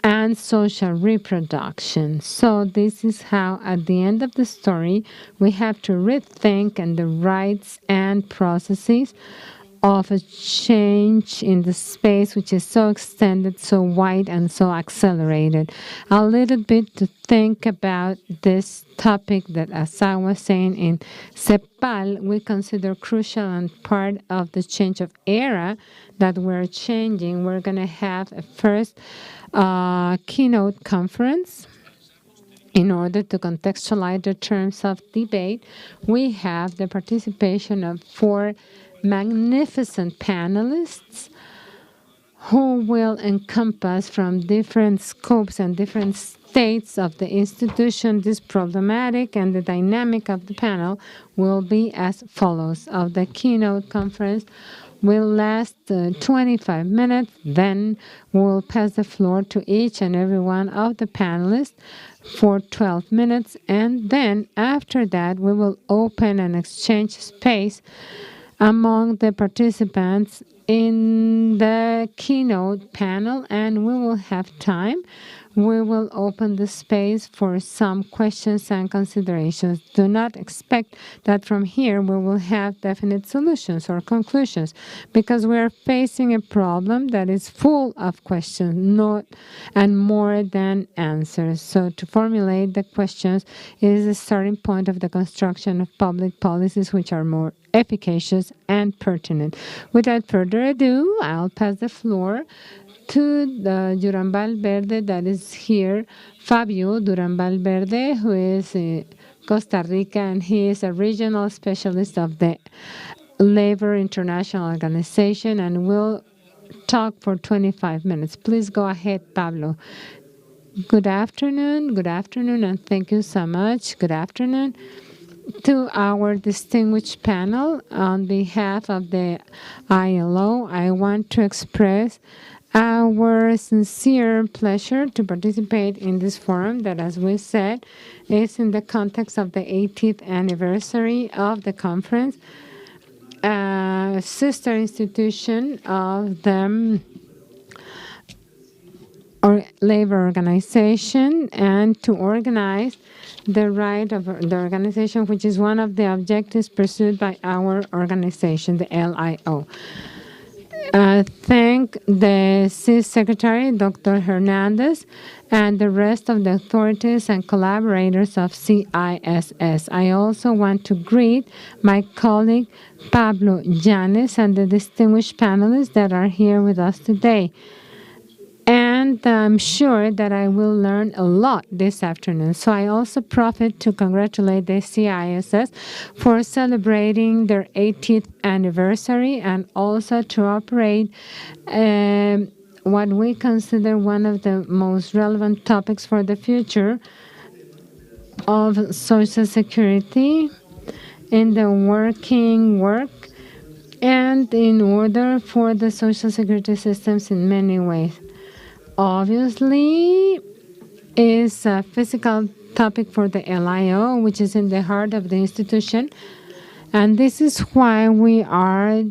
and social reproduction. So this is how, at the end of the story, we have to rethink and the rights and processes of a change in the space which is so extended, so wide, and so accelerated. A little bit to think about this topic that, as I was saying, in CEPAL, we consider crucial and part of the change of era that we're changing. We're going to have a first keynote conference. In order to contextualize the terms of debate, we have the participation of 4 magnificent panelists who will encompass from different scopes and different states of the institution this problematic, and the dynamic of the panel will be as follows. Of the keynote conference will last 25 minutes, then we'll pass the floor to each and every one of the panelists for 12 minutes, and then after that we will open an exchange space among the participants in the keynote panel, and we will have time. We will open the space for some questions and considerations. Do not expect that from here we will have definite solutions or conclusions, because we are facing a problem that is full of questions, not and more than answers. So to formulate the questions is the starting point of the construction of public policies which are more efficacious and pertinent. Without further ado, I'll pass the floor to the Durán Valverde that is here, Fabio Durán Valverde, who is Costa Rica, and he is a regional specialist of the Labor International Organization, and will talk for 25 minutes. Please go ahead, Pablo. Good afternoon, and thank you so much. Good afternoon to our distinguished panel. On behalf of the ILO, I want to express our sincere pleasure to participate in this forum that, as we said, is in the context of the 80th anniversary of the conference, a sister institution of the labor organization, and to organize the right of the organization, which is one of the objectives pursued by our organization, the LIO. Thank the CIESS Secretary, Dr. Hernandez, and the rest of the authorities and collaborators of CIESS. I also want to greet my colleague Pablo Llanes and the distinguished panelists that are here with us today. And I'm sure that I will learn a lot this afternoon. So I also profit to congratulate the CIESS for celebrating their 80th anniversary, and also to operate what we consider one of the most relevant topics for the future of Social Security in the work and in order for the social security systems in many ways. Obviously, is a physical topic for the LIO, which is in the heart of the institution. And this is why we are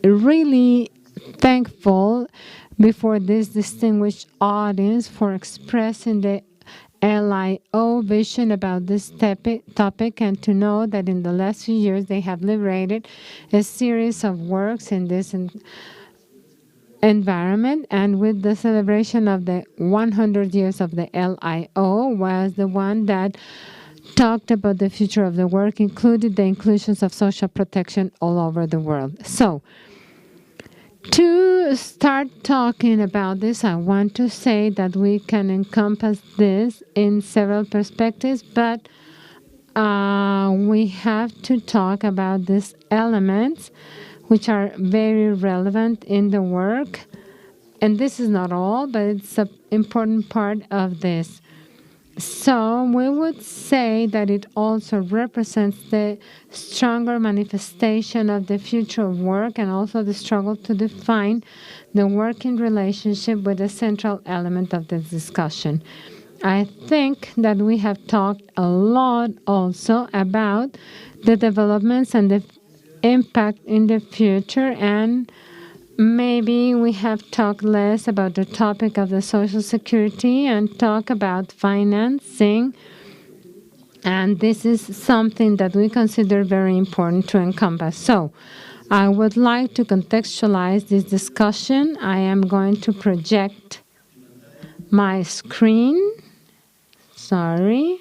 really thankful before this distinguished audience for expressing the LIO vision about this topic, and to know that in the last few years they have liberated a series of works in this environment, and with the celebration of the 100 years of the LIO was the one that talked about the future of the work, included the inclusions of social protection all over the world. So, to start talking about this, I want to say that we can encompass this in several perspectives, but we have to talk about these elements which are very relevant in the work. And this is not all, but it's an important part of this. So we would say that it also represents the stronger manifestation of the future of work, and also the struggle to define the working relationship with the central element of the discussion. I think that we have talked a lot also about the developments and the impact in the future, and maybe we have talked less about the topic of the Social Security and talk about financing. And this is something that we consider very important to encompass. So I would like to contextualize this discussion. I am going to project my screen. Sorry.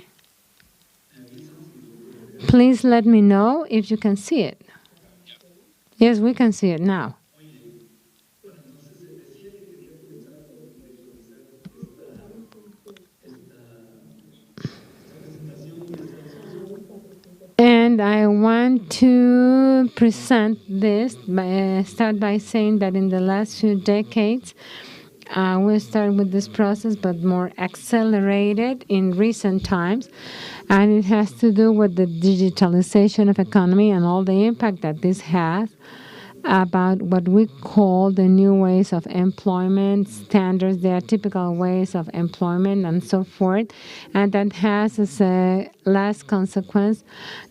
Please let me know if you can see it. Yes, we can see it now. And I want to present this, start by saying that in the last few decades, we started with this process, but more accelerated in recent times. And it has to do with the digitalization of economy and all the impact that this has about what we call the new ways of employment standards, the atypical ways of employment, and so forth. And that has as a last consequence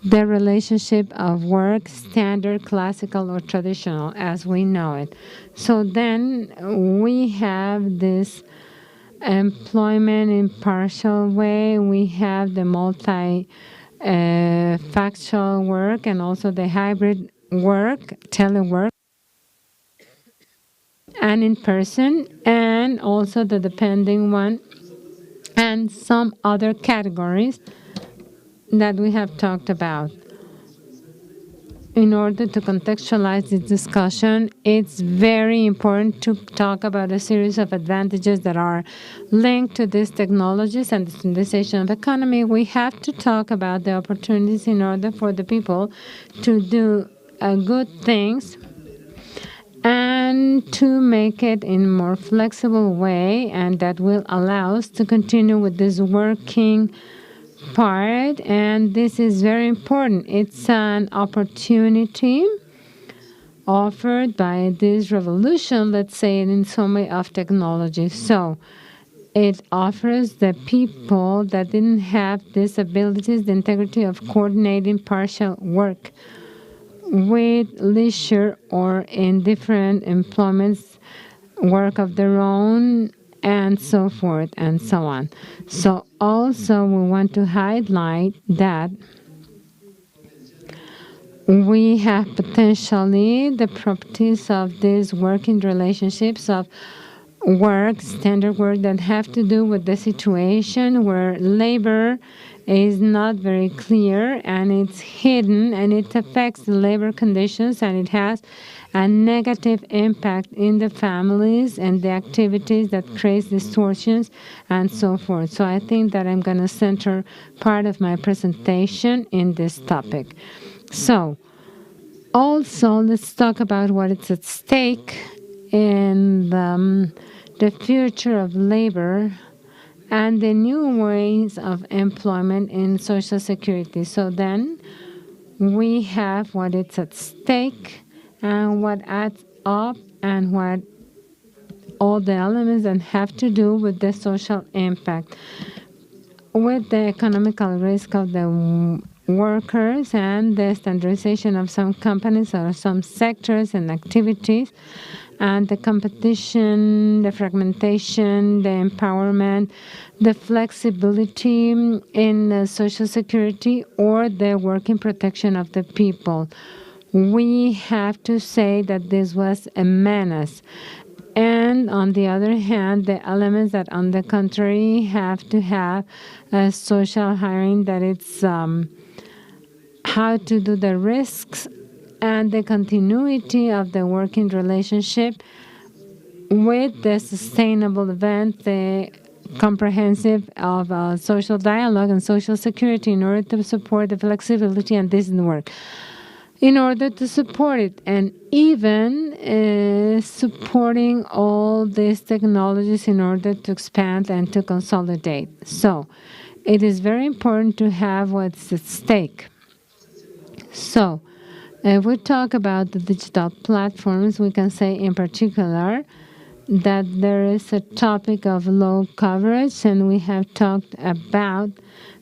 the relationship of work, standard, classical, or traditional, as we know it. So then we have this employment in partial way. We have the multi-factual work, and also the hybrid work, telework, and in person, and also the depending one, and some other categories that we have talked about. In order to contextualize this discussion, it's very important to talk about a series of advantages that are linked to these technologies and the standardization of economy. We have to talk about the opportunities in order for the people to do good things and to make it in a more flexible way, and that will allow us to continue with this working part. And this is very important. It's an opportunity offered by this revolution, let's say, in some way of technology. So it offers the people that didn't have these abilities the integrity of coordinating partial work with leisure or in different employments, work of their own, and so forth and so on. So also we want to highlight that we have potentially the properties of these working relationships of work, standard work, that have to do with the situation where labor is not very clear and it's hidden, and it affects the labor conditions, and it has a negative impact in the families and the activities that create distortions and so forth. So I think that I'm going to center part of my presentation in this topic. So also let's talk about what is at stake in the future of labor and the new ways of employment in Social Security. So then we have what is at stake, and what adds up and what all the elements that have to do with the social impact, with the economical risk of the workers and the standardization of some companies or some sectors and activities, and the competition, the fragmentation, the empowerment, the flexibility in Social Security, or the working protection of the people. We have to say that this was a menace. And on the other hand, the elements that, on the contrary, have to have a social hiring, that it's how to do the risks and the continuity of the working relationship with the sustainable event, the comprehensive of social dialogue and Social Security in order to support the flexibility, and this didn't work. In order to support it, and even supporting all these technologies in order to expand and to consolidate. So it is very important to have what's at stake. So if we talk about the digital platforms, we can say in particular that there is a topic of low coverage, and we have talked about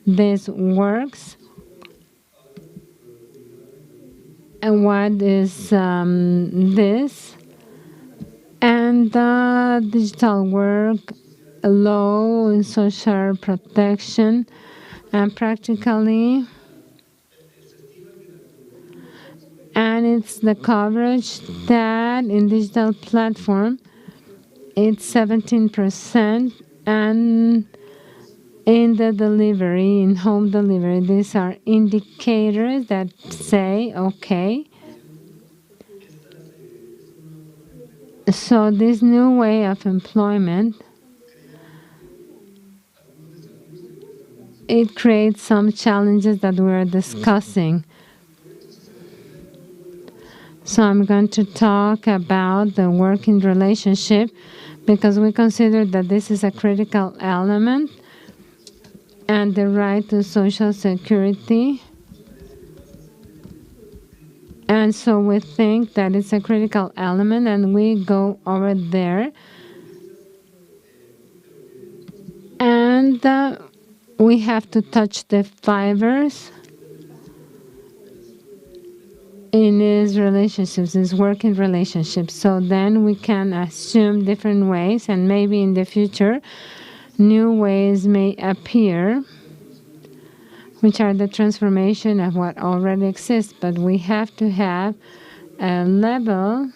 these works. And what is this? And digital work, law and social protection, and practically, and it's the coverage that in digital platform, it's 17%, and in the delivery, in home delivery, these are indicators that say, okay, so this new way of employment, it creates some challenges that we're discussing. So I'm going to talk about the working relationship because we consider that this is a critical element, and the right to Social Security. And so we think that it's a critical element, and we go over there. And we have to touch the fibers in his relationships, his working relationships. So then we can assume different ways, and maybe in the future, new ways may appear, which are the transformation of what already exists. But we have to have a level,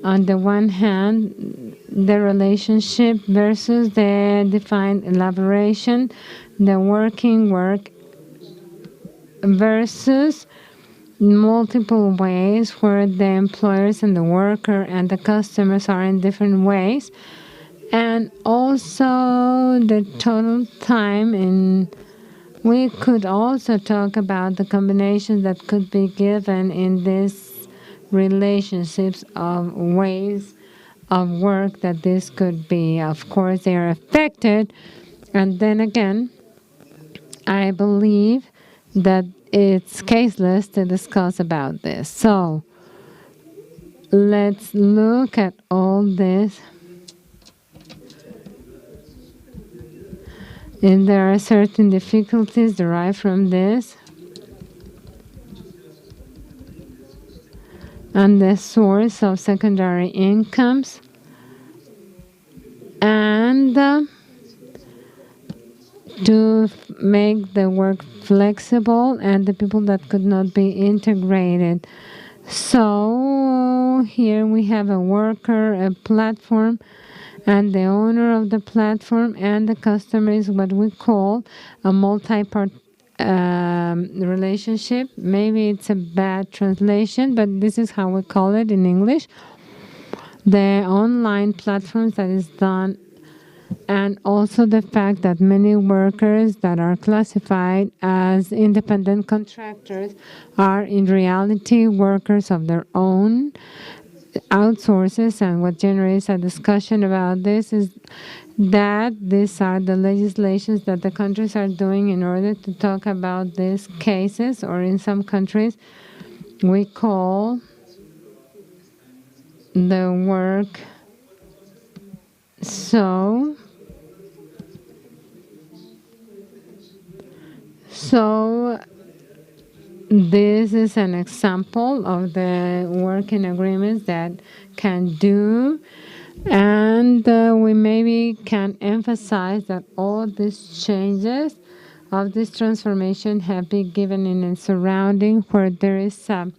on the one hand, the relationship versus the defined elaboration, the working work versus multiple ways where the employers and the worker and the customers are in different ways, and also the total time. And we could also talk about the combinations that could be given in these relationships of ways of work that this could be. Of course, they are affected, and then again, I believe that it's caseless to discuss about this. So let's look at all this. And there are certain difficulties derived from this. And the source of secondary incomes. And to make the work flexible, and the people that could not be integrated. So here we have a worker, a platform, and the owner of the platform and the customer is what we call a multi-part relationship. Maybe it's a bad translation, but this is how we call it in English. The online platforms that is done, and also the fact that many workers that are classified as independent contractors are in reality workers of their own, outsources. And what generates a discussion about this is that these are the legislations that the countries are doing in order to talk about these cases, or in some countries we call the work. So this is an example of the working agreements that can do, and we maybe can emphasize that all these changes of this transformation have been given in a surrounding where there is a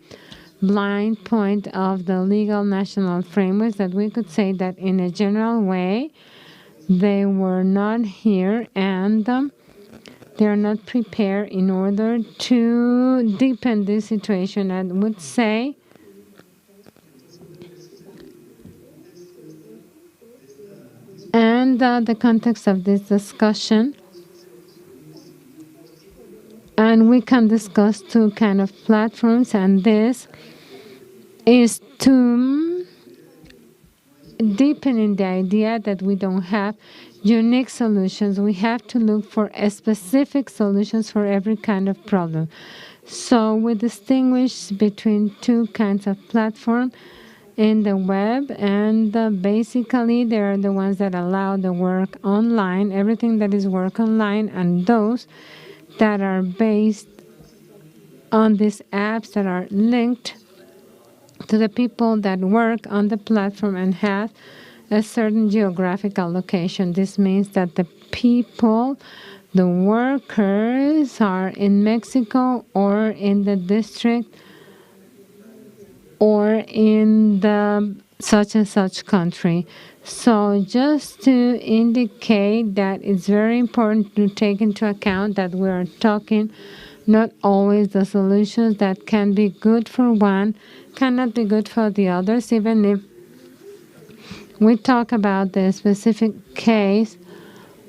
blind point of the legal national frameworks, that we could say that in a general way they were not here, and they are not prepared in order to deepen this situation. I would say and the context of this discussion, and we can discuss two kind of platforms, and this is to deepen in the idea that we don't have unique solutions. We have to look for specific solutions for every kind of problem. So we distinguish between two kinds of platform in the web, and basically they are the ones that allow the work online, everything that is work online, and those that are based on these apps that are linked to the people that work on the platform and have a certain geographical location. This means that the people, the workers, are in Mexico or in the district or in the such and such country. So just to indicate that it's very important to take into account that we are talking not always the solutions that can be good for one cannot be good for the others, even if we talk about the specific case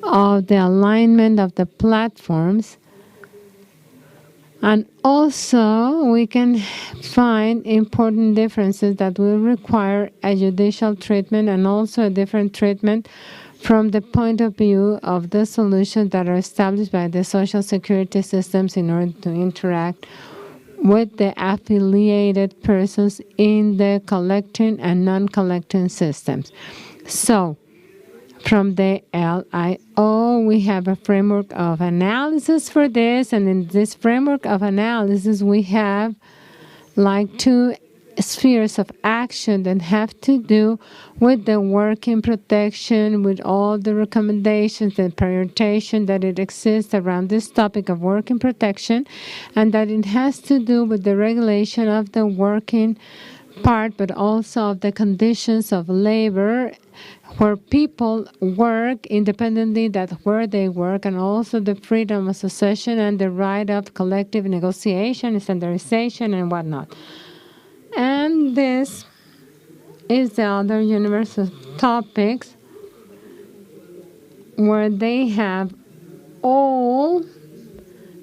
of the alignment of the platforms. And also, we can find important differences that will require a judicial treatment and also a different treatment from the point of view of the solutions that are established by the social security systems in order to interact with the affiliated persons in the collecting and non-collecting systems. So, from the LIO, we have a framework of analysis for this, and in this framework of analysis, we have like two spheres of action that have to do with the working protection, with all the recommendations and prioritization that it exists around this topic of working protection, and that it has to do with the regulation of the working part, but also of the conditions of labor where people work independently that where they work, and also the freedom of association and the right of collective negotiation, standardization, and whatnot. And this is the other universe of topics where they have all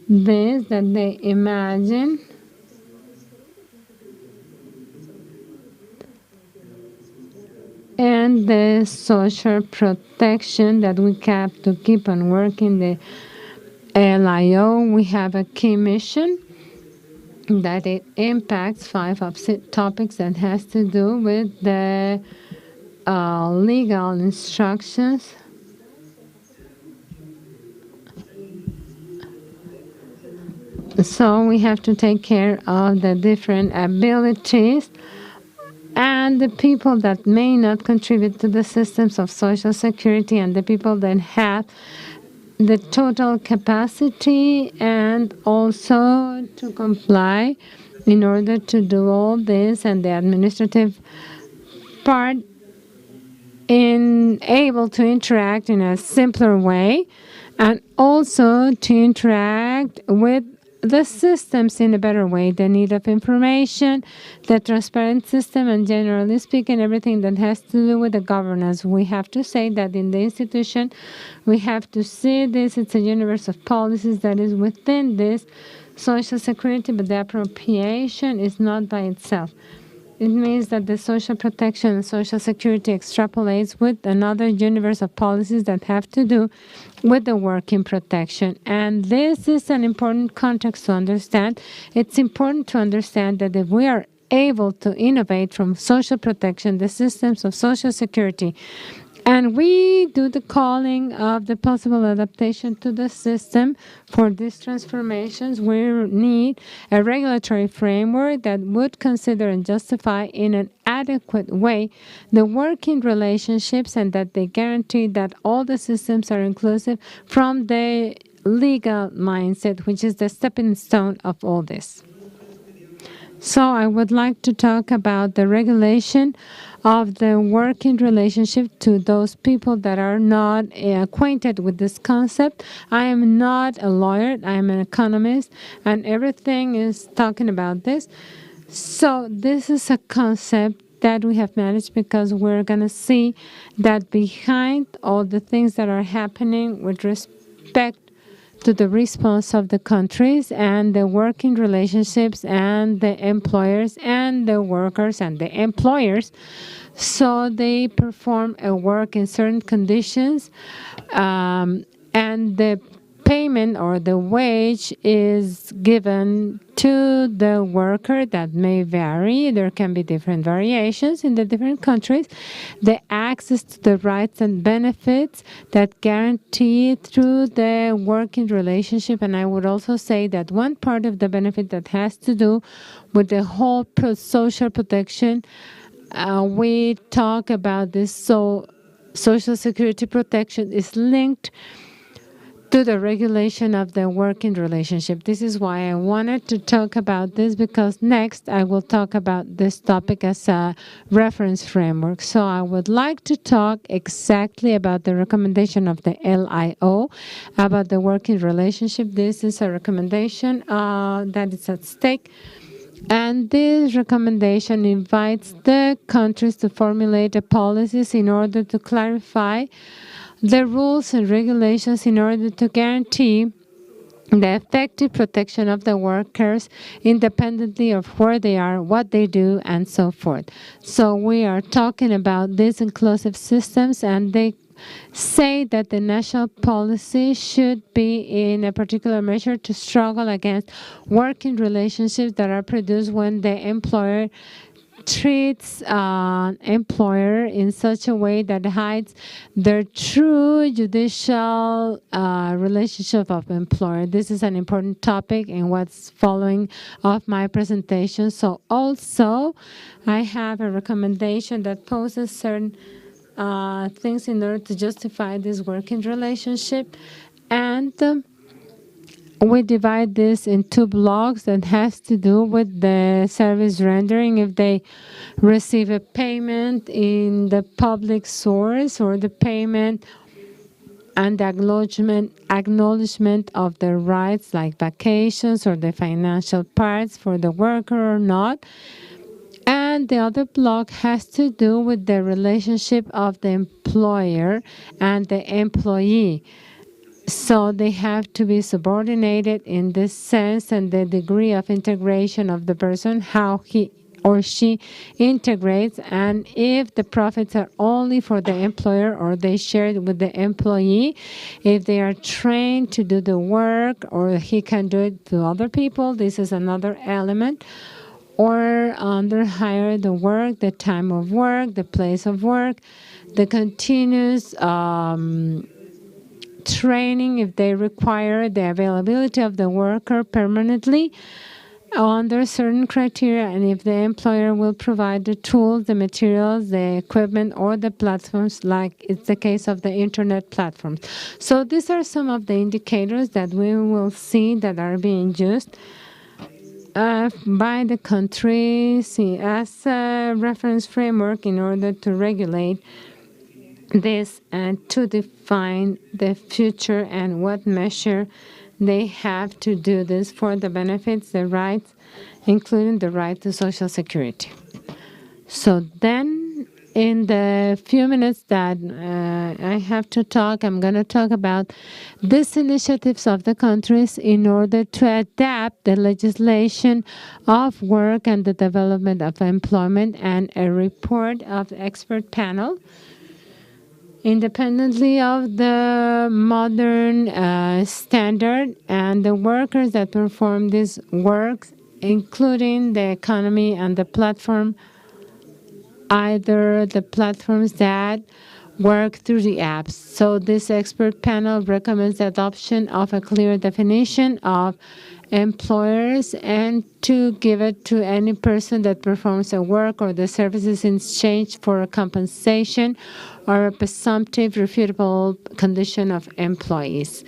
this that they imagine and the social protection that we have to keep on working. The LIO, we have a key mission that it impacts 5 topics that has to do with the legal instructions, so we have to take care of the different abilities and the people that may not contribute to the systems of social security, and the people that have the total capacity and also to comply in order to do all this, and the administrative part in able to interact in a simpler way, and also to interact with the systems in a better way, the need of information, the transparent system, and generally speaking, everything that has to do with the governance. We have to say that in the institution, we have to see this, it's a universe of policies that is within this social security, but the appropriation is not by itself. It means that the social protection and social security extrapolates with another universe of policies that have to do with the working protection. And this is an important context to understand. It's important to understand that if we are able to innovate from social protection, the systems of social security. And we do the calling of the possible adaptation to the system. For these transformations, we need a regulatory framework that would consider and justify in an adequate way the working relationships and that they guarantee that all the systems are inclusive from the legal mindset, which is the stepping stone of all this. So I would like to talk about the regulation of the working relationship to those people that are not acquainted with this concept. I am not a lawyer, I am an economist, and everything is talking about this. So this is a concept that we have managed because we're going to see that behind all the things that are happening with respect to the response of the countries and the working relationships and the employers and the workers and the employers. So they perform a work in certain conditions, and the payment or the wage is given to the worker. That may vary. There can be different variations in the different countries. The access to the rights and benefits that guarantee through the working relationship. And I would also say that one part of the benefit that has to do with the whole social protection, we talk about this, so social security protection is linked to the regulation of the working relationship. This is why I wanted to talk about this, because next I will talk about this topic as a reference framework. So I would like to talk exactly about the recommendation of the LIO about the working relationship. This is a recommendation that is at stake. And this recommendation invites the countries to formulate the policies in order to clarify the rules and regulations in order to guarantee the effective protection of the workers independently of where they are, what they do, and so forth. So we are talking about these inclusive systems, and they say that the national policy should be in a particular measure to struggle against working relationships that are produced when the employer treats an employer in such a way that hides their true judicial relationship of employer. This is an important topic in what's following of my presentation. So also, I have a recommendation that poses certain things in order to justify this working relationship. And we divide this in two blocks that has to do with the service rendering. If they receive a payment in the public source, or the payment and the acknowledgement of their rights like vacations or the financial parts for the worker or not. And the other block has to do with the relationship of the employer and the employee. So they have to be subordinated in this sense, and the degree of integration of the person, how he or she integrates, and if the profits are only for the employer or they share it with the employee, if they are trained to do the work or he can do it to other people, this is another element. Or under hire the work, the time of work, the place of work, the continuous training if they require, the availability of the worker permanently under certain criteria, and if the employer will provide the tools, the materials, the equipment, or the platforms, like it's the case of the internet platforms. So these are some of the indicators that we will see that are being used by the countries as a reference framework in order to regulate this and to define the future and what measure they have to do this for the benefits, the rights, including the right to Social Security. So then, in the few minutes that I have to talk, I'm going to talk about these initiatives of the countries in order to adapt the legislation of work and the development of employment, and a report of the expert panel independently of the modern standard, and the workers that perform these works including the economy and the platform, either the platforms that work through the apps. So this expert panel recommends the adoption of a clear definition of employers and to give it to any person that performs a work or the services in exchange for a compensation or a presumptive refutable condition of employees.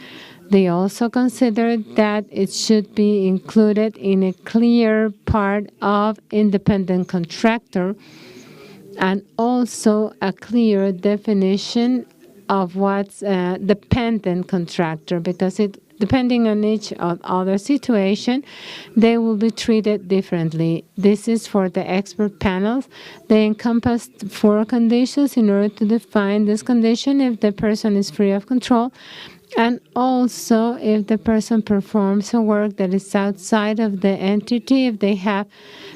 They also considered that it should be included in a clear part of independent contractor and also a clear definition of what's a dependent contractor, because depending on each other situation, they will be treated differently. This is for the expert panels. They encompassed 4 conditions in order to define this condition if the person is free of control, and also if the person performs a work that is outside of the entity, if they have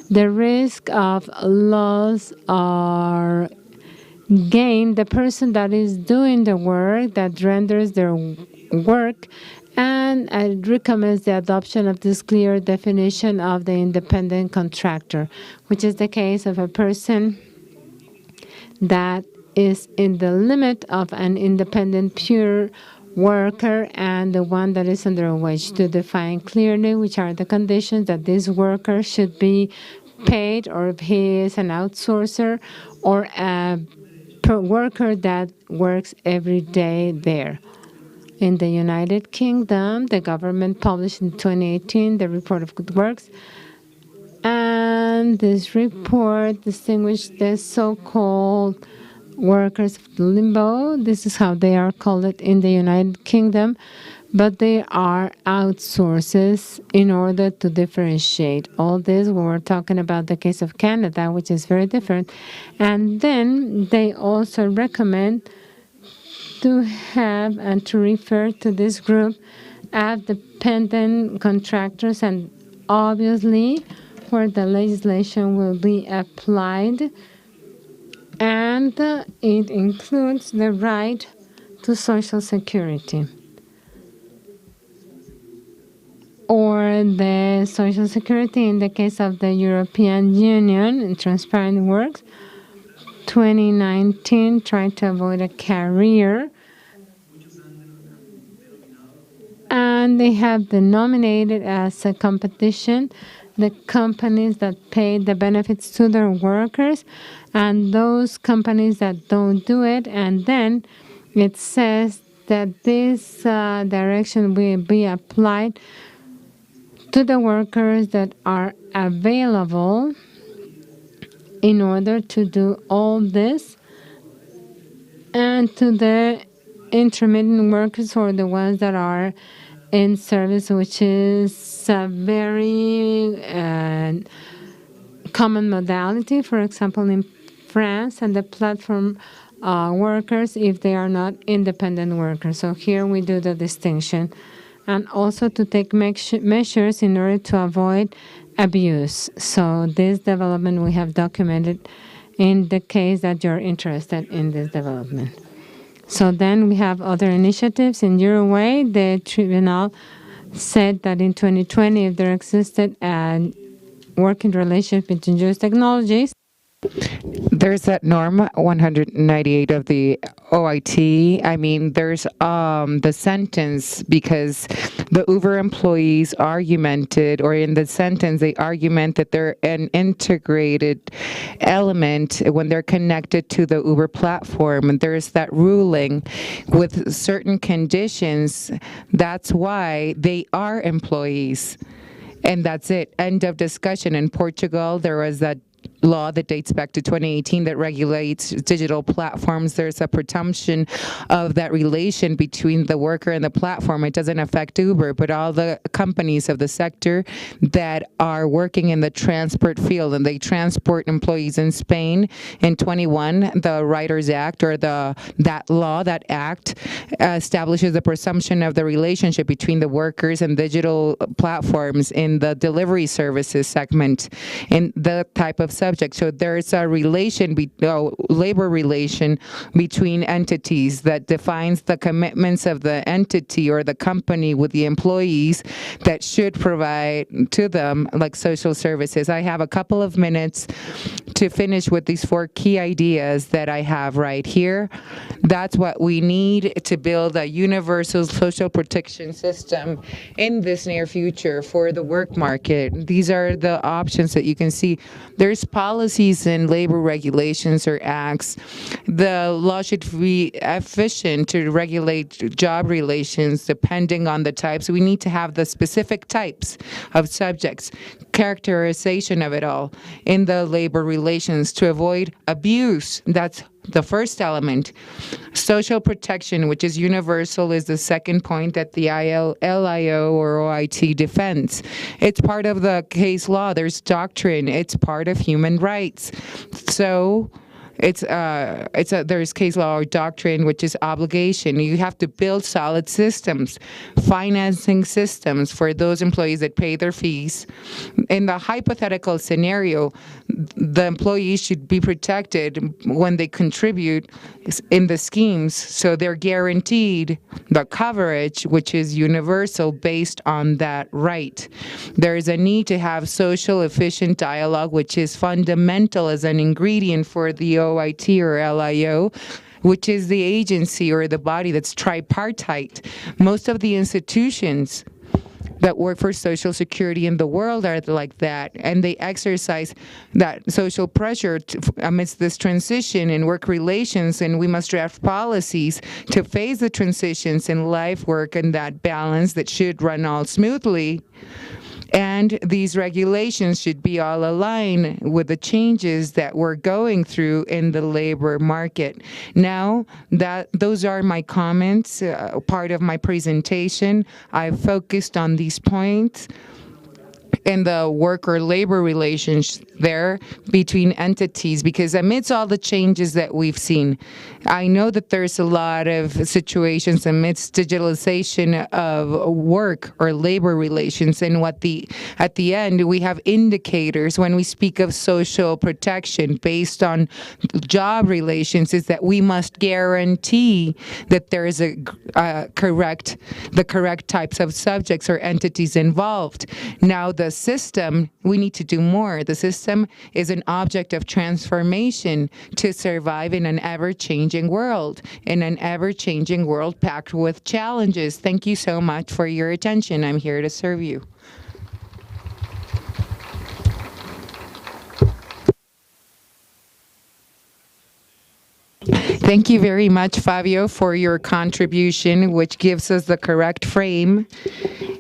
the risk of loss or gain, the person that is doing the work, that renders their work, and it recommends the adoption of this clear definition of the independent contractor, which is the case of a person that is in the limit of an independent pure worker and the one that is under a wage, to define clearly which are the conditions that this worker should be paid, or if he is an outsourcer or a worker that works every day there. In the United Kingdom, the government published in 2018 the Report of Good Works, and this report distinguished the so-called workers of limbo. This is how they are called in the United Kingdom, but they are outsources in order to differentiate. All this when we're talking about the case of Canada, which is very different. And then they also recommend to have and to refer to this group as dependent contractors, and obviously where the legislation will be applied, and it includes the right to Social Security or the Social Security in the case of the European Union in Transparent Works. 2019 tried to avoid a career, and they have denominated as a competition the companies that pay the benefits to their workers and those companies that don't do it. And then it says that this direction will be applied to the workers that are available in order to do all this, and to the intermittent workers or the ones that are in service, which is a very common modality, for example, in France, and the platform workers if they are not independent workers. So here we do the distinction. And also to take measures in order to avoid abuse. So this development we have documented in the case that you're interested in this development. So then we have other initiatives. In Uruguay, the tribunal said that in 2020, if there existed a working relationship between Jewish technologies, there's that norm 198 of the OIT. I mean, there's the sentence, because the Uber employees argumented, or in the sentence, they argument that they're an integrated element when they're connected to the Uber platform. And there's that ruling with certain conditions. That's why they are employees. And that's it. End of discussion. In Portugal, there was that law that dates back to 2018 that regulates digital platforms. There's a presumption of that relation between the worker and the platform. It doesn't affect Uber, but all the companies of the sector that are working in the transport field, and they transport employees in Spain. In 21, the Writers Act, or that law, that act, establishes the presumption of the relationship between the workers and digital platforms in the delivery services segment. In the type of subjects. So there's a labor relation between entities that defines the commitments of the entity or the company with the employees that should provide to them like social services. I have a couple of minutes to finish with these 4 key ideas that I have right here. That's what we need to build a universal social protection system in this near future for the work market. These are the options that you can see. There's policies and labor regulations or acts. The law should be efficient to regulate job relations depending on the types. We need to have the specific types of subjects, characterization of it all in the labor relations to avoid abuse. That's the first element. Social protection, which is universal, is the second point that the LIO or OIT defends. It's part of the case law. There's doctrine. It's part of human rights. So there's case law or doctrine, which is obligation. You have to build solid systems, financing systems for those employees that pay their fees. In the hypothetical scenario, the employees should be protected when they contribute in the schemes, so they're guaranteed the coverage, which is universal based on that right. There is a need to have social efficient dialogue, which is fundamental as an ingredient for the OIT or LIO, which is the agency or the body that's tripartite. Most of the institutions that work for Social Security in the world are like that, and they exercise that social pressure amidst this transition in work relations, and we must draft policies to phase the transitions in life, work, and that balance that should run all smoothly. And these regulations should be all aligned with the changes that we're going through in the labor market. Now, those are my comments, part of my presentation. I've focused on these points in the work or labor relations there between entities, because amidst all the changes that we've seen, I know that there's a lot of situations amidst digitalization of work or labor relations, and at the end we have indicators when we speak of social protection based on job relations, is that we must guarantee that there is the correct types of subjects or entities involved. Now the system, we need to do more. The system is an object of transformation to survive in an ever-changing world, packed with challenges. Thank you so much for your attention. I'm here to serve you. Thank you very much, Fabio, for your contribution, which gives us the correct frame.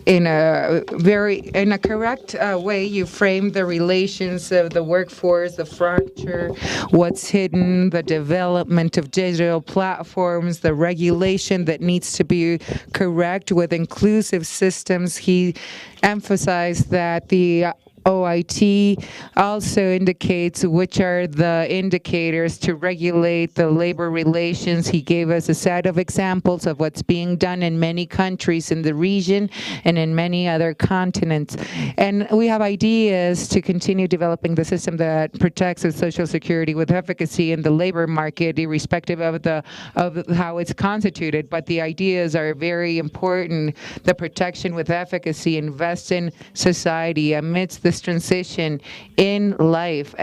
In a correct way, you framed the relations of the workforce, the fracture, what's hidden, the development of digital platforms, the regulation that needs to be correct with inclusive systems. He emphasized that the OIT also indicates which are the indicators to regulate the labor relations. He gave us a set of examples of what's being done in many countries in the region and in many other continents. And we have ideas to continue developing the system that protects the Social Security with efficacy in the labor market, irrespective of how it's constituted. But the ideas are very important. The protection with efficacy, invest in society amidst this transition in life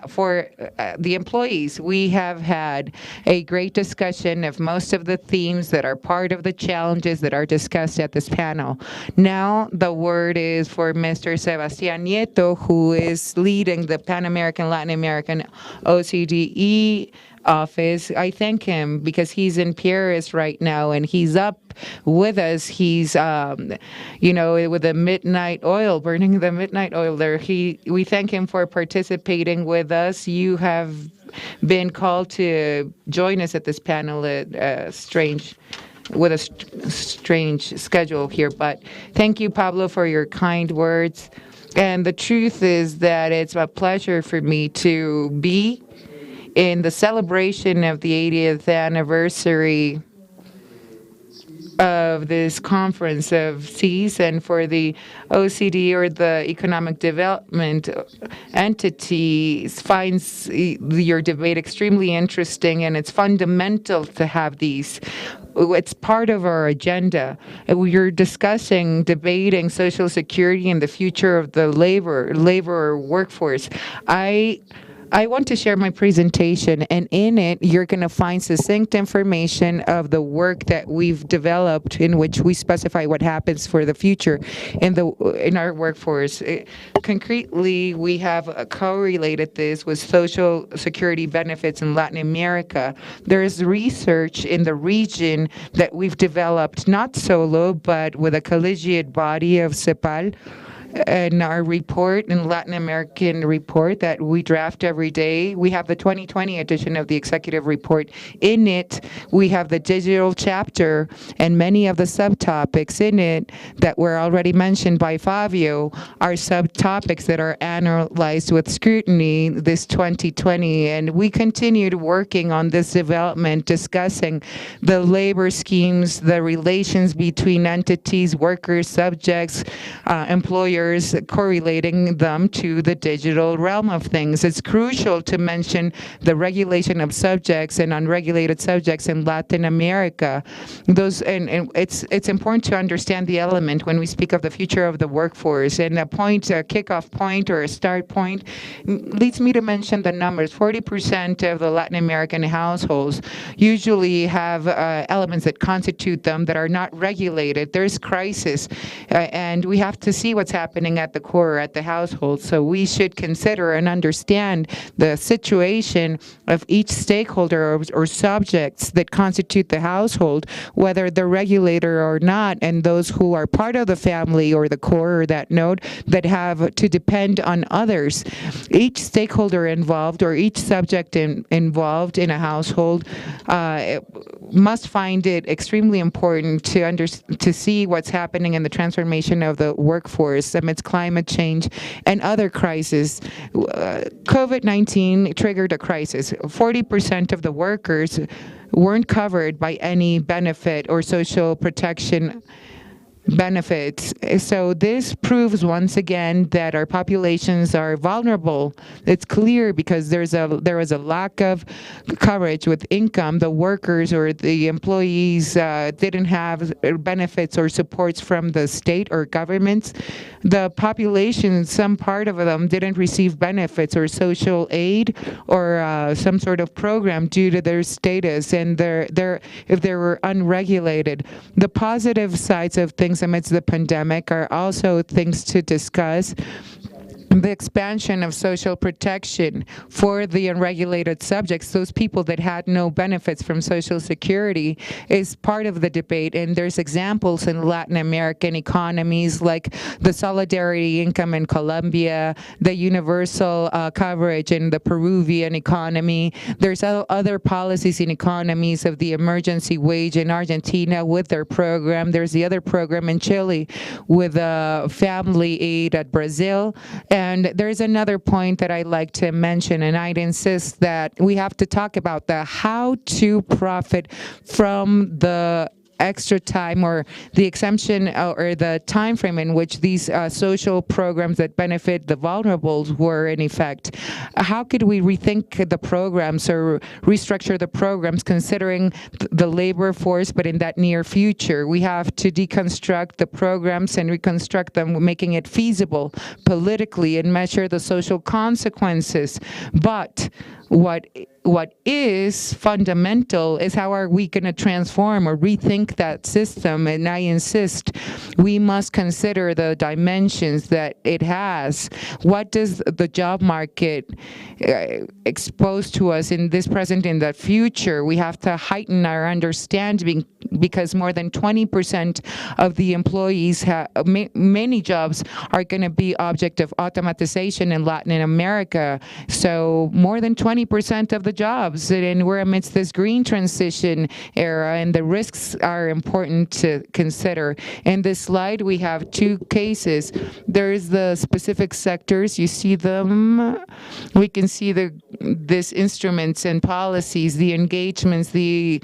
for the employees. We have had a great discussion of most of the themes that are part of the challenges that are discussed at this panel. Now the word is for Mr. Sebastián Nieto, who is leading the Pan American Latin American OCDE office. I thank him because he's in Paris right now and he's up with us. He's, with the midnight oil, burning the midnight oil there. We thank him for participating with us. You have been called to join us at this panel with a strange schedule here. But thank you, Pablo, for your kind words. And the truth is that it's a pleasure for me to be in the celebration of the 80th anniversary of this conference of CIESS and for the OECD, or the Economic Development Entity, finds your debate extremely interesting, and it's fundamental to have these. It's part of our agenda. We're discussing, debating Social Security and the future of the labor workforce. I want to share my presentation, and in it, you're going to find succinct information of the work that we've developed, in which we specify what happens for the future in our workforce. Concretely, we have correlated this with Social Security benefits in Latin America. There is research in the region that we've developed, not solo, but with a collegiate body of CEPAL, in our report, in Latin American report that we draft every day. We have the 2020 edition of the executive report. In it, we have the digital chapter and many of the subtopics in it that were already mentioned by Fabio are subtopics that are analyzed with scrutiny this 2020. And we continued working on this development, discussing the labor schemes, the relations between entities, workers, subjects, employers, correlating them to the digital realm of things. It's crucial to mention the regulation of subjects and unregulated subjects in Latin America. Those and it's important to understand the element when we speak of the future of the workforce. And a kickoff point or a start point leads me to mention the numbers. 40% of the Latin American households usually have elements that constitute them that are not regulated. There's crisis, and we have to see what's happening at the core, at the household. So we should consider and understand the situation of each stakeholder or subjects that constitute the household, whether they're regulated or not, and those who are part of the family or the core or that node that have to depend on others. Each stakeholder involved or each subject involved in a household must find it extremely important to see what's happening in the transformation of the workforce amidst climate change and other crises. COVID-19 triggered a crisis. 40% of the workers weren't covered by any benefit or social protection benefits. So this proves once again that our populations are vulnerable. It's clear because there was a lack of coverage with income. The workers or the employees didn't have benefits or supports from the state or governments. The population, some part of them didn't receive benefits or social aid or some sort of program due to their status and if they were unregulated. The positive sides of things amidst the pandemic are also things to discuss. The expansion of social protection for the unregulated subjects, those people that had no benefits from Social Security, is part of the debate. And there's examples in Latin American economies like the solidarity income in Colombia, the universal coverage in the Peruvian economy. There's other policies in economies of the emergency wage in Argentina with their program. There's the other program in Chile with family aid at Brazil. And there's another point that I'd like to mention, and I'd insist that we have to talk about the how to profit from the extra time or the exemption or the time frame in which these social programs that benefit the vulnerables were in effect. How could we rethink the programs or restructure the programs considering the labor force, but in that near future? We have to deconstruct the programs and reconstruct them, making it feasible politically and measure the social consequences. But what is fundamental is how are we going to transform or rethink that system. And I insist we must consider the dimensions that it has. What does the job market expose to us in this present and the future? We have to heighten our understanding because more than 20% of the employees, many jobs are going to be object of automatization in Latin America. So more than 20% 20% of the jobs. And we're amidst this green transition era, and the risks are important to consider. In this slide, we have two cases. There's the specific sectors. You see them. We can see these instruments and policies, the engagements, the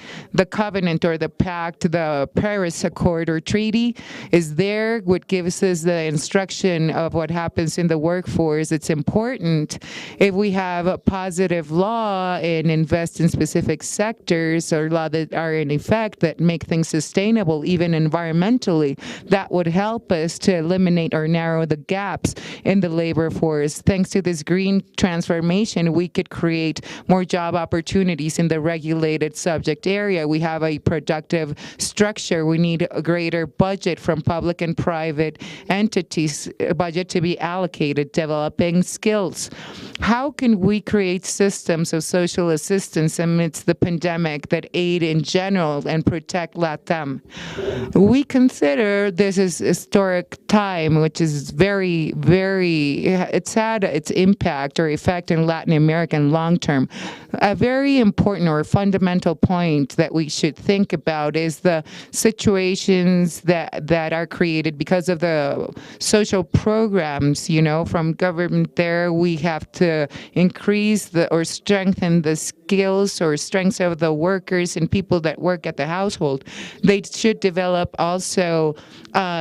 covenant or the pact, the Paris Accord or treaty is there, what gives us the instruction of what happens in the workforce. It's important if we have a positive law and invest in specific sectors or law that are in effect that make things sustainable, even environmentally, that would help us to eliminate or narrow the gaps in the labor force. Thanks to this green transformation, we could create more job opportunities in the regulated subject area. We have a productive structure. We need a greater budget from public and private entities, a budget to be allocated, developing skills. How can we create systems of social assistance amidst the pandemic that aid in general and protect LATAM? We consider this is historic time, which is very, it's had its impact or effect in Latin American long term. A very important or fundamental point that we should think about is the situations that are created because of the social programs, from government there. We have to increase or strengthen the skills or strengths of the workers and people that work at the household. They should develop also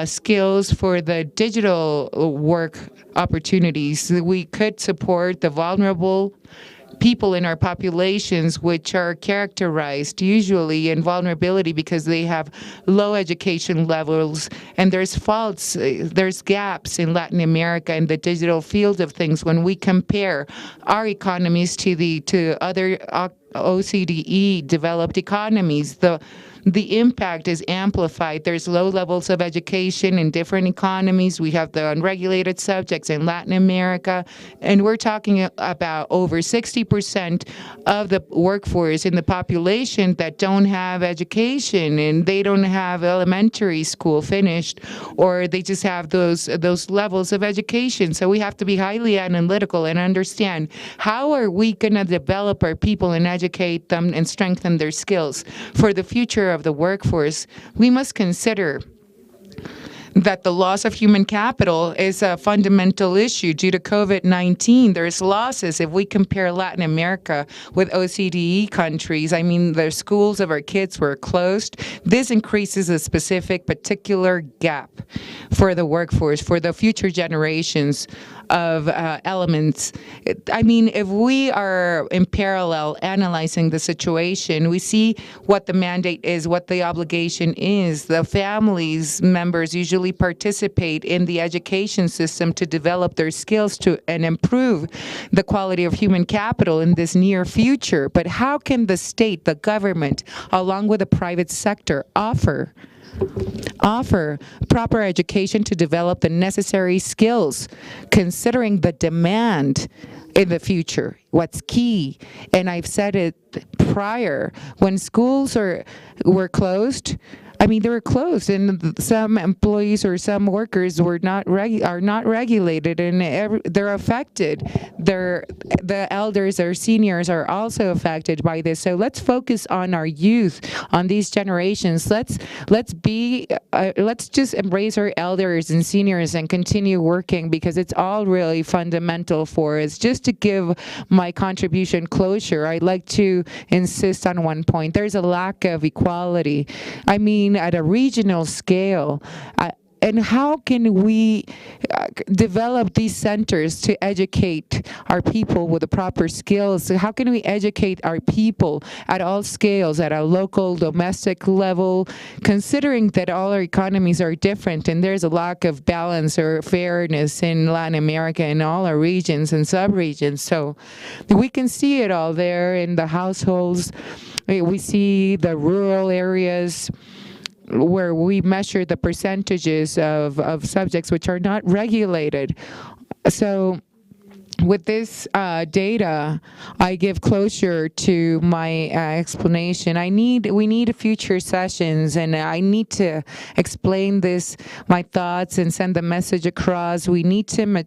skills for the digital work opportunities. We could support the vulnerable people in our populations, which are characterized usually in vulnerability because they have low education levels, and there's gaps in Latin America in the digital field of things when we compare our economies to other OCDE developed economies. The impact is amplified. There's low levels of education in different economies. We have the unregulated subjects in Latin America, and we're talking about over 60% of the workforce in the population that don't have education, and they don't have elementary school finished, or they just have those levels of education. So we have to be highly analytical and understand how are we going to develop our people and educate them and strengthen their skills for the future of the workforce. We must consider that the loss of human capital is a fundamental issue due to COVID-19. There's losses. If we compare Latin America with OCDE countries, the schools of our kids were closed. This increases a specific particular gap for the workforce, for the future generations of elements. If we are in parallel analyzing the situation, we see what the mandate is, what the obligation is. The families members usually participate in the education system to develop their skills and improve the quality of human capital in this near future. But how can the state, the government, along with the private sector, offer proper education to develop the necessary skills, considering the demand in the future? What's key, and I've said it prior, when schools were closed, they were closed, and some employees or some workers are not regulated, and they're affected. The elders or seniors are also affected by this. So let's focus on our youth, on these generations. Let's just embrace our elders and seniors and continue working, because it's all really fundamental for us. Just to give my contribution closure, I'd like to insist on one point. There's a lack of equality. At a regional scale, and how can we develop these centers to educate our people with the proper skills? How can we educate our people at all scales, at a local, domestic level, considering that all our economies are different and there's a lack of balance or fairness in Latin America in all our regions and sub-regions? So we can see it all there in the households. We see the rural areas where we measure the percentages of subjects which are not regulated. So with this data, I give closure to my explanation. We need future sessions, and I need to explain my thoughts, and send the message across. We need to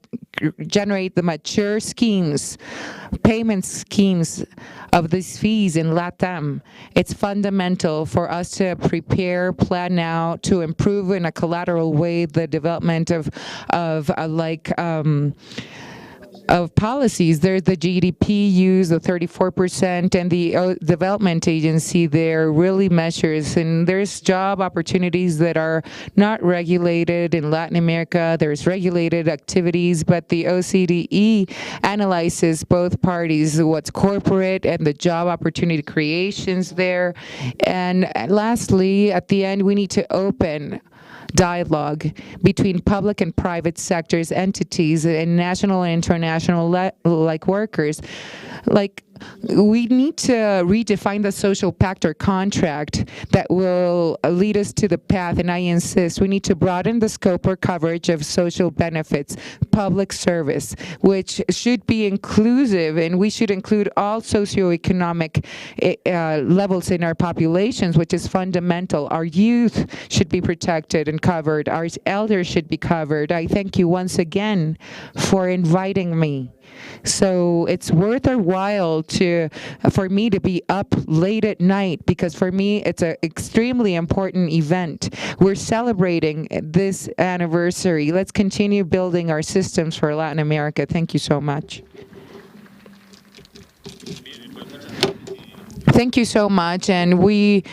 generate the mature schemes, payment schemes of these fees in LATAM. It's fundamental for us to prepare, plan now to improve in a collateral way the development of policies. There's the GDP use of 34%, and the development agency there really measures. And there's job opportunities that are not regulated in Latin America. There's regulated activities, but the OCDE analyzes both parties, what's corporate and the job opportunity creations there. And lastly, at the end, we need to open dialogue between public and private sectors, entities, and national and international workers. We need to redefine the social pact or contract that will lead us to the path, and I insist we need to broaden the scope or coverage of social benefits, public service, which should be inclusive, and we should include all socioeconomic levels in our populations, which is fundamental. Our youth should be protected and covered. Our elders should be covered. I thank you once again for inviting me. So it's worth our while for me to be up late at night, because for me it's an extremely important event. We're celebrating this anniversary. Let's continue building our systems for Latin America. Thank you so much. Thank you so much, and we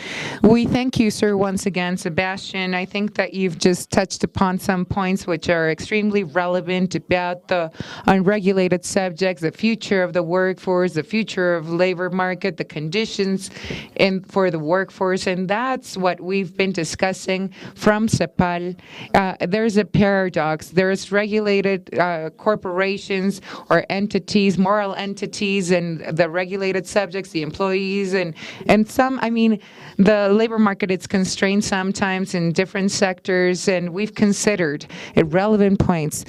thank you, sir, once again. Sebastian, I think that you've just touched upon some points which are extremely relevant about the unregulated subjects, the future of the workforce, the future of labor market, the conditions for the workforce, and that's what we've been discussing from CEPAL. There's a paradox. There's regulated corporations or entities, moral entities, and the regulated subjects, the employees, and some, the labor market, it's constrained sometimes in different sectors, and we've considered irrelevant points.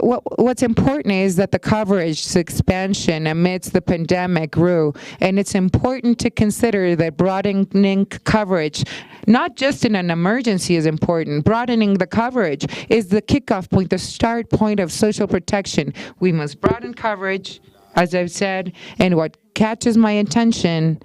What's important is that the coverage expansion amidst the pandemic grew, and it's important to consider that broadening coverage, not just in an emergency, is important. Broadening the coverage is the kickoff point, the start point of social protection. We must broaden coverage, as I've said, and what catches my attention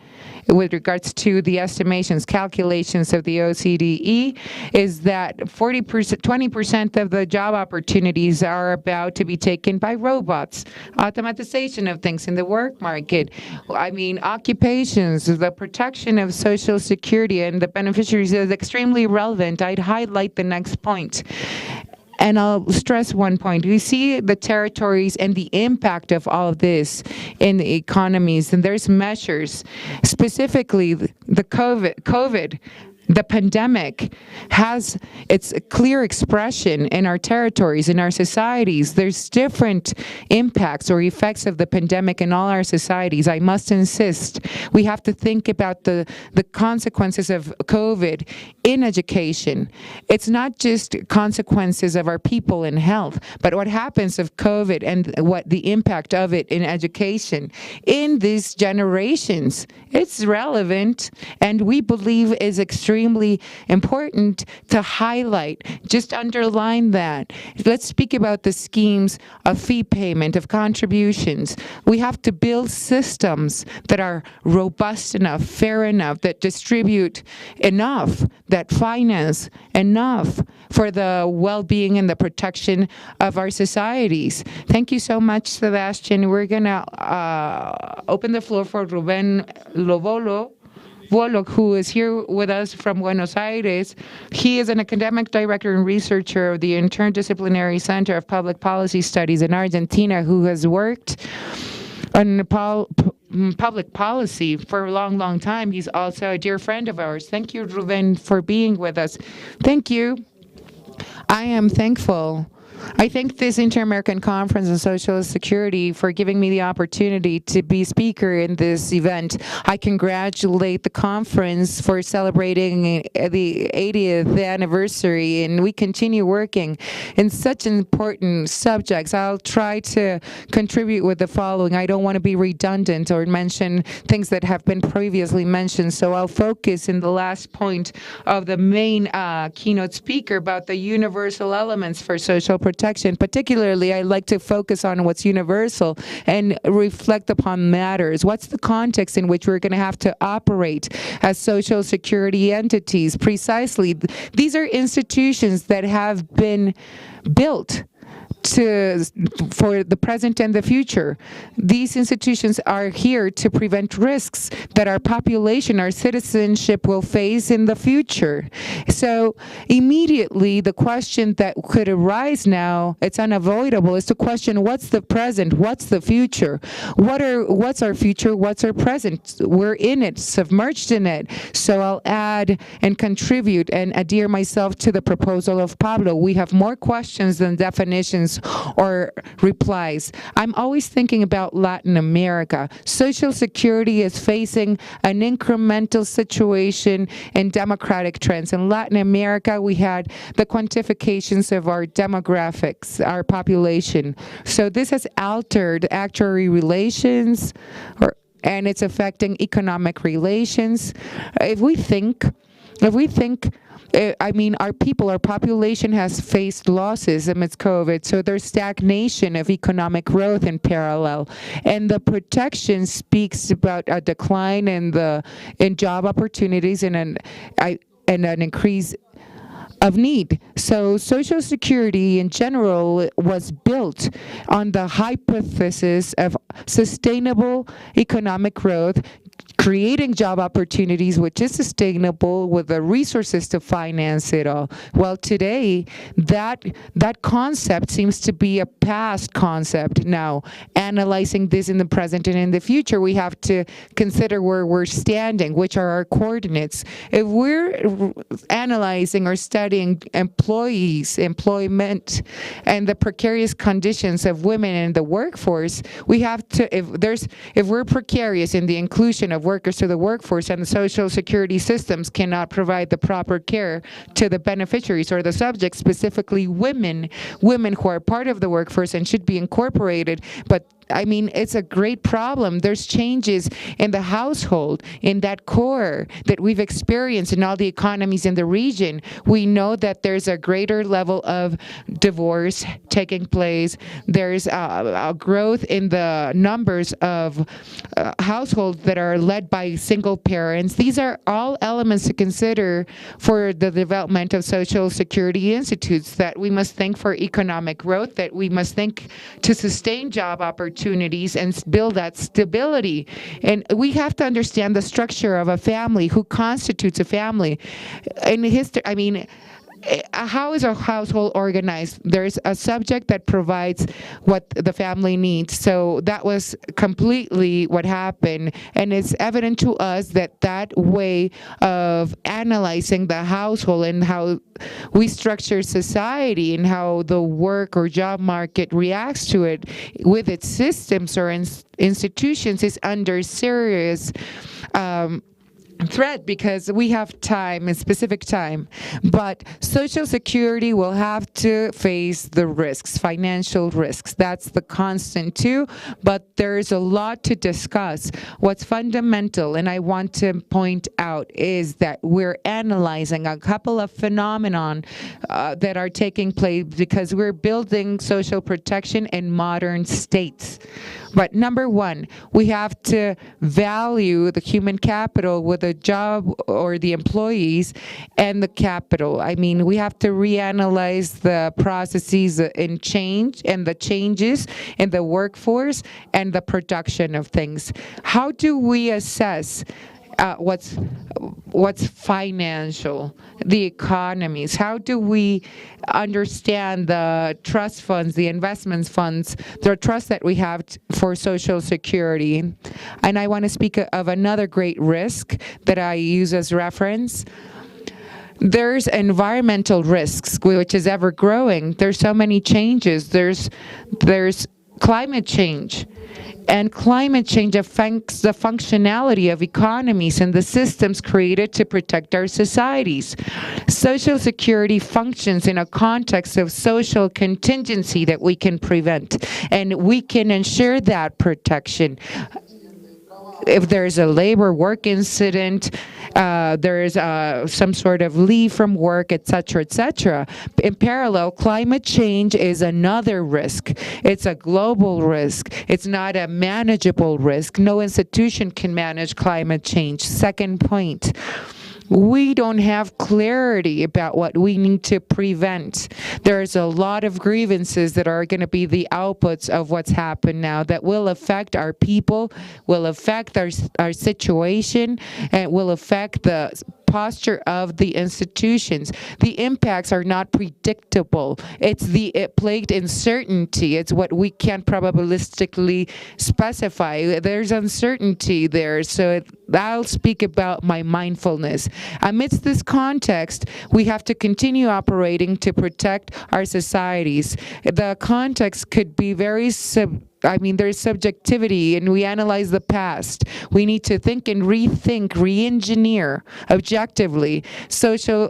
with regards to the estimations, calculations of the OCDE, is that 20% of the job opportunities are about to be taken by robots. Automatization of things in the work market. Occupations, the protection of Social Security and the beneficiaries is extremely relevant. I'd highlight the next point. And I'll stress one point. We see the territories and the impact of all of this in the economies, and there's measures. Specifically, the COVID, the pandemic has its clear expression in our territories, in our societies. There's different impacts or effects of the pandemic in all our societies. I must insist, we have to think about the consequences of COVID in education. It's not just consequences of our people in health, but what happens of COVID and what the impact of it in education in these generations. It's relevant, and we believe is extremely important to highlight, just underline that. Let's speak about the schemes of fee payment, of contributions. We have to build systems that are robust enough, fair enough, that distribute enough, that finance enough for the well-being and the protection of our societies. Thank you so much, Sebastian. We're going to open the floor for Ruben Lovolo, who is here with us from Buenos Aires. He is an academic director and researcher of the Interdisciplinary Center of Public Policy Studies in Argentina, who has worked on public policy for a long, long time. He's also a dear friend of ours. Thank you, Ruben, for being with us. Thank you. I am thankful I thank this Inter-American Conference on Social Security for giving me the opportunity to be speaker in this event. I congratulate the conference for celebrating the 80th anniversary, and we continue working in such important subjects. I'll try to contribute with the following. I don't want to be redundant or mention things that have been previously mentioned, so I'll focus in the last point of the main keynote speaker about the universal elements for social protection. Particularly, I like to focus on what's universal and reflect upon matters. What's the context in which we're going to have to operate as social security entities? Precisely, these are institutions that have been built for the present and the future. These institutions are here to prevent risks that our population, our citizenship will face in the future. So immediately the question that could arise now, it's unavoidable, is to question what's the present, what's the future? What's our future, what's our present? We're in it, submerged in it. So I'll add and contribute and adhere myself to the proposal of Pablo. We have more questions than definitions or replies. I'm always thinking about Latin America. Social Security is facing an incremental situation in democratic trends. In Latin America, we had the quantifications of our demographics, our population. So this has altered actuary relations, and it's affecting economic relations. If we think, our population has faced losses amidst COVID, so there's stagnation of economic growth in parallel. And the protection speaks about a decline in job opportunities and an increase of need. So Social Security in general was built on the hypothesis of sustainable economic growth, creating job opportunities which is sustainable with the resources to finance it all. Well, today, that concept seems to be a past concept. Now, analyzing this in the present and in the future, we have to consider where we're standing, which are our coordinates. If we're analyzing or studying employment, and the precarious conditions of women in the workforce, we have to, if we're precarious in the inclusion of workers to the workforce and the social security systems cannot provide the proper care to the beneficiaries or the subjects, specifically women who are part of the workforce and should be incorporated, but it's a great problem. There's changes in the household, in that core that we've experienced in all the economies in the region. We know that there's a greater level of divorce taking place. There's a growth in the numbers of households that are led by single parents. These are all elements to consider for the development of social security institutes, that we must think for economic growth, that we must think to sustain job opportunities and build that stability. And we have to understand the structure of a family, who constitutes a family. In history, how is a household organized? There's a subject that provides what the family needs. So that was completely what happened. And it's evident to us that that way of analyzing the household and how we structure society and how the work or job market reacts to it with its systems or institutions is under serious threat, because we have time, a specific time. But Social Security will have to face the risks, financial risks. That's the constant too, but there's a lot to discuss. What's fundamental, and I want to point out, is that we're analyzing a couple of phenomenon that are taking place because we're building social protection in modern states. But number one, we have to value the human capital with a job or the employees and the capital. We have to reanalyze the processes in change and the changes in the workforce and the production of things. How do we assess what's financial, the economies? How do we understand the trust funds, the investments funds, the trust that we have for Social Security? And I want to speak of another great risk that I use as reference. There's environmental risks, which is ever growing. There's so many changes. There's climate change. And climate change affects the functionality of economies and the systems created to protect our societies. Social Security functions in a context of social contingency that we can prevent, and we can ensure that protection. If there's a labor work incident, there's some sort of leave from work, etc., etc. In parallel, climate change is another risk. It's a global risk. It's not a manageable risk. No institution can manage climate change. Second point. We don't have clarity about what we need to prevent. There's a lot of grievances that are going to be the outputs of what's happened now that will affect our people, will affect our situation, and will affect the posture of the institutions. The impacts are not predictable. It plagued uncertainty. It's what we can't probabilistically specify. There's uncertainty there. So I'll speak about my mindfulness. Amidst this context, we have to continue operating to protect our societies. The context could be very there's subjectivity, and we analyze the past. We need to think and rethink, re-engineer objectively social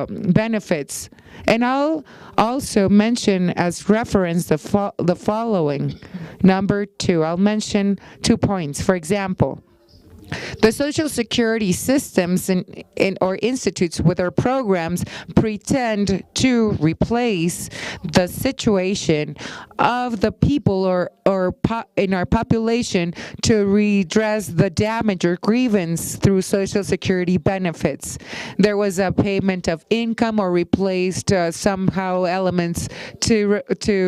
benefits. And I'll also mention as reference the following. Number 2, I'll mention 2 points. For example, the Social Security systems or institutes with their programs pretend to replace the situation of the people or in our population to redress the damage or grievance through Social Security benefits. There was a payment of income or replaced somehow elements to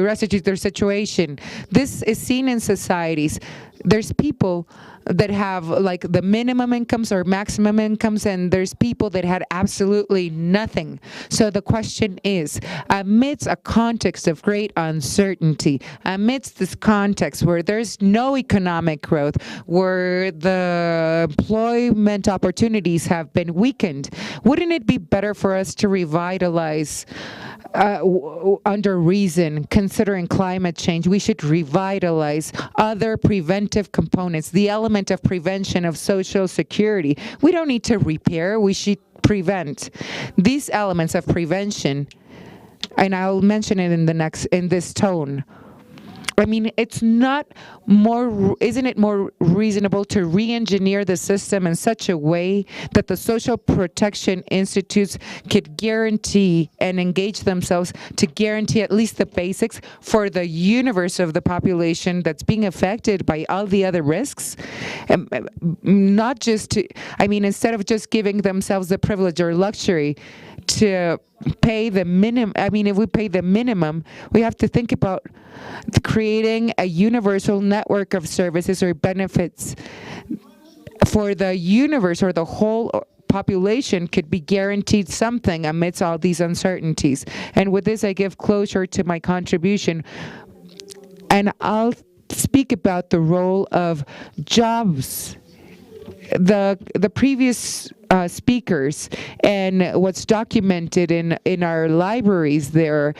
restitute their situation. This is seen in societies. There's people that have like the minimum incomes or maximum incomes, and there's people that had absolutely nothing. So the question is, amidst a context of great uncertainty, amidst this context where there's no economic growth, where the employment opportunities have been weakened, wouldn't it be better for us to revitalize under reason, considering climate change? We should revitalize other preventive components, the element of prevention of Social Security. We don't need to repair, we should prevent. These elements of prevention, and I'll mention it in this tone. I mean, isn't it more reasonable to re-engineer the system in such a way that the social protection institutes could guarantee and engage themselves to guarantee at least the basics for the universe of the population that's being affected by all the other risks? Not just instead of just giving themselves the privilege or luxury to pay the minimum. If we pay the minimum, we have to think about creating a universal network of services or benefits for the universe, or the whole population could be guaranteed something amidst all these uncertainties. And with this, I give closure to my contribution, and I'll speak about the role of jobs. The previous speakers and what's documented in our libraries there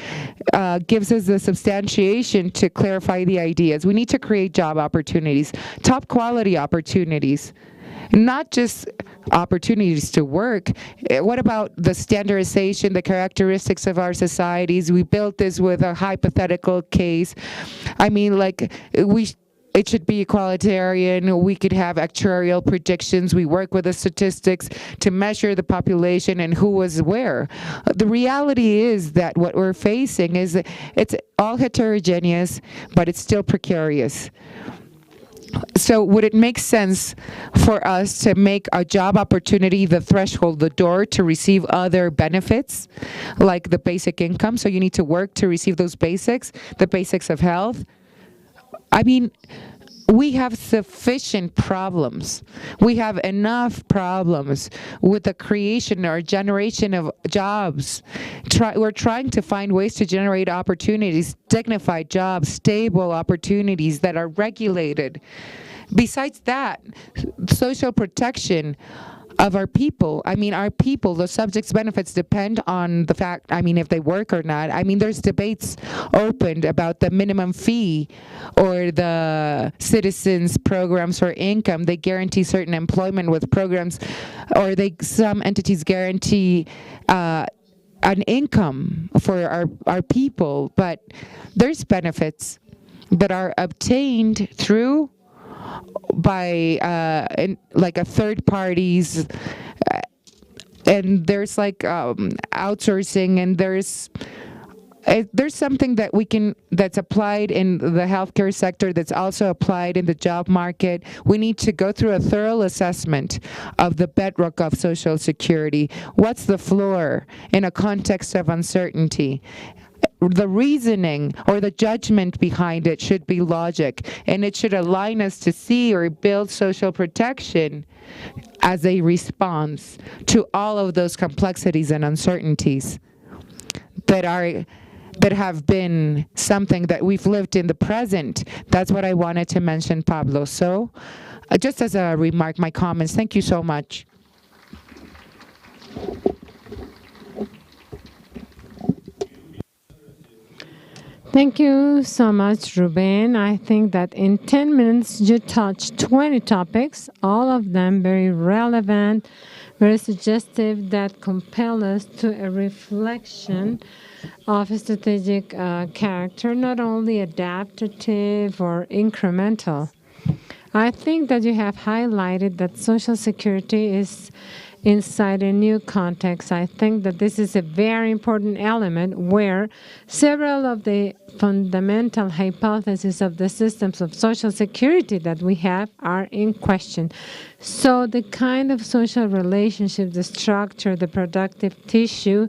gives us the substantiation to clarify the ideas. We need to create job opportunities, top quality opportunities, not just opportunities to work. What about the standardization, the characteristics of our societies? We built this with a hypothetical case. It should be equalitarian. We could have actuarial predictions. We work with the statistics to measure the population and who was where. The reality is that what we're facing is it's all heterogeneous, but it's still precarious. So would it make sense for us to make a job opportunity the threshold, the door to receive other benefits, like the basic income? So you need to work to receive those basics, the basics of health. We have sufficient problems. We have enough problems with the creation or generation of jobs. We're trying to find ways to generate opportunities, dignified jobs, stable opportunities that are regulated. Besides that, social protection, of our people. I mean, our people, the subject's benefits depend on the fact, I mean, if they work or not. I mean, there's debates opened about the minimum fee or the citizens programs for income. They guarantee certain employment with programs, or some entities guarantee an income for our people. But there's benefits that are obtained through by like a third parties, and there's like outsourcing, and there's something that that's applied in the healthcare sector that's also applied in the job market. We need to go through a thorough assessment of the bedrock of Social Security. What's the floor in a context of uncertainty? The reasoning or the judgment behind it should be logic, and it should align us to see or build social protection as a response to all of those complexities and uncertainties that have been something that we've lived in the present. That's what I wanted to mention, Pablo. So just as a remark, my comments. Thank you so much. Thank you so much, Ruben. I think that in 10 minutes you touched 20 topics, all of them very relevant, very suggestive, that compel us to a reflection of a strategic character, not only adaptive or incremental. I think that you have highlighted that Social Security is inside a new context. I think that this is a very important element where several of the fundamental hypotheses of the systems of Social Security that we have are in question. So the kind of social relationship, the structure, the productive tissue,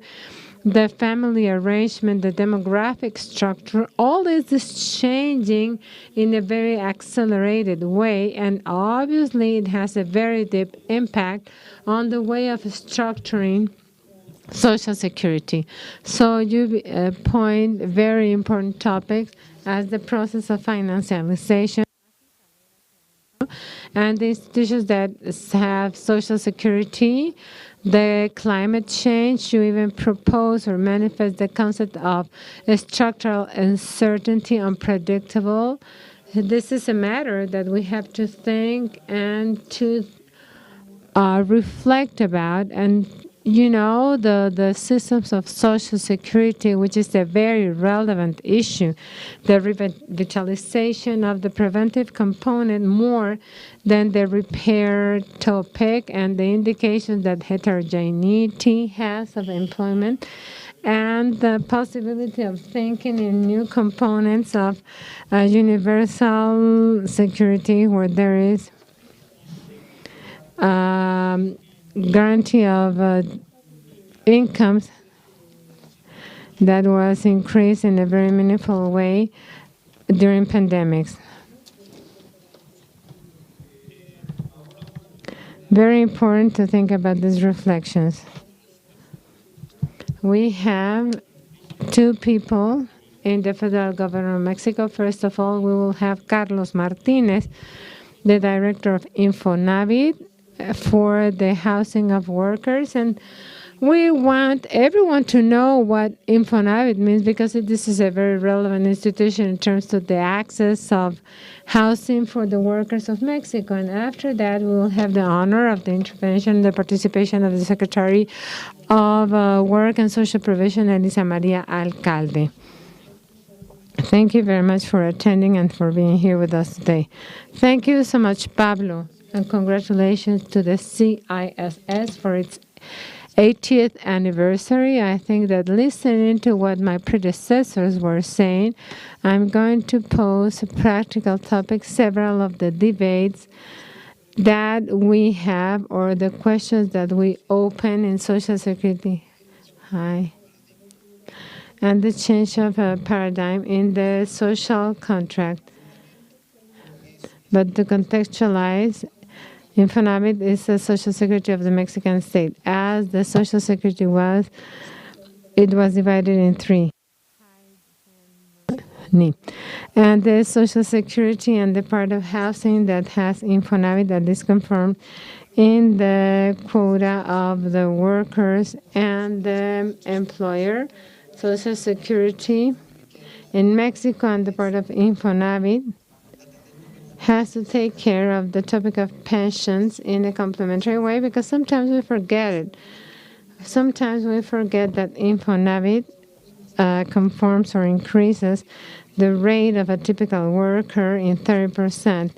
the family arrangement, the demographic structure, all this is changing in a very accelerated way, and obviously it has a very deep impact on the way of structuring Social Security. So you point very important topics as the process of financialization and the institutions that have Social Security, the climate change. You even propose or manifest the concept of structural uncertainty, unpredictable. This is a matter that we have to think and to reflect about. And you know, the systems of Social Security, which is a very relevant issue, the revitalization of the preventive component more than the repair topic, and the indications that heterogeneity has of employment, and the possibility of thinking in new components of universal security, where there is guarantee of incomes that was increased in a very meaningful way during pandemics. Very important to think about these reflections. We have two people in the federal government of Mexico. First of all, we will have Carlos Martinez, the director of Infonavit, for the housing of workers. And we want everyone to know what Infonavit means, because this is a very relevant institution in terms of the access of housing for the workers of Mexico. And after that, we will have the honor of the intervention, the participation of the Secretary of Work and Social Provision, Elisa Maria Alcalde. Thank you very much for attending and for being here with us today. Thank you so much, Pablo. And congratulations to the CIESS for its 80th anniversary. I think that listening to what my predecessors were saying, I'm going to pose practical topics, several of the debates that we have, or the questions that we open in Social Security. Hi. And the change of a paradigm in the social contract. But to contextualize, Infonavit is the Social Security of the Mexican state. As the Social Security it was divided in three. And the Social Security and the part of housing that has Infonavit that is confirmed in the quota of the workers and the employer. Social Security in Mexico and the part of Infonavit has to take care of the topic of pensions in a complementary way, because sometimes we forget it. Sometimes we forget that Infonavit conforms or increases the rate of a typical worker in 30%.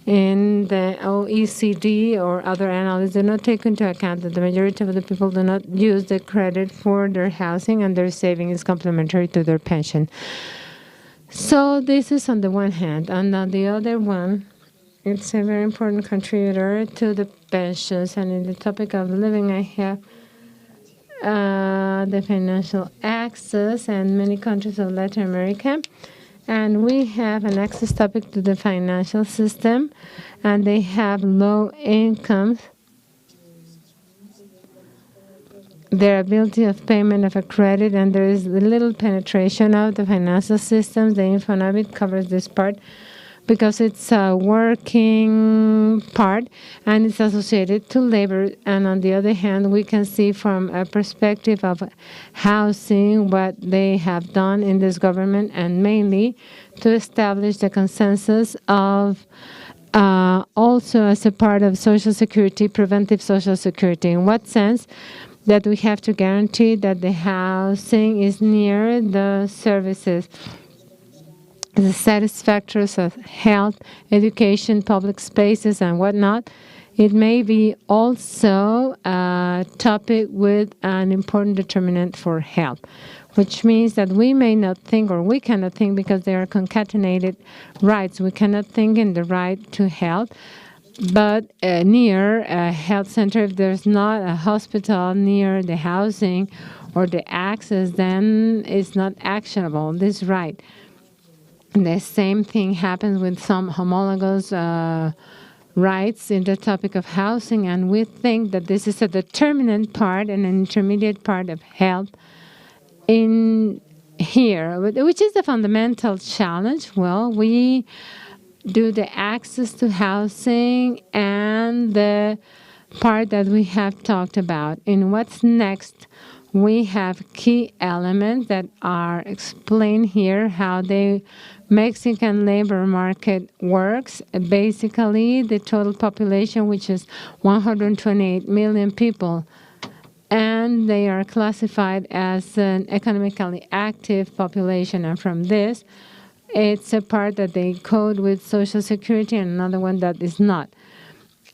In the OECD or other analysts do not take into account that the majority of the people do not use the credit for their housing, and their saving is complementary to their pension. So this is on the one hand. And on the other one, it's a very important contributor to the pensions. And in the topic of living, I have the financial access and many countries of Latin America. And we have an access topic to the financial system, and they have low incomes. Their ability of payment of a credit, and there is little penetration of the financial systems. The Infonavit covers this part because it's a working part and it's associated to labor. And on the other hand, we can see from a perspective of housing what they have done in this government, and mainly to establish the consensus of also as a part of Social Security, preventive Social Security. In what sense? That we have to guarantee that the housing is near the services, the satisfactors of health, education, public spaces, and whatnot. It may be also a topic with an important determinant for health, which means that we may not think, or we cannot think, because they are concatenated rights. We cannot think in the right to health, but near a health center, if there's not a hospital near the housing or the access, then it's not actionable, this right. The same thing happens with some homologous rights in the topic of housing, and we think that this is a determinant part and an intermediate part of health in here, which is the fundamental challenge. Well, we do the access to housing and the part that we have talked about. In what's next, we have key elements that are explained here, how the Mexican labor market works. Basically, the total population, which is 128 million people, and they are classified as an economically active population. And from this, it's a part that they code with Social Security and another one that is not.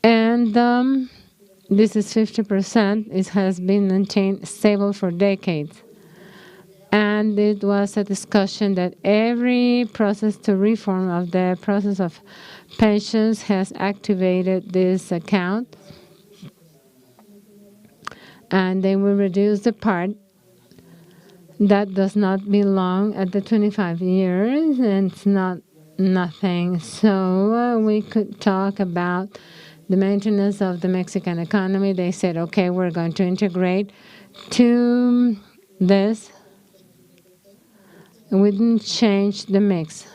And this is 50%. It has been maintained stable for decades. And it was a discussion that every process to reform of the process of pensions has activated this account. And they will reduce the part that does not belong at the 25 years, and it's not nothing. So we could talk about the maintenance of the Mexican economy. They said, okay, we're going to integrate to this. We didn't change the mix.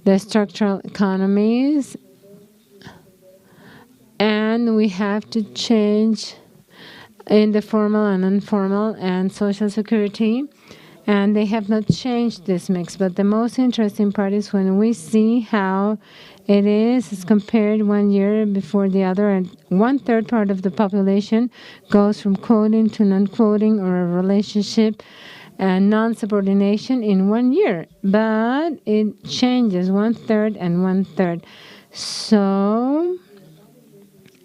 The structural economies, and we have to change in the formal and informal and Social Security, and they have not changed this mix. But the most interesting part is when we see how it is compared 1 year before the other, and 1/3 part of the population goes from quoting to non-quoting or a relationship and non-subordination in 1 year. But it changes 1/3 and 1/3. So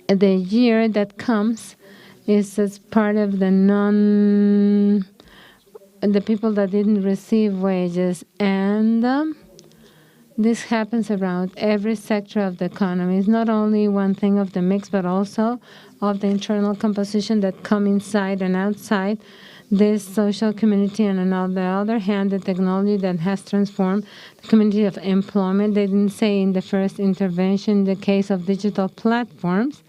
the year that comes is as part of the the people that didn't receive wages. And this happens around every sector of the economy. It's not only one thing of the mix, but also of the internal composition that come inside and outside this social community. And on the other hand, the technology that has transformed the community of employment. They didn't say in the first intervention, the case of digital platforms.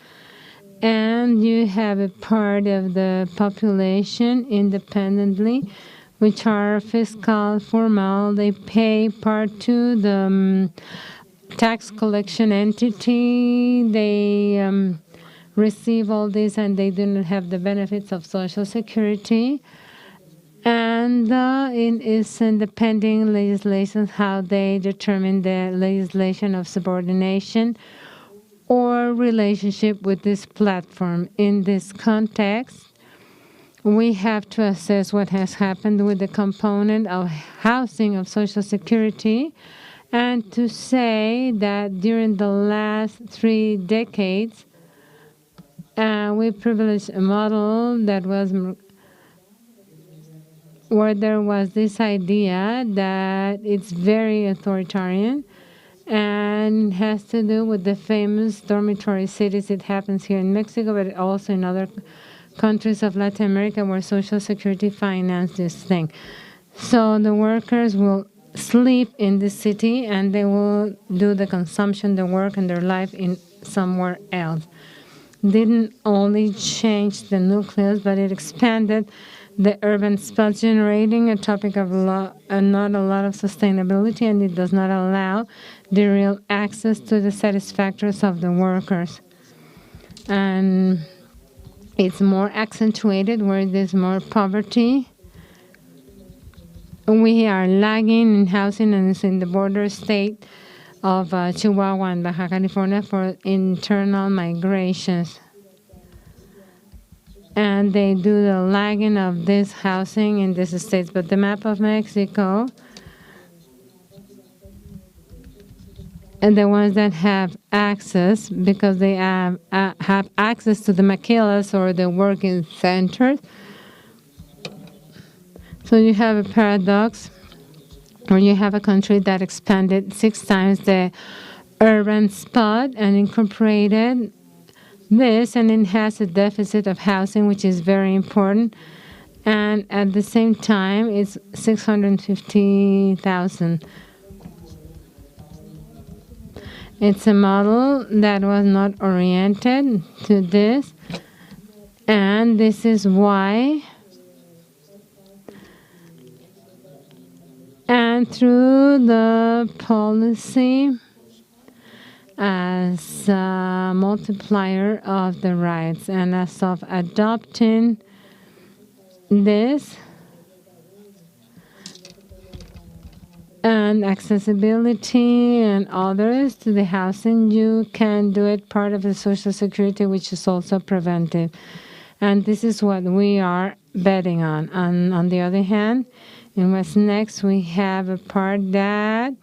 And you have a part of the population independently, which are fiscal, formal. They pay part to the tax collection entity. They receive all this and they do not have the benefits of Social Security. And it is in the pending legislation how they determine the legislation of subordination or relationship with this platform. In this context, we have to assess what has happened with the component of housing of Social Security, and to say that during the last 3 decades, we privileged a model that was where there was this idea that it's very authoritarian and has to do with the famous dormitory cities. It happens here in Mexico, but also in other countries of Latin America where Social Security financed this thing. So the workers will sleep in the city and they will do the consumption, the work, and their life in somewhere else. Didn't only change the nucleus, but it expanded the urban spots, generating a topic of not a lot of sustainability, and it does not allow the real access to the satisfactors of the workers. And it's more accentuated where there's more poverty. We are lagging in housing, and it's in the border state of Chihuahua and Baja California for internal migrations. And they do the lagging of this housing in these states. But the map of Mexico, and the ones that have access, because they have access to the maquilas or the working centers. So you have a paradox where you have a country that expanded 6 times the urban spot and incorporated this, and it has a deficit of housing, which is very important. And at the same time, it's 650,000. It's a model that was not oriented to this, and this is why. And through the policy as a multiplier of the rights, and as of adopting this and accessibility and others to the housing, you can do it part of the Social Security, which is also preventive. And this is what we are betting on. And on the other hand, in what's next, we have a part that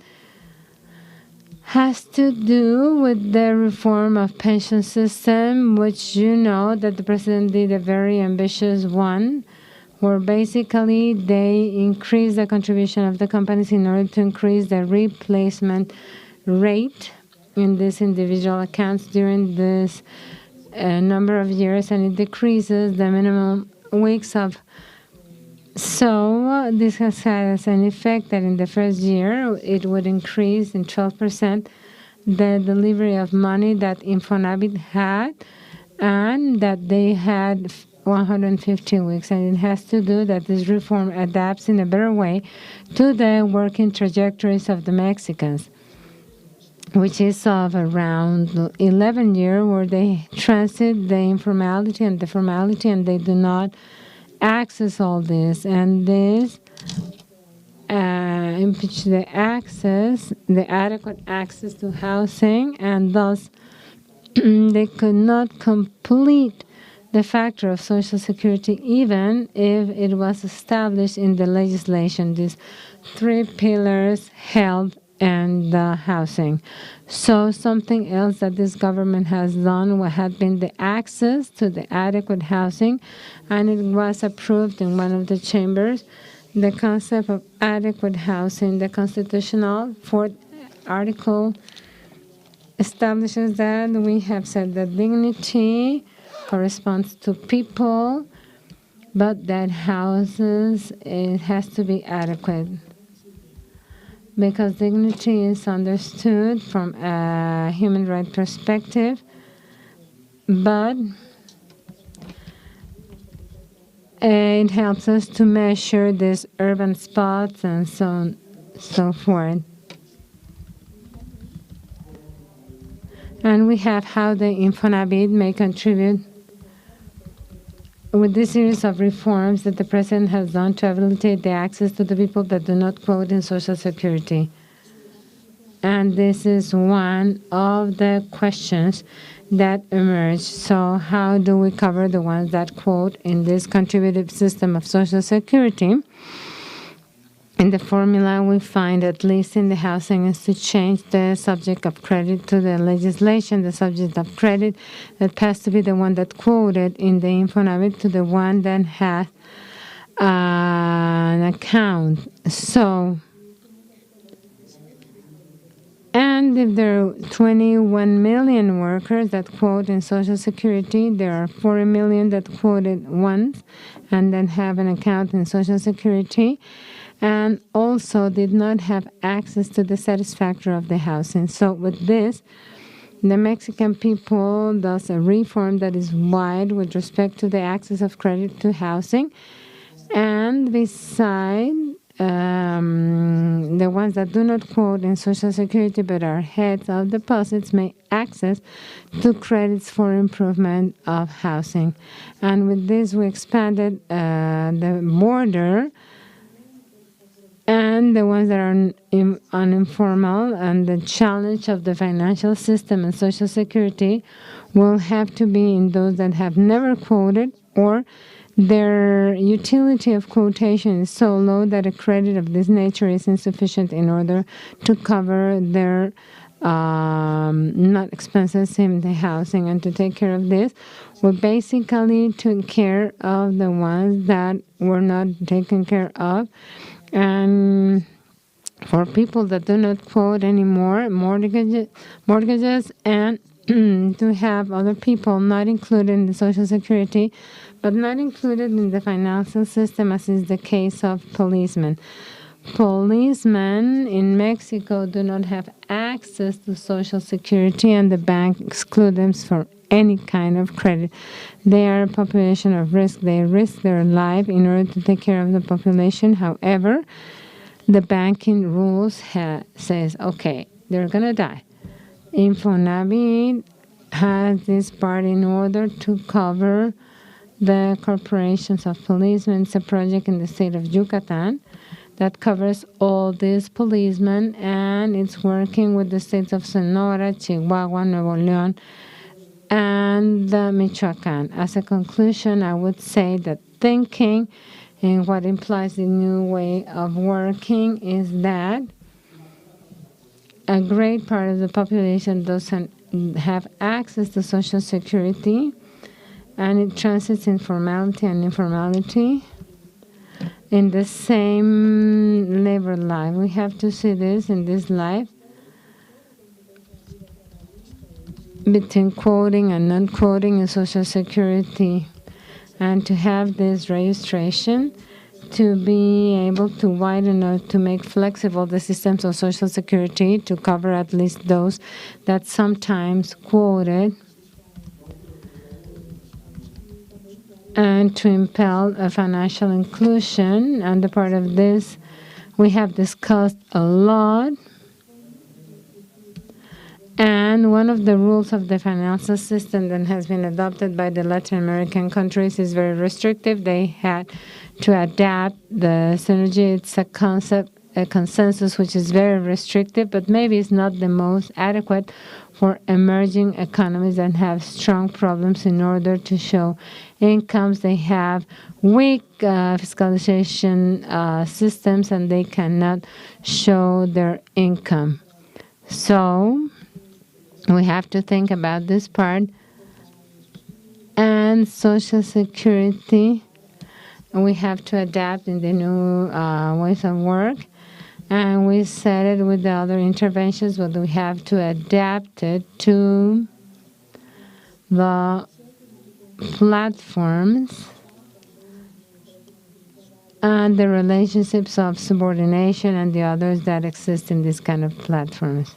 has to do with the reform of pension system, which you know that the president did a very ambitious one, where basically they increase the contribution of the companies in order to increase the replacement rate in these individual accounts during this number of years, and it decreases the minimum weeks of. So this has had an effect that in the first year it would increase in 12% the delivery of money that Infonavit had, and that they had 150 weeks. And it has to do that this reform adapts in a better way to the working trajectories of the Mexicans, which is of around 11 years, where they transit the informality and the formality, and they do not access all this. And this impeach the access, the adequate access to housing, and thus they could not complete the factor of Social Security even if it was established in the legislation, these 3 pillars: health and housing. So something else that this government has done had been the access to the adequate housing, and it was approved in one of the chambers. The concept of adequate housing, the constitutional 4th article establishes that we have said that dignity corresponds to people, but that houses, it has to be adequate. Because dignity is understood from a human rights perspective, but it helps us to measure these urban spots and so on, so forth. And we have how the Infonavit may contribute with this series of reforms that the President has done to facilitate the access to the people that do not quote in Social Security. And this is one of the questions that emerge. So how do we cover the ones that quote in this contributive system of Social Security? In the formula we find, at least in the housing, is to change the subject of credit to the legislation, the subject of credit that has to be the one that quoted in the Infonavit to the one that has an account. So, and if there are 21 million workers that quote in Social Security, there are 40 million that quoted once and then have an account in Social Security, and also did not have access to the satisfactory of the housing. So with this, the Mexican people does a reform that is wide with respect to the access of credit to housing, and beside the ones that do not quote in Social Security but are heads of deposits may access to credits for improvement of housing. And with this, we expanded the border, and the ones that are uninformal, and the challenge of the financial system and Social Security will have to be in those that have never quoted, or their utility of quotation is so low that a credit of this nature is insufficient in order to cover their not expenses in the housing. And to take care of this, we basically took care of the ones that were not taken care of. And for people that do not quote anymore, mortgages and to have other people not included in the Social Security, but not included in the financial system, as is the case of policemen. Policemen in Mexico do not have access to Social Security, and the bank excludes them for any kind of credit. They are a population of risk. They risk their life in order to take care of the population. However, the banking rules says, okay, they're going to die. Infonavit has this part in order to cover the corporations of policemen. It's a project in the state of Yucatan that covers all these policemen, and it's working with the states of Sonora, Chihuahua, Nuevo León, and Michoacan. As a conclusion, I would say that thinking in what implies the new way of working is that a great part of the population doesn't have access to Social Security, and it transits in formality and informality in the same labor life. We have to see this in this life between quoting and non-quoting in Social Security, and to have this registration to be able to widen or to make flexible the systems of Social Security to cover at least those that sometimes quoted, and to impel a financial inclusion. And the part of this we have discussed a lot. And one of the rules of the financial system that has been adopted by the Latin American countries is very restrictive. They had to adapt the synergy. It's a concept, a consensus, which is very restrictive, but maybe it's not the most adequate for emerging economies that have strong problems in order to show incomes. They have weak fiscalization systems, and they cannot show their income. So we have to think about this part. And Social Security, we have to adapt in the new ways of work. And we said it with the other interventions, but we have to adapt it to the platforms and the relationships of subordination and the others that exist in this kind of platforms.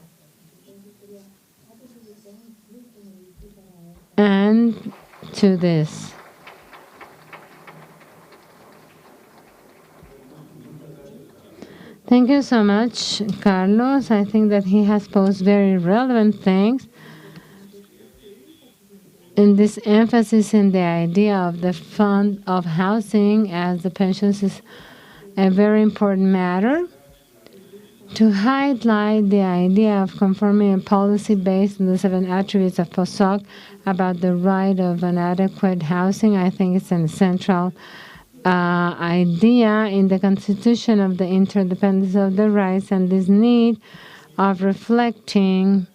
And to this. Thank you so much, Carlos. I think that he has posed very relevant things And this emphasis in the idea of the fund of housing as the pensions is a very important matter to highlight the idea of conforming a policy based on the 7 attributes of POSOC about the right of an adequate housing. I think it's an central idea in the constitution of the interdependence of the rights and this need of reflecting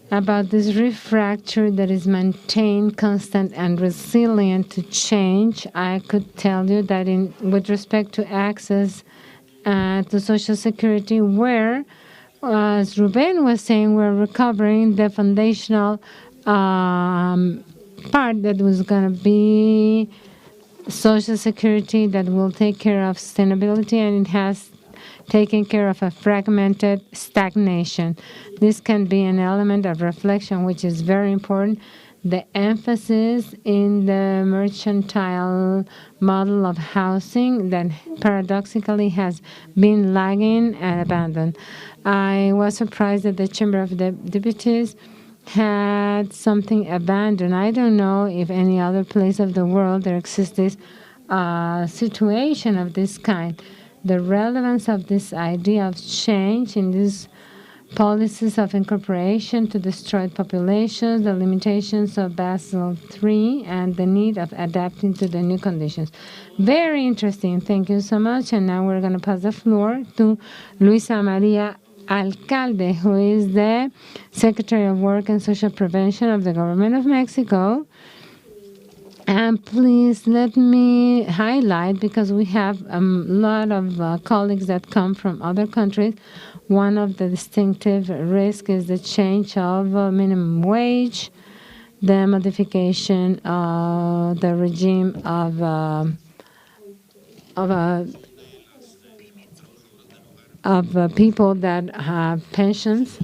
about this refracture that is maintained, constant, and resilient to change. I could tell you that with respect to access to Social Security, where, as Ruben was saying, we're recovering the foundational part that was going to be Social Security that will take care of sustainability, and it has taken care of a fragmented stagnation. This can be an element of reflection, which is very important. The emphasis in the mercantile model of housing that paradoxically has been lagging and abandoned. I was surprised that the Chamber of Deputies had something abandoned. I don't know if any other place of the world there exists this situation of this kind. The relevance of this idea of change in these policies of incorporation to destroyed populations, the limitations of Basel III, and the need of adapting to the new conditions. Very interesting. Thank you so much. And now we're going to pass the floor to Luisa Maria Alcalde, who is the Secretary of Work and Social Prevention of the Government of Mexico. And please let me highlight, because we have a lot of colleagues that come from other countries, one of the distinctive risks is the change of minimum wage, the modification of the regime of people that have pensions,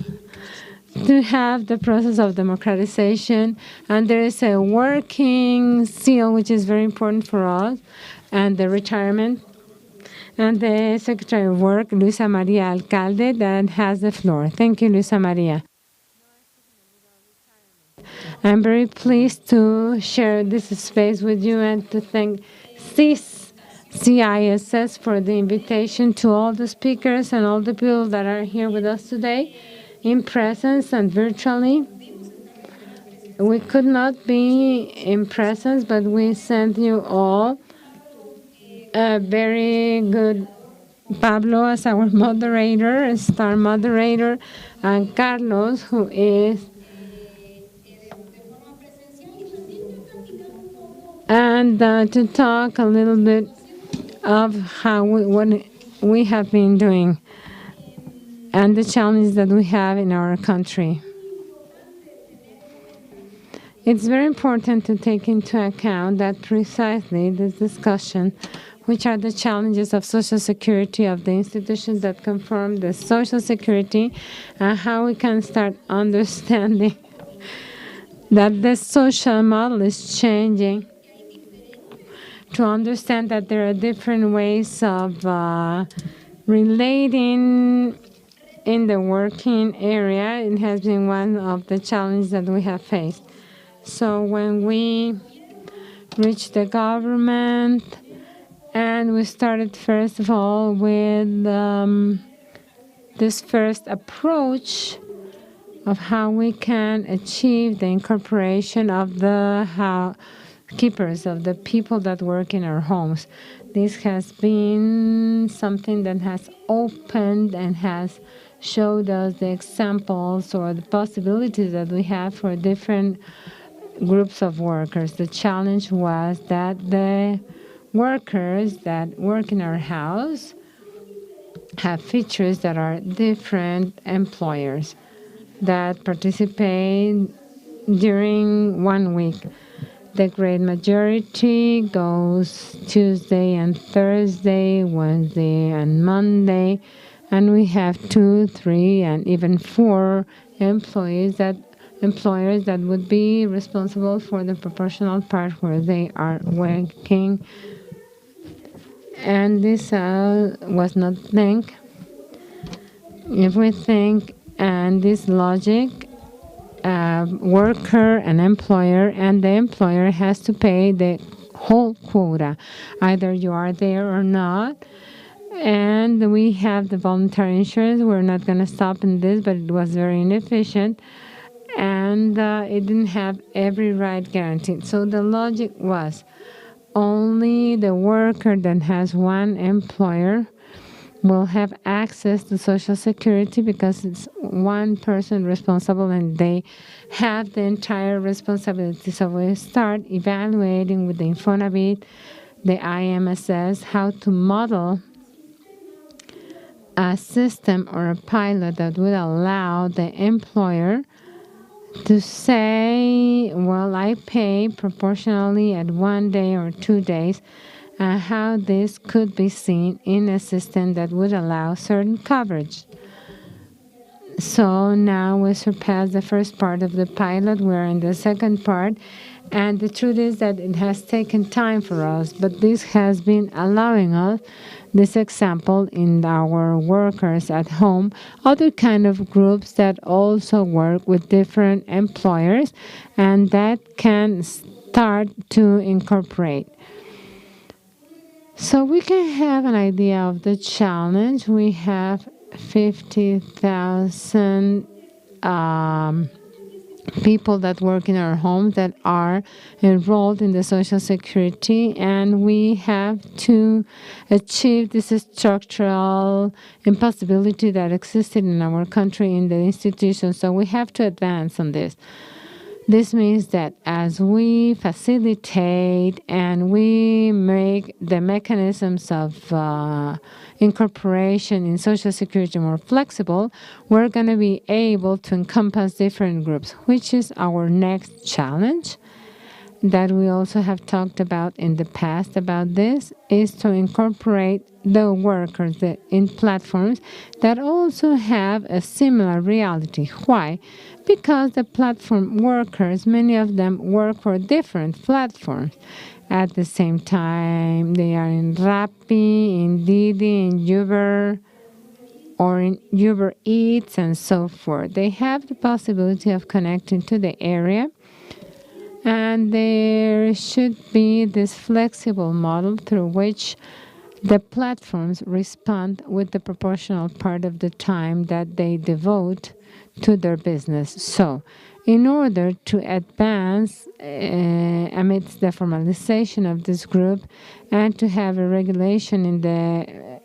to have the process of democratization, and there is a working seal which is very important for us, and the retirement. And the Secretary of Work, Luisa Maria Alcalde, that has the floor. Thank you, Luisa Maria. I'm very pleased to share this space with you and to thank CIESS for the invitation, to all the speakers and all the people that are here with us today in presence and virtually. We could not be in presence, but we sent you all a very good Pablo as our moderator, a star moderator, and Carlos, who is, and to talk a little bit of how what we have been doing and the challenges that we have in our country. It's very important to take into account that precisely this discussion, which are the challenges of Social Security, of the institutions that conform the Social Security, and how we can start understanding that the social model is changing, to understand that there are different ways of relating in the working area. It has been one of the challenges that we have faced. So when we reached the government, and we started, first of all, with this first approach of how we can achieve the incorporation of the housekeepers, of the people that work in our homes. This has been something that has opened and has showed us the examples or the possibilities that we have for different groups of workers. The challenge was that the workers that work in our house have features that are different employers that participate during 1 week. The great majority goes Tuesday and Thursday, Wednesday and Monday, and we have 2, 3, and even 4 employers that would be responsible for the proportional part where they are working. And this was not think. If we think, and this logic worker and employer, and the employer has to pay the whole quota. Either you are there or not. And we have the voluntary insurance. We're not going to stop in this, but it was very inefficient. And it didn't have every right guaranteed. So the logic was only the worker that has one employer will have access to Social Security because it's one person responsible and they have the entire responsibility. So we start evaluating with the Infonavit, the IMSS, how to model a system or a pilot that would allow the employer to say, well, I pay proportionally at 1 day or 2 days, and how this could be seen in a system that would allow certain coverage. So now we surpassed the first part of the pilot. We're in the second part. And the truth is that it has taken time for us, but this has been allowing us this example in our workers at home, other kind of groups that also work with different employers and that can start to incorporate. So we can have an idea of the challenge. We have 50,000 people that work in our homes that are enrolled in the Social Security, and we have to achieve this structural impossibility that existed in our country in the institutions. So we have to advance on this. This means that as we facilitate and we make the mechanisms of incorporation in Social Security more flexible, we're going to be able to encompass different groups, which is our next challenge that we also have talked about in the past about this, is to incorporate the workers in platforms that also have a similar reality. Why? Because the platform workers, many of them work for different platforms. At the same time, they are in Rappi, in Didi, in Uber, or in Uber Eats, and so forth. They have the possibility of connecting to the area, and there should be this flexible model through which the platforms respond with the proportional part of the time that they devote to their business. So, in order to advance amidst the formalization of this group and to have a regulation in the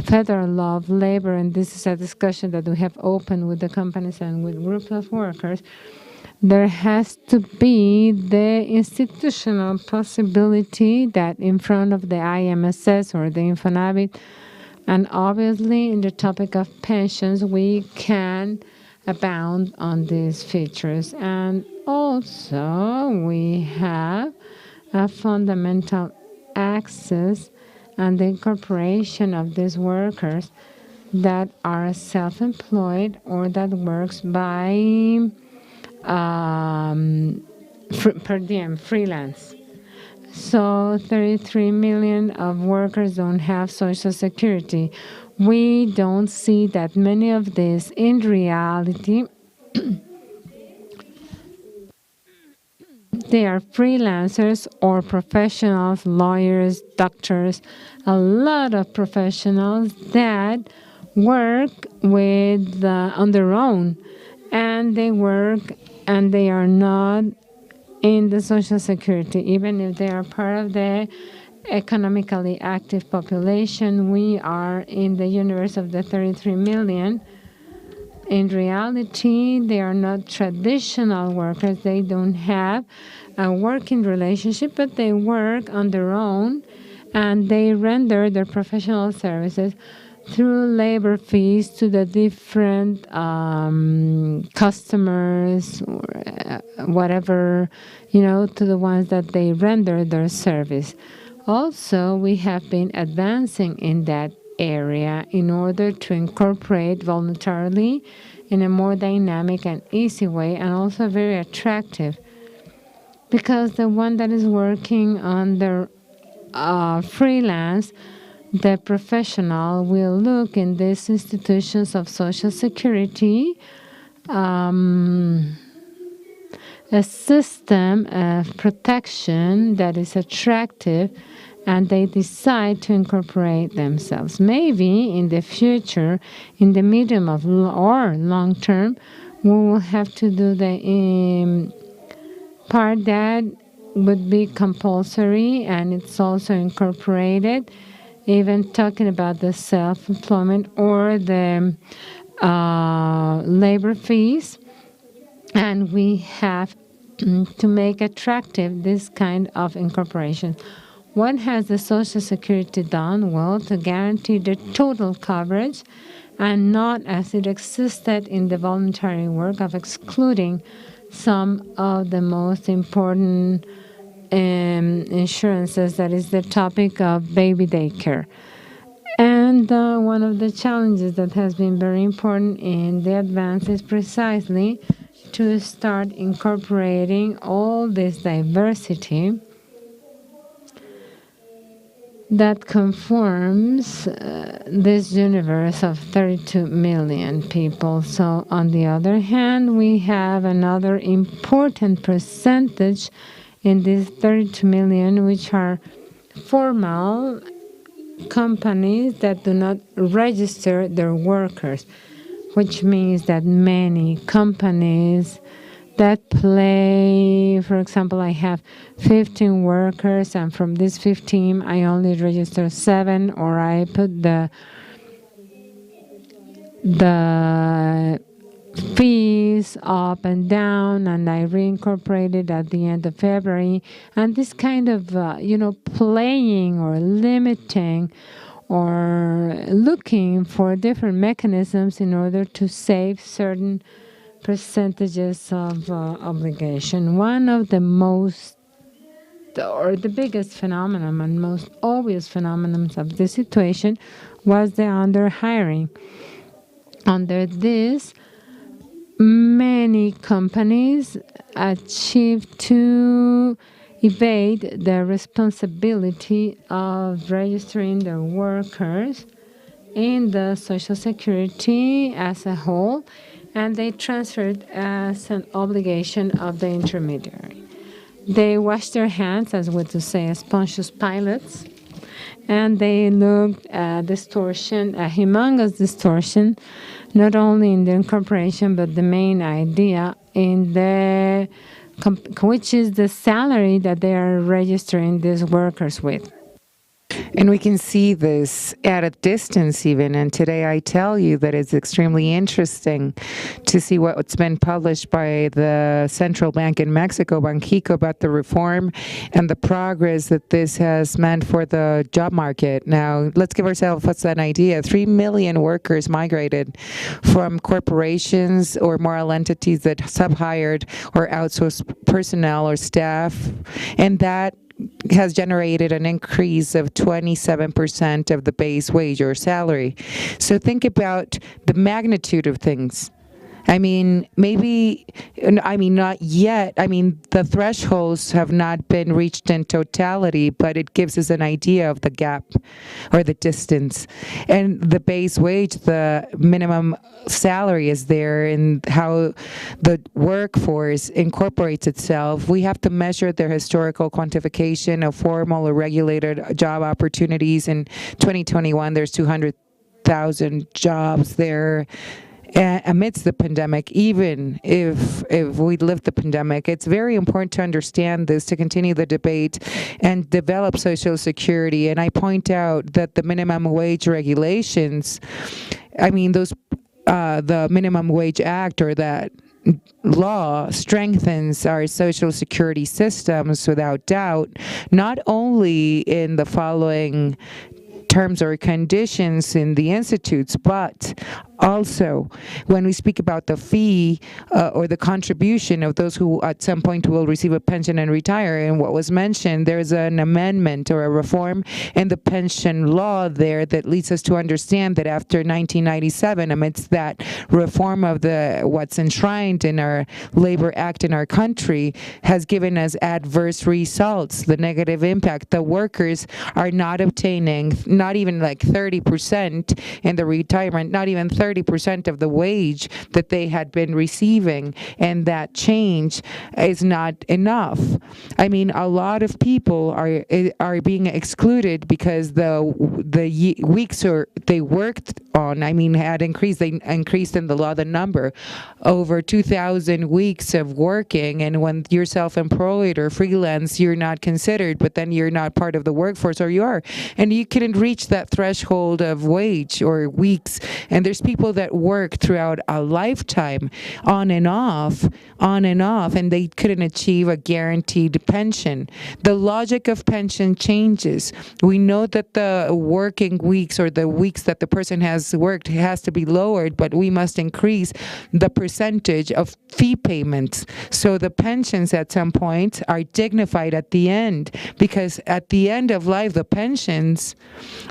federal law of labor, and this is a discussion that we have opened with the companies and with groups of workers, there has to be the institutional possibility that in front of the IMSS or the Infonavit, and obviously in the topic of pensions, we can abound on these features. And also we have a fundamental access and the incorporation of these workers that are self-employed or that works by per diem, freelance. So 33 million of workers don't have Social Security. We don't see that many of these in reality. They are freelancers or professionals, lawyers, doctors, a lot of professionals that work with on their own, and they work and they are not in the Social Security, even if they are part of the economically active population. We are in the universe of the 33 million. In reality, they are not traditional workers. They don't have a working relationship, but they work on their own, and they render their professional services through labor fees to the different customers, or whatever, to the ones that they render their service. Also, we have been advancing in that area in order to incorporate voluntarily in a more dynamic and easy way, and also very attractive, because the one that is working on their freelance, the professional will look in these institutions of Social Security a system of protection that is attractive, and they decide to incorporate themselves. Maybe in the future, in the medium or long term, we will have to do the part that would be compulsory, and it's also incorporated, even talking about the self-employment or the labor fees. And we have to make attractive this kind of incorporation. What has the Social Security done? Well, to guarantee the total coverage and not as it existed in the voluntary work of excluding some of the most important insurances, that is the topic of baby daycare. And one of the challenges that has been very important in the advance is precisely to start incorporating all this diversity that conforms this universe of 32 million people. So on the other hand, we have another important percentage in these 32 million, which are formal companies that do not register their workers, which means that many companies that play, for example, I have 15 workers, and from these 15, I only register 7, or I put the fees up and down, and I reincorporate it at the end of February. And this kind of, playing or limiting or looking for different mechanisms in order to save certain percentages of obligation. One of the most, or the biggest phenomenon and most obvious phenomenon of this situation was the under-hiring. Under this, many companies achieved to evade the responsibility of registering their workers in the Social Security as a whole, and they transferred as an obligation of the intermediary. They washed their hands, as we would say, as Pontius Pilates, and they looked at distortion, a humongous distortion, not only in the incorporation, but the main idea in the, which is the salary that they are registering these workers with. And we can see this at a distance even. And today I tell you that it's extremely interesting to see what's been published by the Central Bank in Mexico, Banxico, about the reform and the progress that this has meant for the job market. Now, let's give ourselves an idea. 3 million workers migrated from corporations or moral entities that sub-hired or outsourced personnel or staff. And that has generated an increase of 27% of the base wage or salary. So think about the magnitude of things. I mean, not yet. I mean, the thresholds have not been reached in totality, but it gives us an idea of the gap or the distance. And the base wage, the minimum salary is there, and how the workforce incorporates itself. We have to measure their historical quantification of formal or regulated job opportunities. In 2021, there's 200,000 jobs there. Amidst the pandemic, even if we live the pandemic, it's very important to understand this, to continue the debate and develop Social Security. And I point out that the minimum wage regulations, the Minimum Wage Act, or that law, strengthens our Social Security systems without doubt, not only in the following terms or conditions in the institutes, but also when we speak about the fee or the contribution of those who at some point will receive a pension and retire. And what was mentioned, there's an amendment or a reform in the pension law there that leads us to understand that after 1997, amidst that reform of what's enshrined in our Labor Act in our country, has given us adverse results, the negative impact. The workers are not obtaining, not even like 30% in the retirement, not even 30% 30% of the wage that they had been receiving, and that change is not enough. I mean, a lot of people are being excluded because the weeks they worked on, I mean, had increased. They increased in the law the number over 2,000 weeks of working, and when you're self-employed or freelance, you're not considered, but then you're not part of the workforce, or you are, and you couldn't reach that threshold of wage or weeks. And there's people that work throughout a lifetime on and off, and they couldn't achieve a guaranteed pension. The logic of pension changes. We know that the working weeks, or the weeks that the person has worked, has to be lowered, but we must increase the percentage of fee payments. So the pensions at some point are dignified at the end, because at the end of life, the pensions,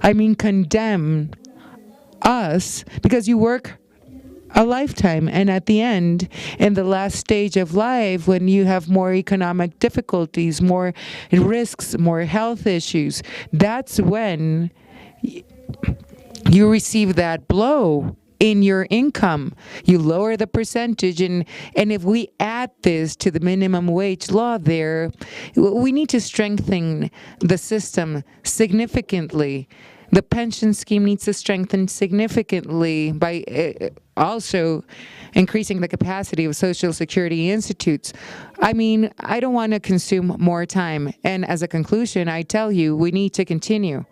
I mean, condemn us because you work a lifetime, and at the end, in the last stage of life, when you have more economic difficulties, more risks, more health issues, that's when you receive that blow in your income. You lower the percentage, and if we add this to the minimum wage law there, we need to strengthen the system significantly. The pension scheme needs to strengthen significantly by also increasing the capacity of Social Security institutes. I mean, I don't want to consume more time. And as a conclusion, I tell you, we need to continue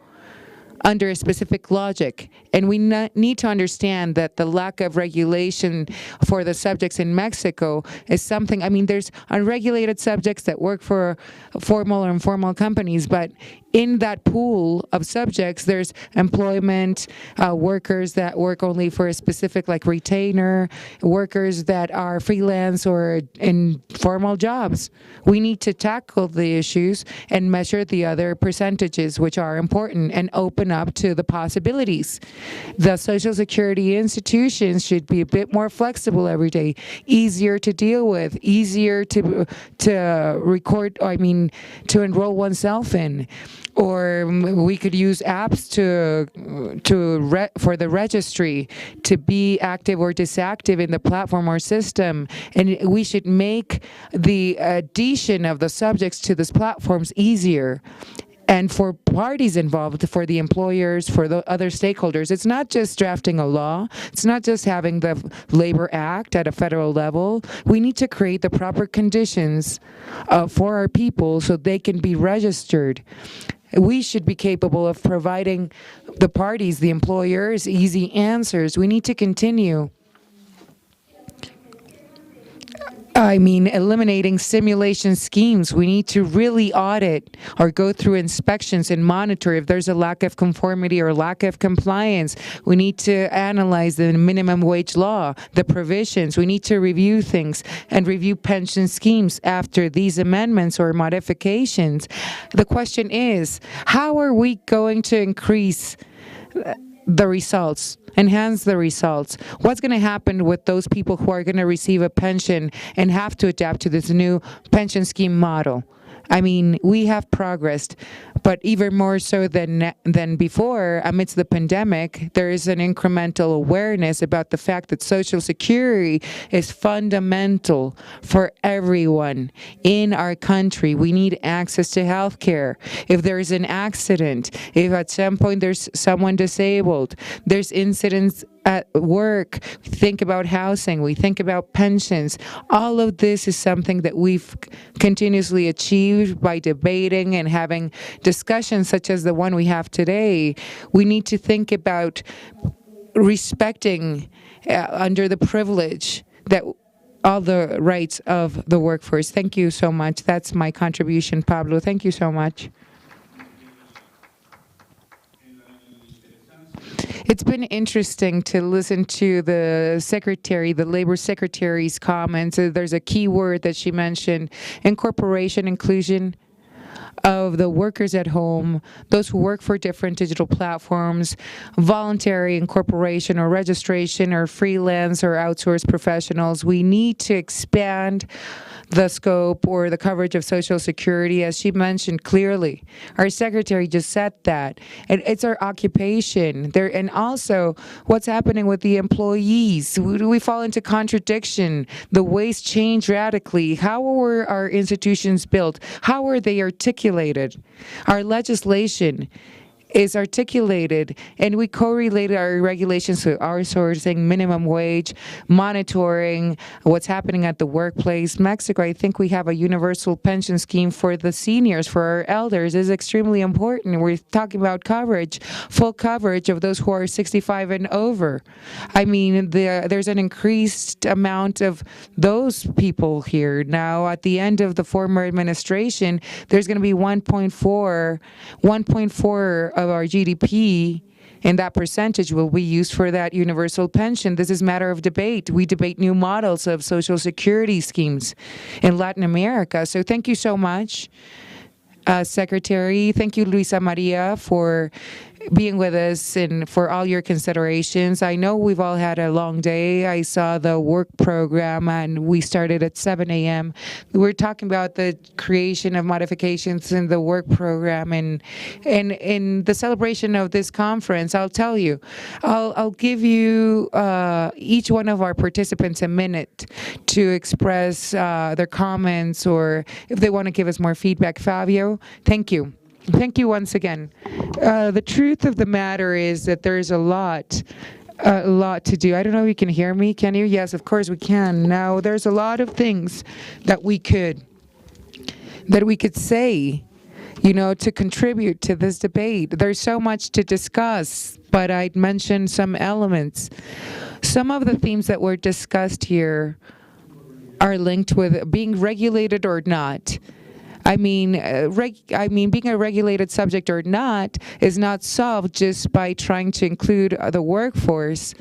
under a specific logic. And we need to understand that the lack of regulation for the subjects in Mexico is something, I mean, there's unregulated subjects that work for formal or informal companies, but in that pool of subjects, there's employment, workers that work only for a specific, like retainer, workers that are freelance or in formal jobs. We need to tackle the issues and measure the other percentages, which are important, and open up to the possibilities. The Social Security institutions should be a bit more flexible every day, easier to deal with, easier to record, I mean, to enroll oneself in. Or we could use apps for the registry to be active or disactive in the platform or system. And we should make the addition of the subjects to these platforms easier. And for parties involved, for the employers, for the other stakeholders, it's not just drafting a law. It's not just having the Labor Act at a federal level. We need to create the proper conditions for our people so they can be registered. We should be capable of providing the parties, the employers, easy answers. We need to continue, I mean, eliminating simulation schemes. We need to really audit or go through inspections and monitor if there's a lack of conformity or lack of compliance. We need to analyze the minimum wage law, the provisions. We need to review things and review pension schemes after these amendments or modifications. The question is, how are we going to increase the results, enhance the results? What's going to happen with those people who are going to receive a pension and have to adapt to this new pension scheme model? I mean, we have progressed, but even more so than before, amidst the pandemic, there is an incremental awareness about the fact that Social Security is fundamental for everyone in our country. We need access to health care. If there is an accident, if at some point there's someone disabled, there's incidents at work, we think about housing, we think about pensions. All of this is something that we've continuously achieved by debating and having discussions such as the one we have today. We need to think about respecting under the privilege that all the rights of the workforce. Thank you so much. That's my contribution, Pablo. Thank you so much. It's been interesting to listen to the secretary, the labor secretary's comments. There's a key word that she mentioned, incorporation, inclusion. of the workers at home, those who work for different digital platforms, voluntary incorporation or registration or freelance or outsourced professionals. We need to expand the scope or the coverage of Social Security, as she mentioned clearly. Our secretary just said that. And it's our occupation. And also what's happening with the employees. We fall into contradiction. The ways change radically. How were our institutions built? How are they articulated? Our legislation is articulated, and we correlated our regulations to outsourcing, minimum wage, monitoring what's happening at the workplace. Mexico, I think we have a universal pension scheme for the seniors, for our elders, is extremely important. We're talking about coverage, full coverage of those who are 65 and over. I mean, there's an increased amount of those people here. Now, at the end of the former administration, there's going to be 1.4 of our GDP, and that percentage will be used for that universal pension. This is a matter of debate. We debate new models of Social Security schemes in Latin America. So thank you so much, Secretary. Thank you, Luisa Maria, for being with us and for all your considerations. I know we've all had a long day. I saw the work program, and we started at 7 a.m. We're talking about the creation of modifications in the work program, and in the celebration of this conference, I'll tell you, I'll give you each one of our participants a minute to express their comments, or if they want to give us more feedback. Fabio, thank you. Thank you once again. The truth of the matter is that there's a lot to do. I don't know if you can hear me. Can you? Yes, of course we can. Now, there's a lot of things that we could say, to contribute to this debate. There's so much to discuss, but I'd mention some elements. Some of the themes that were discussed here are linked with being regulated or not. I mean, being a regulated subject or not is not solved just by trying to include the workforce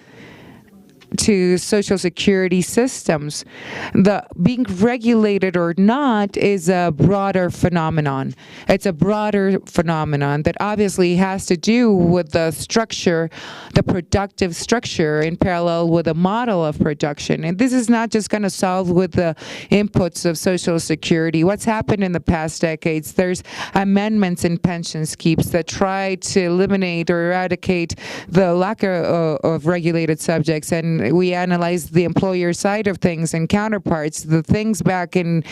to Social Security systems. The being regulated or not is a broader phenomenon. It's a broader phenomenon that obviously has to do with the structure, the productive structure in parallel with a model of production. And this is not just going to solve with the inputs of Social Security. What's happened in the past decades, there's amendments in pension schemes that try to eliminate or eradicate the lack of regulated subjects, and we analyze the employer side of things and counterparts, the things back in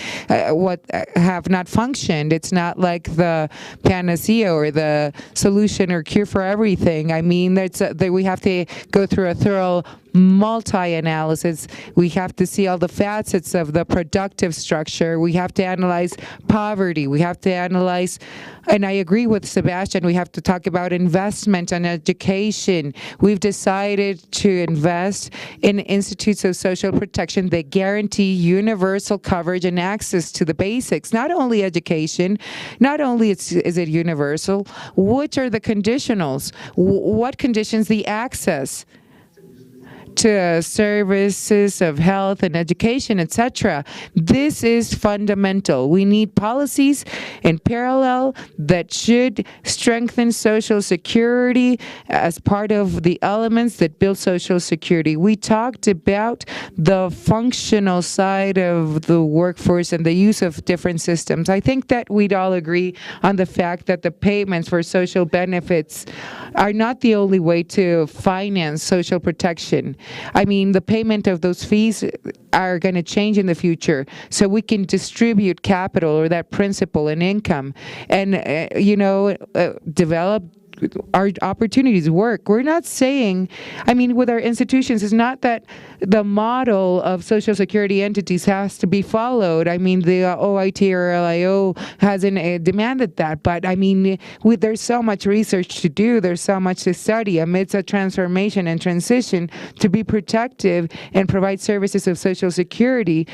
what have not functioned. It's not like the panacea or the solution or cure for everything. I mean, we have to go through a thorough multi-analysis. We have to see all the facets of the productive structure. We have to analyze poverty. We have to analyze, and I agree with Sebastian, we have to talk about investment and education. We've decided to invest in institutes of social protection that guarantee universal coverage and access to the basics. Not only education, not only is it universal, which are the conditionals? What conditions the access to services of health and education, etc. This is fundamental. We need policies in parallel that should strengthen Social Security as part of the elements that build Social Security. We talked about the functional side of the workforce and the use of different systems. I think that we'd all agree on the fact that the payments for social benefits are not the only way to finance social protection. I mean, the payment of those fees are going to change in the future, so we can distribute capital or that principal and income and, develop our opportunities, work. We're not saying, with our institutions, it's not that the model of Social Security entities has to be followed. The OIT or LIO hasn't demanded that, but there's so much research to do, there's so much to study amidst a transformation and transition to be protective and provide services of Social Security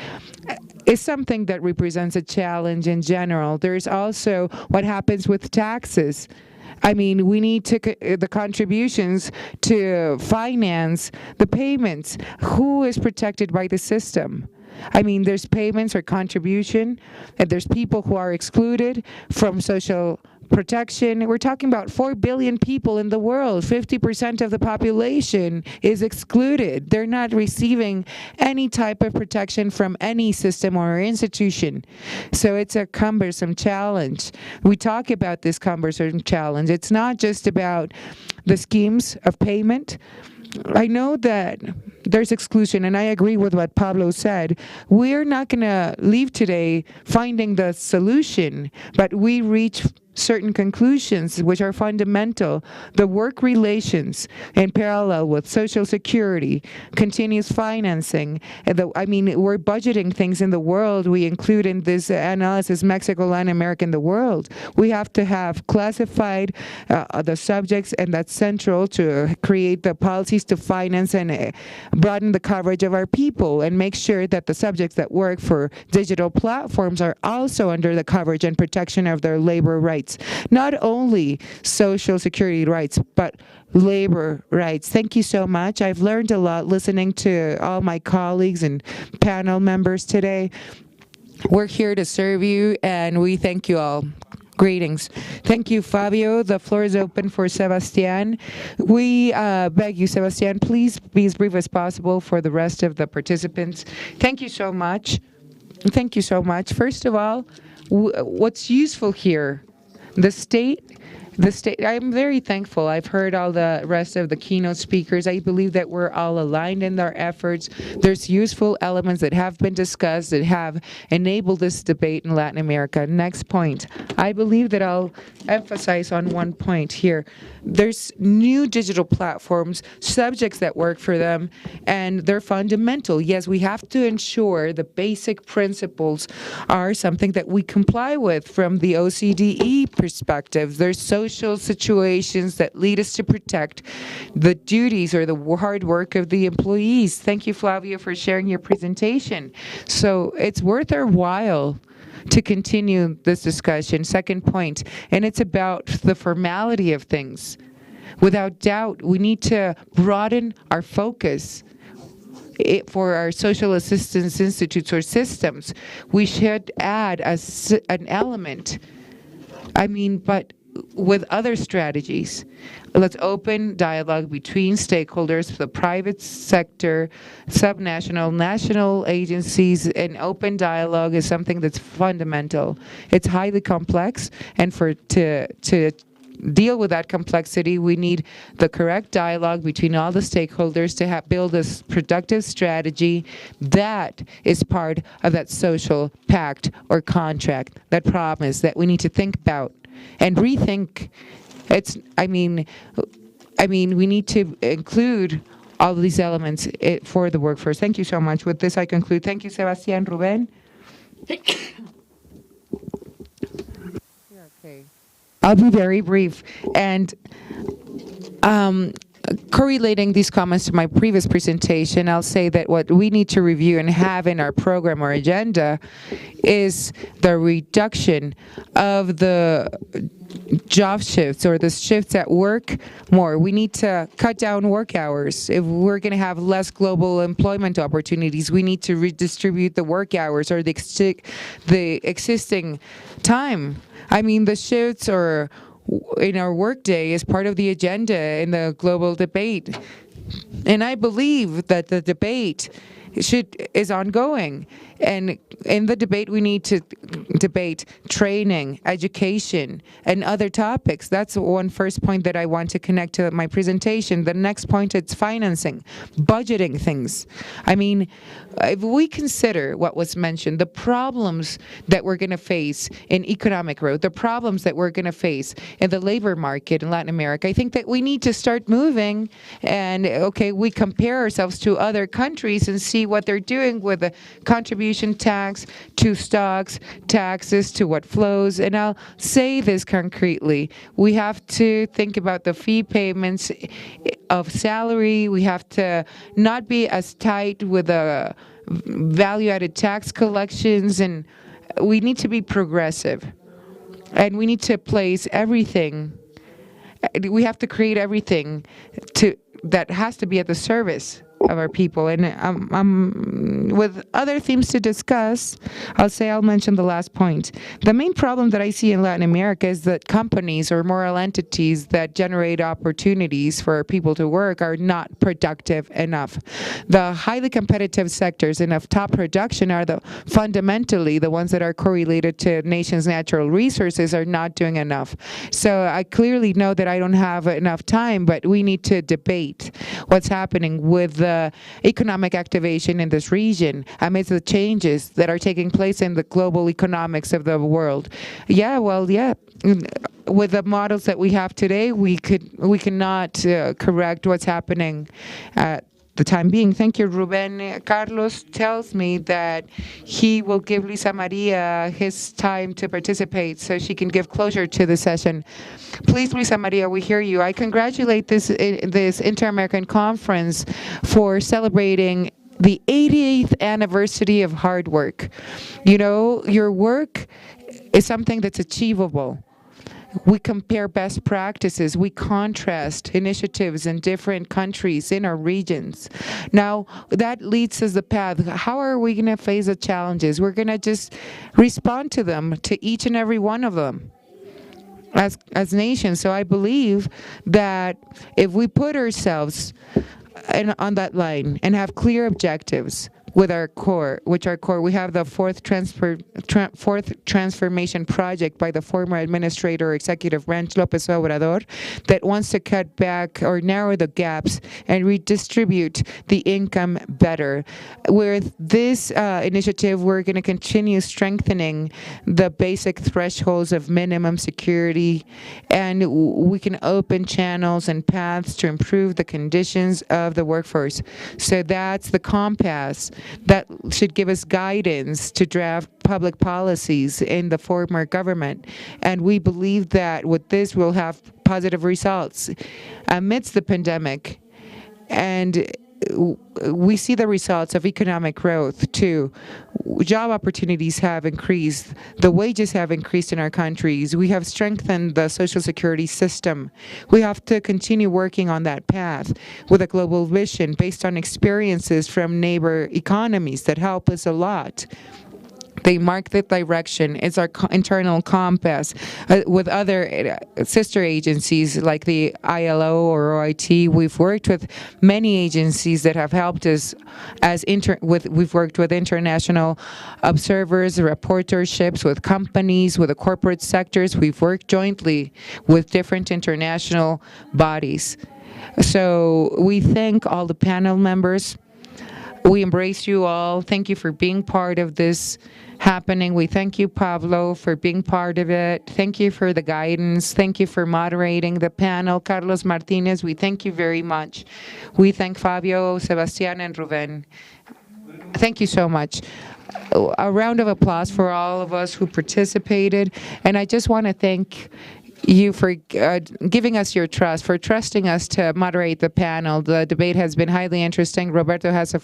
is something that represents a challenge in general. There's also what happens with taxes. We need the contributions to finance the payments. Who is protected by the system? I mean, there's payments or contribution, and there's people who are excluded from social protection. We're talking about 4 billion people in the world. 50% of the population is excluded. They're not receiving any type of protection from any system or institution. So it's a cumbersome challenge. We talk about this cumbersome challenge. It's not just about the schemes of payment. I know that there's exclusion, and I agree with what Pablo said. We're not going to leave today finding the solution, but we reach certain conclusions which are fundamental. The work relations in parallel with Social Security, continuous financing. I mean, we're budgeting things in the world. We include in this analysis Mexico, Latin America, and the world. We have to have classified the subjects, and that's central to create the policies to finance and broaden the coverage of our people and make sure that the subjects that work for digital platforms are also under the coverage and protection of their labor rights. Not only Social Security rights, but labor rights. Thank you so much. I've learned a lot listening to all my colleagues and panel members today. We're here to serve you, and we thank you all. Greetings. Thank you, Fabio. The floor is open for Sebastian. We beg you, Sebastian, please be as brief as possible for the rest of the participants. Thank you so much. Thank you so much. First of all, what's useful here? The state, I'm very thankful. I've heard all the rest of the keynote speakers. I believe that we're all aligned in our efforts. There's useful elements that have been discussed that have enabled this debate in Latin America. Next point. I believe that I'll emphasize on one point here. There's new digital platforms, subjects that work for them, and they're fundamental. Yes, we have to ensure the basic principles are something that we comply with from the OCDE perspective. There's social situations that lead us to protect the duties or the hard work of the employees. Thank you, Flavio, for sharing your presentation. So it's worth our while to continue this discussion. Second point, and it's about the formality of things. Without doubt, we need to broaden our focus for our social assistance institutes or systems. We should add an element, but with other strategies. Let's open dialogue between stakeholders, the private sector, subnational, national agencies, and open dialogue is something that's fundamental. It's highly complex, and to deal with that complexity, we need the correct dialogue between all the stakeholders to build a productive strategy that is part of that social pact or contract, that promise that we need to think about and rethink. We need to include all of these elements for the workforce. Thank you so much. With this, I conclude. Thank you, Sebastián. Rubén? Okay. I'll be very brief. And correlating these comments to my previous presentation, I'll say that what we need to review and have in our program or agenda is the reduction of the job shifts or the shifts at work more. We need to cut down work hours. If we're going to have less global employment opportunities, we need to redistribute the work hours or the existing time. The shifts or in our workday is part of the agenda in the global debate. And I believe that the debate is ongoing. And in the debate, we need to debate training, education, and other topics. That's one first point that I want to connect to my presentation. The next point is financing, budgeting things. If we consider what was mentioned, the problems that we're going to face in economic growth, the problems that we're going to face in the labor market in Latin America, I think that we need to start moving and, we compare ourselves to other countries and see what they're doing with the contribution tax to stocks, taxes to what flows. And I'll say this concretely. We have to think about the fee payments of salary. We have to not be as tight with the value-added tax collections, and we need to be progressive. And we need to place everything. We have to create everything that has to be at the service of our people. And with other themes to discuss, I'll mention the last point. The main problem that I see in Latin America is that companies or moral entities that generate opportunities for people to work are not productive enough. The highly competitive sectors and of top production are fundamentally the ones that are correlated to nations' natural resources are not doing enough. So I clearly know that I don't have enough time, but we need to debate what's happening with the economic activation in this region amidst the changes that are taking place in the global economics of the world. With the models that we have today, we cannot correct what's happening at the time being. Thank you, Ruben. Carlos tells me that he will give Luisa Maria his time to participate so she can give closure to the session. Please, Luisa Maria, we hear you. I congratulate this Inter-American Conference for celebrating the 88th anniversary of hard work. You know, your work is something that's achievable. We compare best practices. We contrast initiatives in different countries in our regions. Now, that leads us the path. How are we going to face the challenges? We're going to just respond to them, to each and every one of them as nations. So I believe that if we put ourselves on that line and have clear objectives, with our core, we have the fourth transformation project by the former administrator executive branch López Obrador that wants to cut back or narrow the gaps and redistribute the income better. With this initiative, we're going to continue strengthening the basic thresholds of minimum security, and we can open channels and paths to improve the conditions of the workforce. So that's the compass that should give us guidance to draft public policies in the former government. And we believe that with this, we'll have positive results amidst the pandemic. And we see the results of economic growth too. Job opportunities have increased. The wages have increased in our countries. We have strengthened the social security system. We have to continue working on that path with a global vision based on experiences from neighbor economies that help us a lot. They mark the direction. It's our internal compass. With other sister agencies like the ILO or OIT, we've worked with many agencies that have helped us we've worked with international observers, reporterships, with companies, with the corporate sectors. We've worked jointly with different international bodies. So we thank all the panel members. We embrace you all. Thank you for being part of this happening. We thank you, Pablo, for being part of it. Thank you for the guidance. Thank you for moderating the panel. Carlos Martinez, we thank you very much. We thank Fabio, Sebastián, and Ruben. Thank you so much. A round of applause for all of us who participated. And I just want to thank you for giving us your trust, for trusting us to moderate the panel. The debate has been highly interesting. Roberto has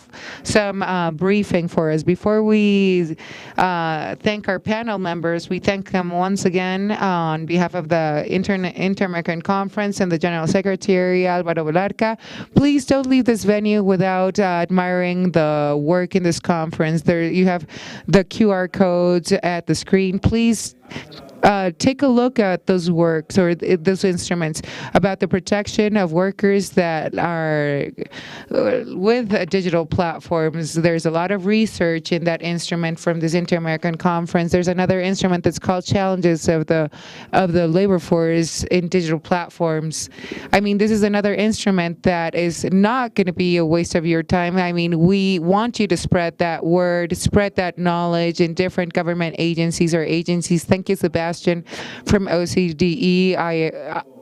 some briefing for us. Before we thank our panel members, we thank them once again on behalf of the Inter-American Conference and the General Secretary, Álvaro Velarca. Please don't leave this venue without admiring the work in this conference. There you have the QR codes at the screen. Please take a look at those works or those instruments about the protection of workers that are with digital platforms. There's a lot of research in that instrument from this Inter-American Conference. There's another instrument that's called Challenges of the Labor Force in Digital Platforms. I mean, this is another instrument that is not going to be a waste of your time. I mean, we want you to spread that word, spread that knowledge in different government agencies or agencies. Thank you, Sebastian, from OCDE,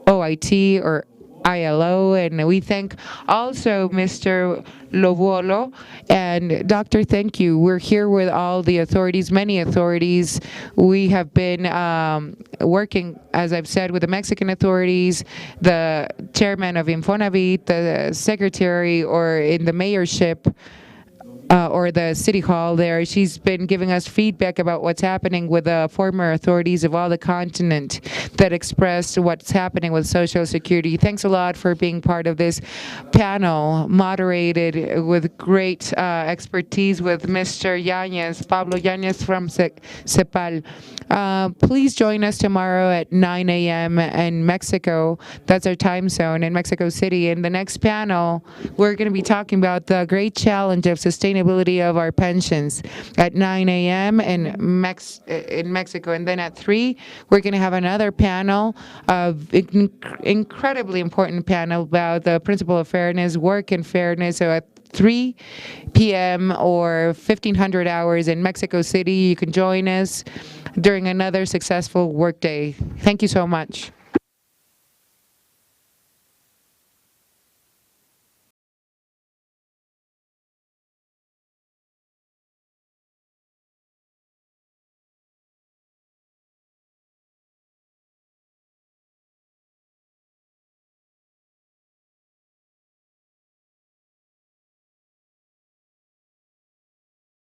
OIT, or ILO, and we thank also Mr. Lovuolo. And Doctor, thank you. We're here with all the authorities, many authorities. We have been working, as I've said, with the Mexican authorities, the chairman of Infonavit, the secretary, or in the mayorship or the city hall there. She's been giving us feedback about what's happening with the former authorities of all the continent that expressed what's happening with Social Security. Thanks a lot for being part of this panel, moderated with great expertise with Mr. Yanez, Pablo Yanez from CEPAL. Please join us tomorrow at 9 a.m. in Mexico. That's our time zone in Mexico City. In the next panel, we're going to be talking about the great challenge of sustainability of our pensions at 9 a.m. in Mexico. And then at 3, we're going to have another panel, incredibly important panel about the principle of fairness, work and fairness. So at 3 p.m. or 1500 hours in Mexico City, you can join us during another successful workday. Thank you so much.